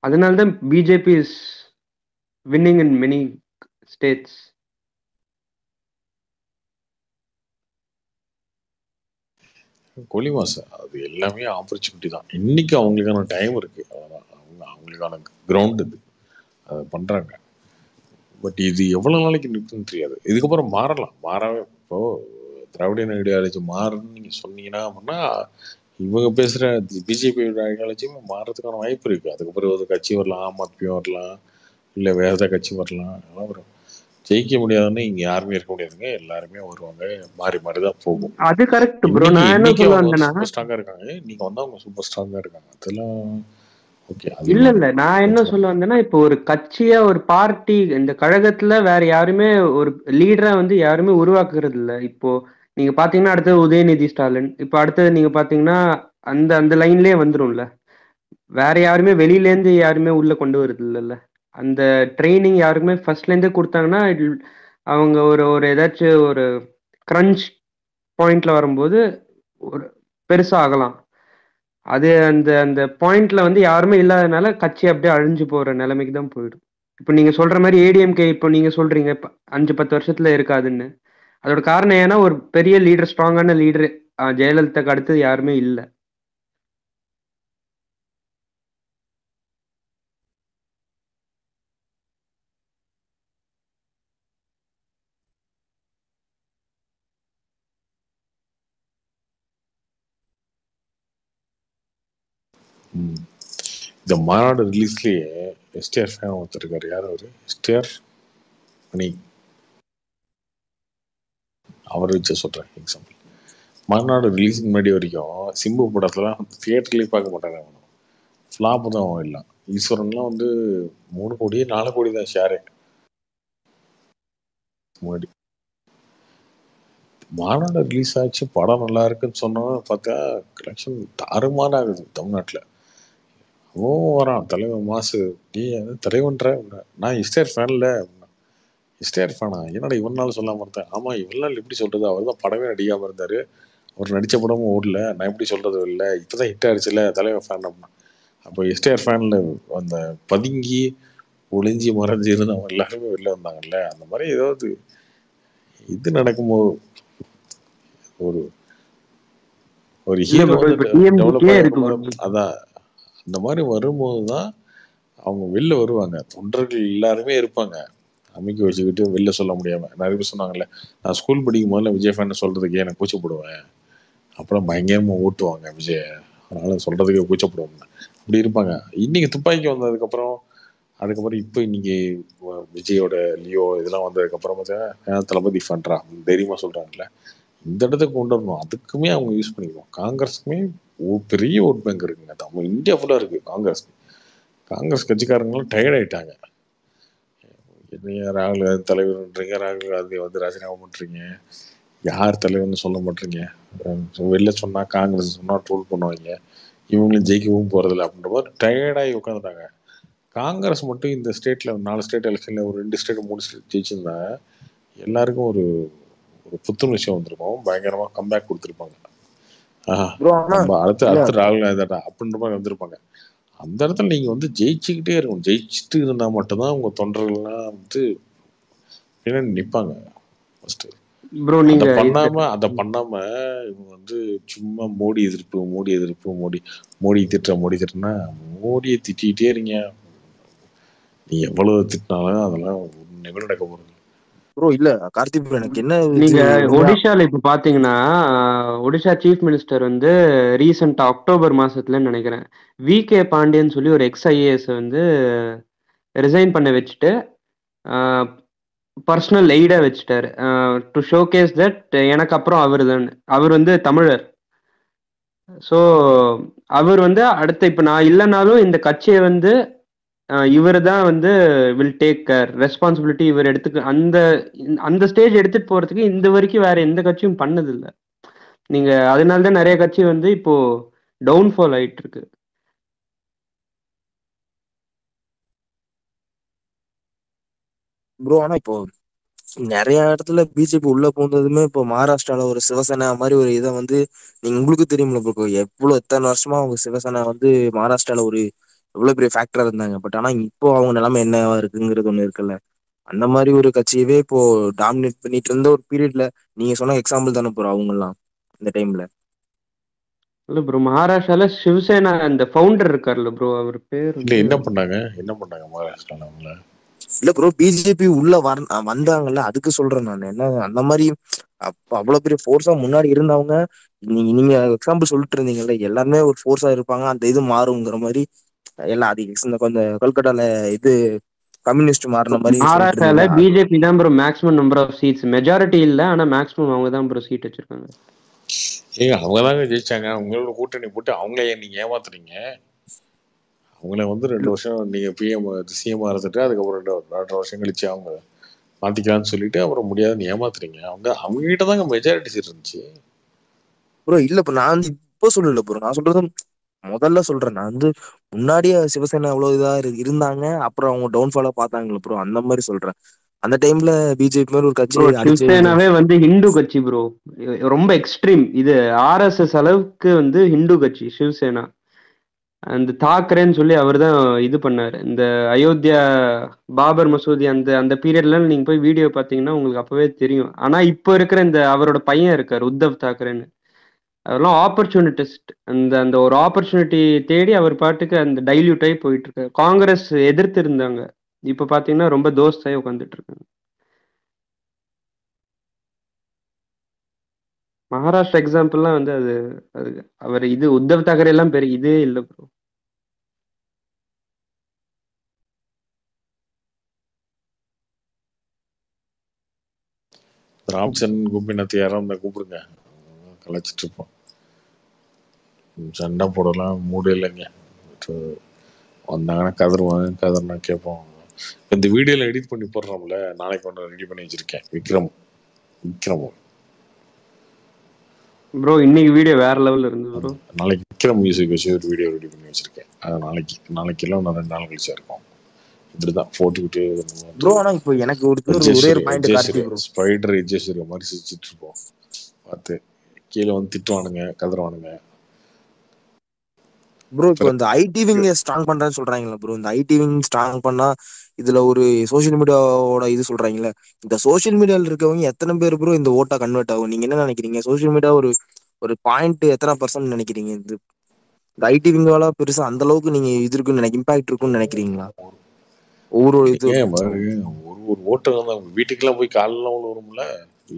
அதனால்தான் BJP is winning in many states. கொலிமாஸ் அது எல்லாமே ஆப்பர்ச்சுனிட்டி தான். இன்னைக்கு அவங்களுக்கான டைம் இருக்கு, அவ்வளவுதான். அவங்களுக்கான கிரவுண்ட் இது, அதை பண்றாங்க. பட் இது எவ்வளவு நாளைக்கு நிற்குன்னு தெரியாது. இதுக்கப்புறம் மாறவே இப்போ திராவிட ஐடியாலஜி மாறுன்னு நீங்க சொன்னீங்கன்னா அப்படின்னா இவங்க பேசுற பிஜேபி ஐடியாலஜியுமே மாறதுக்கான வாய்ப்பு இருக்கு. அதுக்கப்புறம் ஒரு கட்சி வரலாம், ஆம் ஆத்மி வரலாம், இல்லை வேற ஏதாவது கட்சி வரலாம், அதெல்லாம் வரும். ஜெயிக்க முடியாதுன்னு இங்க யாருமே இருக்க முடியாதுங்க. எல்லாருமே வருவாங்க, மாறி மாறிதான் போகும். அது கரெக்ட் ப்ரோ. நான் என்ன இன்னைக்கு சொல்ல அவங்க வந்தேன்னா, சூப்பர் ஸ்ட்ராங்கா இருக்காங்க, இன்னைக்கு வந்து அவங்க சூப்பர் ஸ்ட்ராங்கா இருக்காங்க. அதெல்லாம் ஓகே. இல்ல நான் என்ன சொல்ல வந்தேன்னா, இப்போ ஒரு கட்சியா ஒரு பார்ட்டி இந்த கழகத்துல வேற யாருமே ஒரு லீடரா வந்து யாருமே உருவாக்குறது இல்ல. இப்போ நீங்க பாத்தீங்கன்னா அடுத்தது உதயநிதி ஸ்டாலின், இப்போ அடுத்தது நீங்க பாத்தீங்கன்னா அந்த அந்த லைன்லயே வந்துரும்ல. வேற யாருமே வெளியில இருந்து யாருமே உள்ள கொண்டு வருது இல்லைல்ல. அந்த ட்ரைனிங் யாருக்குமே ஃபர்ஸ்ட்ல இருந்தே கொடுத்தாங்கன்னா அவங்க ஒரு ஒரு ஏதாச்சும் ஒரு கிரன்ச் பாயிண்ட்ல வரும்போது ஒரு பெருசா ஆகலாம். அது அந்த அந்த பாயிண்ட்ல வந்து யாருமே இல்லாதனால கட்சி அப்படியே அழிஞ்சு போற நிலைமைக்கு தான் போயிடும். இப்போ நீங்க சொல்ற மாதிரி ஏடிஎம்கே இப்போ நீங்க சொல்றீங்க 5-10 வருஷத்துல இருக்காதுன்னு. அதோட காரணம் ஏன்னா ஒரு பெரிய லீடர், ஸ்ட்ராங்கான லீடர் ஜெயலலிதாக்கு அடுத்தது யாருமே இல்லை. இந்த மாநாடு ரிலீஸ்லயே எஸ்டிஆர் ஃபேன் ஒருத்தர் இருக்காரு. யார் அவரு? எஸ்டிஆர் மணி. அவரை வச்சு சொல்றேன் எக்ஸாம்பிள். மாநாடு ரிலீஸுக்கு முன்னாடி வரைக்கும் சிம்பு படத்துலாம் தியேட்டர்லேயே பார்க்க மாட்டாங்க. அவனும் ஃப்ளாப் தான். அவன் எல்லாம் ஈஸ்வரன்லாம் வந்து 3 கோடி 4 கோடி தான் ஷேரே முன்னாடி. மாநாடு ரிலீஸ் ஆச்சு, படம் நல்லா இருக்குன்னு சொன்னவன் பார்த்தா கலெக்ஷன் தாறுமாறு ஆகுது தமிழ்நாட்டில். அவன் வரான் தலைவன் மாசு. நீ தலைவன்ற நான் எஸ்டிஆர் ஃபேன்ல. எஸ்டிஆர் ஃபேனா? என்னடா இவனாலும் சொல்லாம இருந்தேன். ஆமா, இவனால எப்படி சொல்றது? அவர் தான் படமே நடிக்காம இருந்தாரு, அவர் நடிச்ச படமும் ஓடல, நான் எப்படி சொல்றது? இல்லை இப்பதான் ஹிட் ஆயிடுச்சுல தலைவர் ஃபேன் அப்படின்னா. அப்போ எஸ்டிஆர் ஃபேன்ல அந்த பதுங்கி ஒளிஞ்சி மறைஞ்சி இருந்தவங்க எல்லாருமே வெளில வந்தாங்கல்ல. அந்த மாதிரி ஏதாவது இது நடக்கும்போது ஒரு ஒரு ஹீரோ வந்து அதான் அந்த மாதிரி வரும்போது தான் அவங்க வெளில வருவாங்க. தொண்டர்கள் எல்லாருமே இருப்பாங்க அமைக்க வச்சுக்கிட்டு வெளில சொல்ல முடியாம. நிறைய பேர் சொன்னாங்கல்ல, நான் ஸ்கூல் படிக்கும் போதுல விஜய் ஃபேன் சொல்றதுக்கு எனக்கு கூச்சப்படுவேன், அப்புறம் பயங்கரமா ஓட்டுவாங்க விஜய், அதனால சொல்றதுக்கு கூச்சப்படுவாங்க, அப்படி இருப்பாங்க. இன்னைக்கு துப்பாக்கி வந்ததுக்கப்புறம் அதுக்கப்புறம் இப்போ இன்னைக்கு விஜயோட லியோ இதெல்லாம் வந்ததுக்கப்புறம் பார்த்தா தளபதி ஃபேன்ரா தைரியமா சொல்றாங்கல்ல. இந்த இடத்துக்கு கொண்டு வரணும். அதுக்குமே அவங்க யூஸ் பண்ணிக்குவோம். காங்கிரஸுக்குமே பெரிய ஓட் பேங்க் இருக்குங்க. நம்ம இந்தியா ஃபுல்லா இருக்கு காங்கிரஸ்க்கு. காங்கிரஸ் கட்சிக்காரங்களும் டயர்ட் ஆயிட்டாங்க. என்னையா ராகுல் காந்தி தலைவர்ன்றீங்க, ராகுல் காந்தி வந்து ராஜினாமா பண்றீங்க, யார் தலைவர்னு சொல்ல மாட்டீங்க, வெளில சொன்னா காங்கிரஸ் சொன்னா ட்ரோல் பண்ணுவாங்க, இவங்களும் ஜெயிக்கவும் போறதில்ல அப்படின்ற மாதிரி டயர்டாகி உட்காந்துட்டாங்க. காங்கிரஸ் மட்டும் இந்த ஸ்டேட்ல 4 ஸ்டேட் எலெக்ஷன்ல ஒரு 2 ஸ்டேட் 3 ஸ்டேட் ஜெயிச்சிருந்தா எல்லாருக்கும் ஒரு ஒரு புத்துணர்ச்சி வந்திருக்கும், பயங்கரமா கம்பேக் கொடுத்துருப்பாங்க. அடுத்து ராகுல் காந்தி அப்படின்ற மாதிரி வந்திருப்பாங்க. அந்த இடத்துல நீங்க வந்து ஜெயிச்சுக்கிட்டே இருக்கணும். ஜெயிச்சுட்டு இருந்தா மட்டும்தான் உங்க தொண்டர்கள்லாம் வந்து பின்னாடி நிப்பாங்க. அதை பண்ணாம இவங்க வந்து சும்மா மோடி எதிர்ப்பு மோடி திட்டுனா மோடியை திட்டிகிட்டே இருங்க. நீ எவ்வளவு திட்டினாலும் அதெல்லாம் ஒண்ணுமே நடக்க போறது ப்ரோ. இல்ல கார்த்திக் ப்ரோ, எனக்கு என்ன, நீங்க ஒடிஷால இப்ப பாத்தீங்கன்னா ஒடிஷா சீஃப் மினிஸ்டர் வந்து ரீசெண்டா அக்டோபர் மாசத்துலன்னு நினைக்கிறேன், வி.கே. பாண்டியன் சொல்லி ஒரு எக்ஸ்-IAS வந்து ரிசைன் பண்ண வச்சுட்டு பர்சனல் எய்டா வச்சுட்டாரு டு ஷோகேஸ் தட் எனக்கு அப்புறம் அவர் தான். அவர் வந்து தமிழர். ஸோ அவர் வந்து அடுத்த இப்போ நான் இல்லைனாலும் இந்த கட்சியை வந்து இவர் தான் வந்து வில் டேக் கேர் ரெஸ்பான்சிபிலிட்டி இவர் எடுத்துக்க அந்த ஸ்டேஜ் எடுத்துட்டு போறதுக்கு இந்த வரைக்கும் வேற எந்த கட்சியும் பண்ணதில்லை. நீங்க அதனால தான் நிறைய கட்சி வந்து இப்போ டவுன்ஃபால் ஆயிட்டு இருக்கு. ப்ரோ ஆனா இப்போ நிறைய இடத்துல பிஜேபி உள்ள போனதுமே இப்போ மகாராஷ்டிரால ஒரு சிவசேனா மாதிரி ஒரு இதை வந்து நீங்க உங்களுக்கு தெரியுமில்ல ப்ரோ, எத்தனை வருஷமா அவங்க சிவசேனா வந்து மகாராஷ்டிரால ஒரு எவ்வளவு பெரிய ஃபேக்டரா இருந்தாங்க. பட் ஆனா இப்போ அவங்க நிலைமை என்னவா இருக்குங்கிறது ஒண்ணு இருக்குல்ல. அந்த மாதிரி ஒரு கட்சியவே இப்போ டாமினேட் பண்ணிட்டு இருந்த ஒரு பீரியட்ல நீங்க சொன்ன எக்ஸாம்பிள் தானே ப்ரோ அவங்க எல்லாம் இந்த டைம்ல. இல்ல ப்ரோ, மகாராஷ்டிரால சிவசேனா அந்த ஃபவுண்டர் இருக்கார்ல ப்ரோ, அவர் பேர் இல்ல என்ன பண்ணாங்க மகாராஷ்டிரால அவங்கள? இல்ல ப்ரோ, பிஜேபி உள்ள வந்தாங்கல்ல, அதுக்கு சொல்றேன் நான். என்ன அந்த மாதிரி அவ்வளவு பெரிய ஃபோர்ஸா முன்னாடி இருந்தவங்க, நீங்க எக்ஸாம்பிள் சொல்லிட்டு இருந்தீங்கல்ல, எல்லாருமே ஒரு ஃபோர்ஸா இருப்பாங்க, அந்த இது மாறுங்கிற மாதிரி எல்லாம் அது கொஞ்சம் கொல்கட்டால இது கம்யூனிஸ்ட் மாறின மாதிரி மகாராஷ்டிரால பிஜேபி தான் bro maximum number of seats, majority இல்ல ஆனா மேக்ஸிமம் அவங்க தான் ப்ரோ சீட் வச்சிருக்காங்க. ஏங்க அவங்க தாங்க ஜெயிச்சாங்க. அவங்களோட கூட்டணி போட்டு அவங்கள நீங்க ஏமாத்துறீங்க. அவங்கள வந்து 2 வருஷம் நீங்க சிஎம் இருந்துட்டு அதுக்கப்புறம் 2 வருஷம் கழிச்சு அவங்க மாத்திக்கலாம்னு சொல்லிட்டு அப்புறம் முடியாதுன்னு ஏமாத்துறீங்க. அவங்க கிட்ட தாங்க மெஜாரிட்டி சீட் இருந்துச்சு ப்ரோ. இல்ல ப்ரோ, நான் வந்து இப்போ சொல்லல ப்ரோ, நான் சொல்றது முதல்ல சொல்றேன். நான் வந்து முன்னாடியே சிவசேனா அவ்வளவு இதா இருந்தாங்க, அப்புறம் அவங்க டவுன்ஃபாலா பார்த்தாங்களே ப்ரோ, அந்த மாதிரி சொல்றேன். அந்த டைம்ல பிஜேபி மாதிரி ஒரு கட்சி சிவசேனாவே வந்து ஹிந்து கட்சி ப்ரோ, ரொம்ப எக்ஸ்ட்ரீம். இது ஆர்எஸ்எஸ் அளவுக்கு வந்து ஹிந்து கட்சி சிவசேனா. அந்த தாக்கரேன்னு சொல்லி அவர் தான் இது பண்ணாரு இந்த அயோத்தியா பாபர் மசூதி அந்த பீரியட்ல நீங்க போய் வீடியோ பாத்தீங்கன்னா உங்களுக்கு அப்பவே தெரியும். ஆனா இப்போ இருக்கிற இந்த அவரோட பையன் இருக்காரு உத்தவ் தாக்கரேன்னு, அதெல்லாம் ஆப்பர்ச்சுனிட்டிஸ்ட். அந்த ஒரு ஆப்பர்ச்சுனிட்டி தேடி அவர் பாட்டுக்கு அந்த டைல்யூட் ஆகி போயிட்டு இருக்காரு. காங்கிரஸ் எதிர்த்து இருந்தாங்க, இப்ப பாத்தீங்கன்னா ரொம்ப தோஸ்தாய் உட்காந்துட்டு இருக்காங்க. மகாராஷ்டிரா எக்ஸாம்பிள்லாம் வந்து அது அவர் இது உத்தவ் தாக்கரே எல்லாம் பெரிய இதே இல்லை ப்ரோ. ராம்சரண் கோபிநாத் யாரும் இருந்தா கூப்பிடுங்க, கலைச்சிட்டு இருப்போம். சண்டை போடலாம் மூடு இல்லைங்க. வந்தாங்கன்னா கதர்னா கேட்போம். இந்த வீடியோல எடிட் பண்ணி போடுறோம்ல, நாளைக்கு ஒன்று ரெடி பண்ணி வச்சிருக்கேன். விக்ரம் ப்ரோ இன்னைக்கு வீடியோ வேற லெவல்ல இருந்து ப்ரோ. நாளைக்கு விக்ரம் மியூசிக் வச்சு ஒரு வீடியோ ரெடி பண்ணி வச்சிருக்கேன். அது நாளைக்கு எல்லாம் 2 நாள் கழிச்சா இருக்கும். இப்படிதான் போட்டுக்கிட்டு ப்ரோ. ஆனா இப்போ எனக்கு ஒரே பாயிண்ட் கார்த்தி ப்ரோ, ஸ்பைடர் எஜ்ஜஸ்டர் மாதிரி சிரிச்சிட்டு இருப்போம். பார்த்து கீழே வந்து திட்டுவானுங்க, கதறுவானுங்க ப்ரோ. இப்போ இந்த ஐடிவிங்க ஸ்ட்ராங் பண்றேன்னு சொல்றாங்களா ப்ரோ? இந்த ஐடிவிங் ஸ்ட்ராங் பண்ணா இதுல ஒரு சோசியல் மீடியாவோட இது சொல்றாங்களே, இந்த சோசியல் மீடியால இருக்கவங்க எத்தனை பேர் ப்ரோ இந்த ஓட்டா கன்வெர்ட் ஆகும்? நீங்க என்ன நினைக்கிறீங்க? சோசியல் மீடியா ஒரு பாயிண்ட் எத்தனை % நினைக்கிறீங்க? இந்த ஐடிவிங்கோட பெருசா அந்த அளவுக்கு நீங்க இது இருக்குன்னு இம்பாக்ட் இருக்குன்னு நினைக்கிறீங்களா? ஒவ்வொரு இது ஒரு ஓட்டு தான் வீட்டுக்கெல்லாம் போய் காலெல்லாம் விழுவுறோம்ல,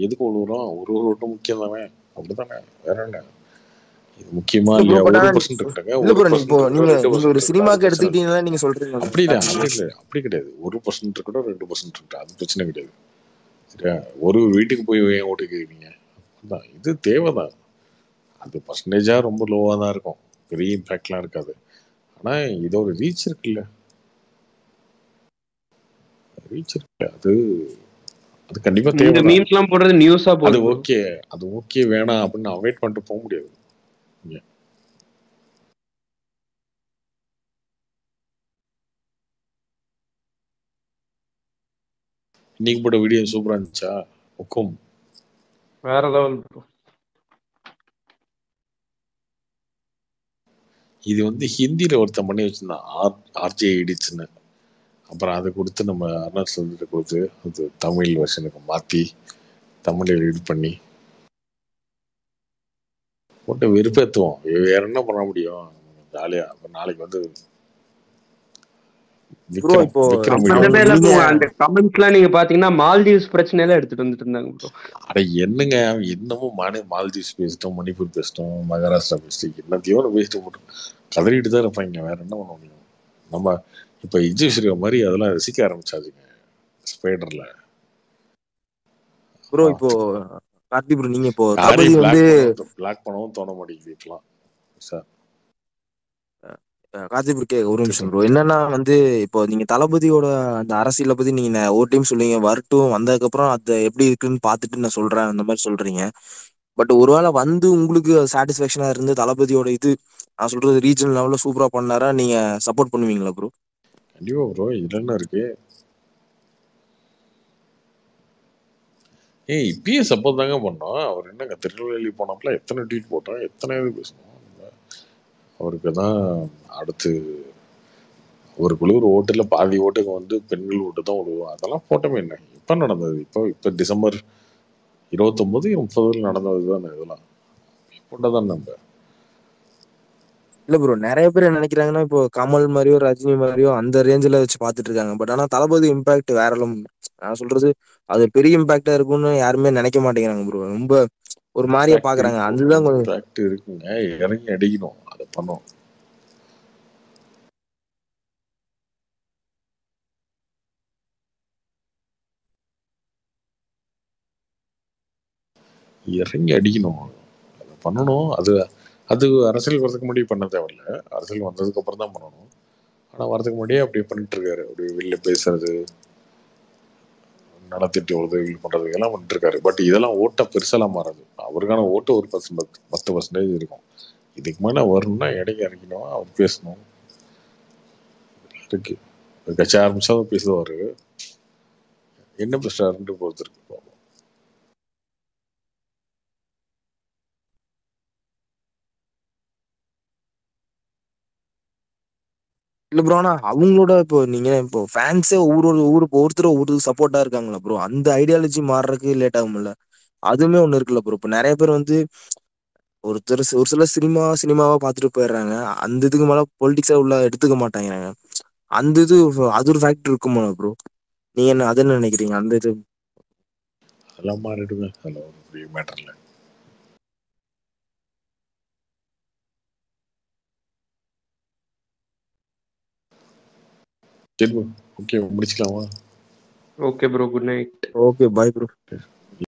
எதுக்கு விழுவுறோம்? ஒரு ஓட்டும் முக்கியம் தானே, அப்படித்தானே? வேற என்ன முக்கியமா இல்லையா? 1% நீங்க ஒரு சினிமாக்கு எடுத்துக்கிட்டீங்கன்னா நீங்க சொல்றீங்க அப்படி கிடையாது. 1% இருக்கட்டும் 2% இருக்கட்டும், அது பிரச்சனை கிடையாது. சரியா? ஒரு வீட்டுக்கு போய் ஏன் ஓட்டு கேட்குறீங்க? இது தேவைதான். அது பர்சன்டேஜா ரொம்ப லோவா தான் இருக்கும், பெரிய இம்பாக்ட்லாம் இருக்காது. ஆனா இதோட ரீச் இருக்குல்ல, அது கண்டிப்பா தேவை. மீம்ஸ்லாம் போடுறது நியூஸா போடுது. அது ஓகே வேணாம் அப்படின்னு அவாய்ட் பண்ணிட்டு போக முடியாது. இன்னைக்கு போட்ட வீடியோ சூப்பரா இருந்துச்சா? ஹுக்கும் வேற லெவல் ப்ரோ. இது வந்து ஹிந்தியில ஒருத்தன் பண்ணி வச்சிருந்தான், ஆர்ஜே எடிட்ஸ்ன்னு. அப்புறம் அதை கொடுத்து நம்ம அருணாச்சல கொடுத்து அது தமிழ் வெர்ஷனுக்கு மாற்றி தமிழில் எடிட் பண்ணி போட்டு வெறுப்பேற்றுவோம். வேற என்ன பண்ண முடியும்? ஜாலியா நாளைக்கு வந்து அந்த கமெண்ட்ஸ்லாம் நீங்க பாத்தீங்கன்னா மால்தீவ்ஸ் பிரச்சனை எல்லாம் எடுத்துட்டு வந்துட்டு இருந்தாங்க ப்ரோ. அட என்னங்க இன்னமும் மால்தீவ்ஸ் பேசிட்டோம், மணிப்பூர் பேசிட்டோம், மகாராஷ்டிரா பேசிட்டோம், எல்லாத்தையும் பேசிட்டு போட்டோம் கதறிட்டு தான் இருப்பாங்க. வேற என்ன பண்ண முடியும்? நம்ம இப்போ விஜய் ஸ்ரீ மாதிரி அதெல்லாம் ரசிக்க ஆரம்பிச்சாச்சுங்க ஸ்பைடர்ல. ப்ரோ இப்போ கார்த்தி ப்ரோ நீங்க இப்போ யாரையும் தளபதி வந்து பிளாக் பண்ணவும் தோண மாட்டேங்குது இப்பெல்லாம் சார். கார்த்தி ப்ரோ ஒரு நிமிஷம் ப்ரோ. சொல்லுங்க. என்னன்னா வந்து இப்போ நீங்க தளபதியோட அந்த அரசியலை பத்தி நீங்க ஒரு டைம் சொல்லுவீங்க, வரட்டும் வந்ததுக்கு அப்புறம் அதை எப்படி இருக்குன்னு பார்த்துட்டு நான் சொல்றேன் அந்த மாதிரி சொல்றீங்க. பட் ஒருவேளை வந்து உங்களுக்கு சாட்டிஸ்ஃபேக்ஷனா இருந்து தளபதியோட இது நான் சொல்றது ரீஜனல் லெவல்ல சூப்பரா பண்ணாரா நீங்க சப்போர்ட் பண்ணுவீங்களா ப்ரோ? கண்டிப்பா ப்ரோ, இதுல என்ன இருக்கு? இப்பயே சப்போர்ட் தாங்க பண்ணோம். அவர் என்னங்க திருநெல்வேலி போனப்பல எத்தனை ட்வீட் போட்டோம், எத்தனை இது பேசணும். அவருக்கு தான் அடுத்து ஒரு குழுர் ஓட்டுல பாதி ஓட்டுக்கு வந்து பெண்கள் ஓட்டு தான் விடுவோம். அதெல்லாம் போட்டோமே என்ன இப்ப நடந்தது. இப்போ டிசம்பர் 29, 30 நடந்தது தானே இதெல்லாம் போட்டதான் நம்ம. இல்ல ப்ரோ, நிறைய பேர் என்ன நினைக்கிறாங்கன்னா இப்போ கமல் மாதிரியோ ரஜினி மாதிரியோ அந்த ரேஞ்சில வச்சு பார்த்துட்டு இருக்காங்க. பட் ஆனா தளபதி இம்பாக்ட் வேற நான் சொல்றது அது பெரிய இம்பாக்டா இருக்கும்னு யாருமே நினைக்க மாட்டேங்கிறாங்க ப்ரோ. ரொம்ப ஒரு மாதிரியா பாக்குறாங்க. அதுதான் கொஞ்சம் இம்பாக்ட் இருக்குங்க, இறங்கி அடிக்கணும், அதை பண்ணணும். இறங்கி அடிக்கணும், அதை பண்ணணும். அது அரசியல் வரதுக்கு முன்னாடி பண்ண தேவையில்ல, அரசியல் வந்ததுக்கு அப்புறம் தான் பண்ணணும். ஆனா வரதுக்கு முன்னாடியே அப்படியே பண்ணிட்டு இருக்காரு. அப்படி வெளில பேசுறது, நலத்திட்ட உதவிகள் பண்றது எல்லாம் பண்ணிட்டு இருக்காரு. பட் இதெல்லாம் ஓட்டை பெருசெல்லாம் மாறாது. அவருக்கான ஓட்டு ஒரு 10% இருக்கும். இதுக்கு மேல வரணும்னா இடைக்கு இறக்கணும், அவர் பேசணும் இருக்கு. கட்சி ஆரம்பிச்சாலும் பேசுவாரு, என்ன பேசுறாருன்ட்டு பொறுத்து இருக்கு. இல்ல ப்ரோ. ஆனா அவங்களோட இப்போ நீங்க இப்போ ஃபேன்ஸே ஒவ்வொருத்தரும் ஒவ்வொரு சப்போர்ட்டா இருக்காங்களா ப்ரோ? அந்த ஐடியாலஜி மாறுறதுக்கு லேட் ஆகும்ல, அதுவுமே ஒண்ணு இருக்குல்ல ப்ரோ. இப்போ நிறைய பேர் வந்து ஒரு சில சினிமாவா பார்த்துட்டு போயிடுறாங்க. அந்த இதுக்கு மேல பொலிட்டிக்ஸா உள்ள எடுத்துக்க மாட்டாங்கிறாங்க. அந்த இது அது ஒரு ஃபேக்டர் இருக்குமா ப்ரோ? நீங்க என்ன அதை என்ன நினைக்கிறீங்க அந்த இது? அதெல்லாம் மாறிடுங்க, அதில் ஒரு பெரிய மேட்டர் இல்லை. சரி ப்ரோ, ஓகே முடிச்சுக்கலாமா? Okay bro, good night. Okay, bye bro.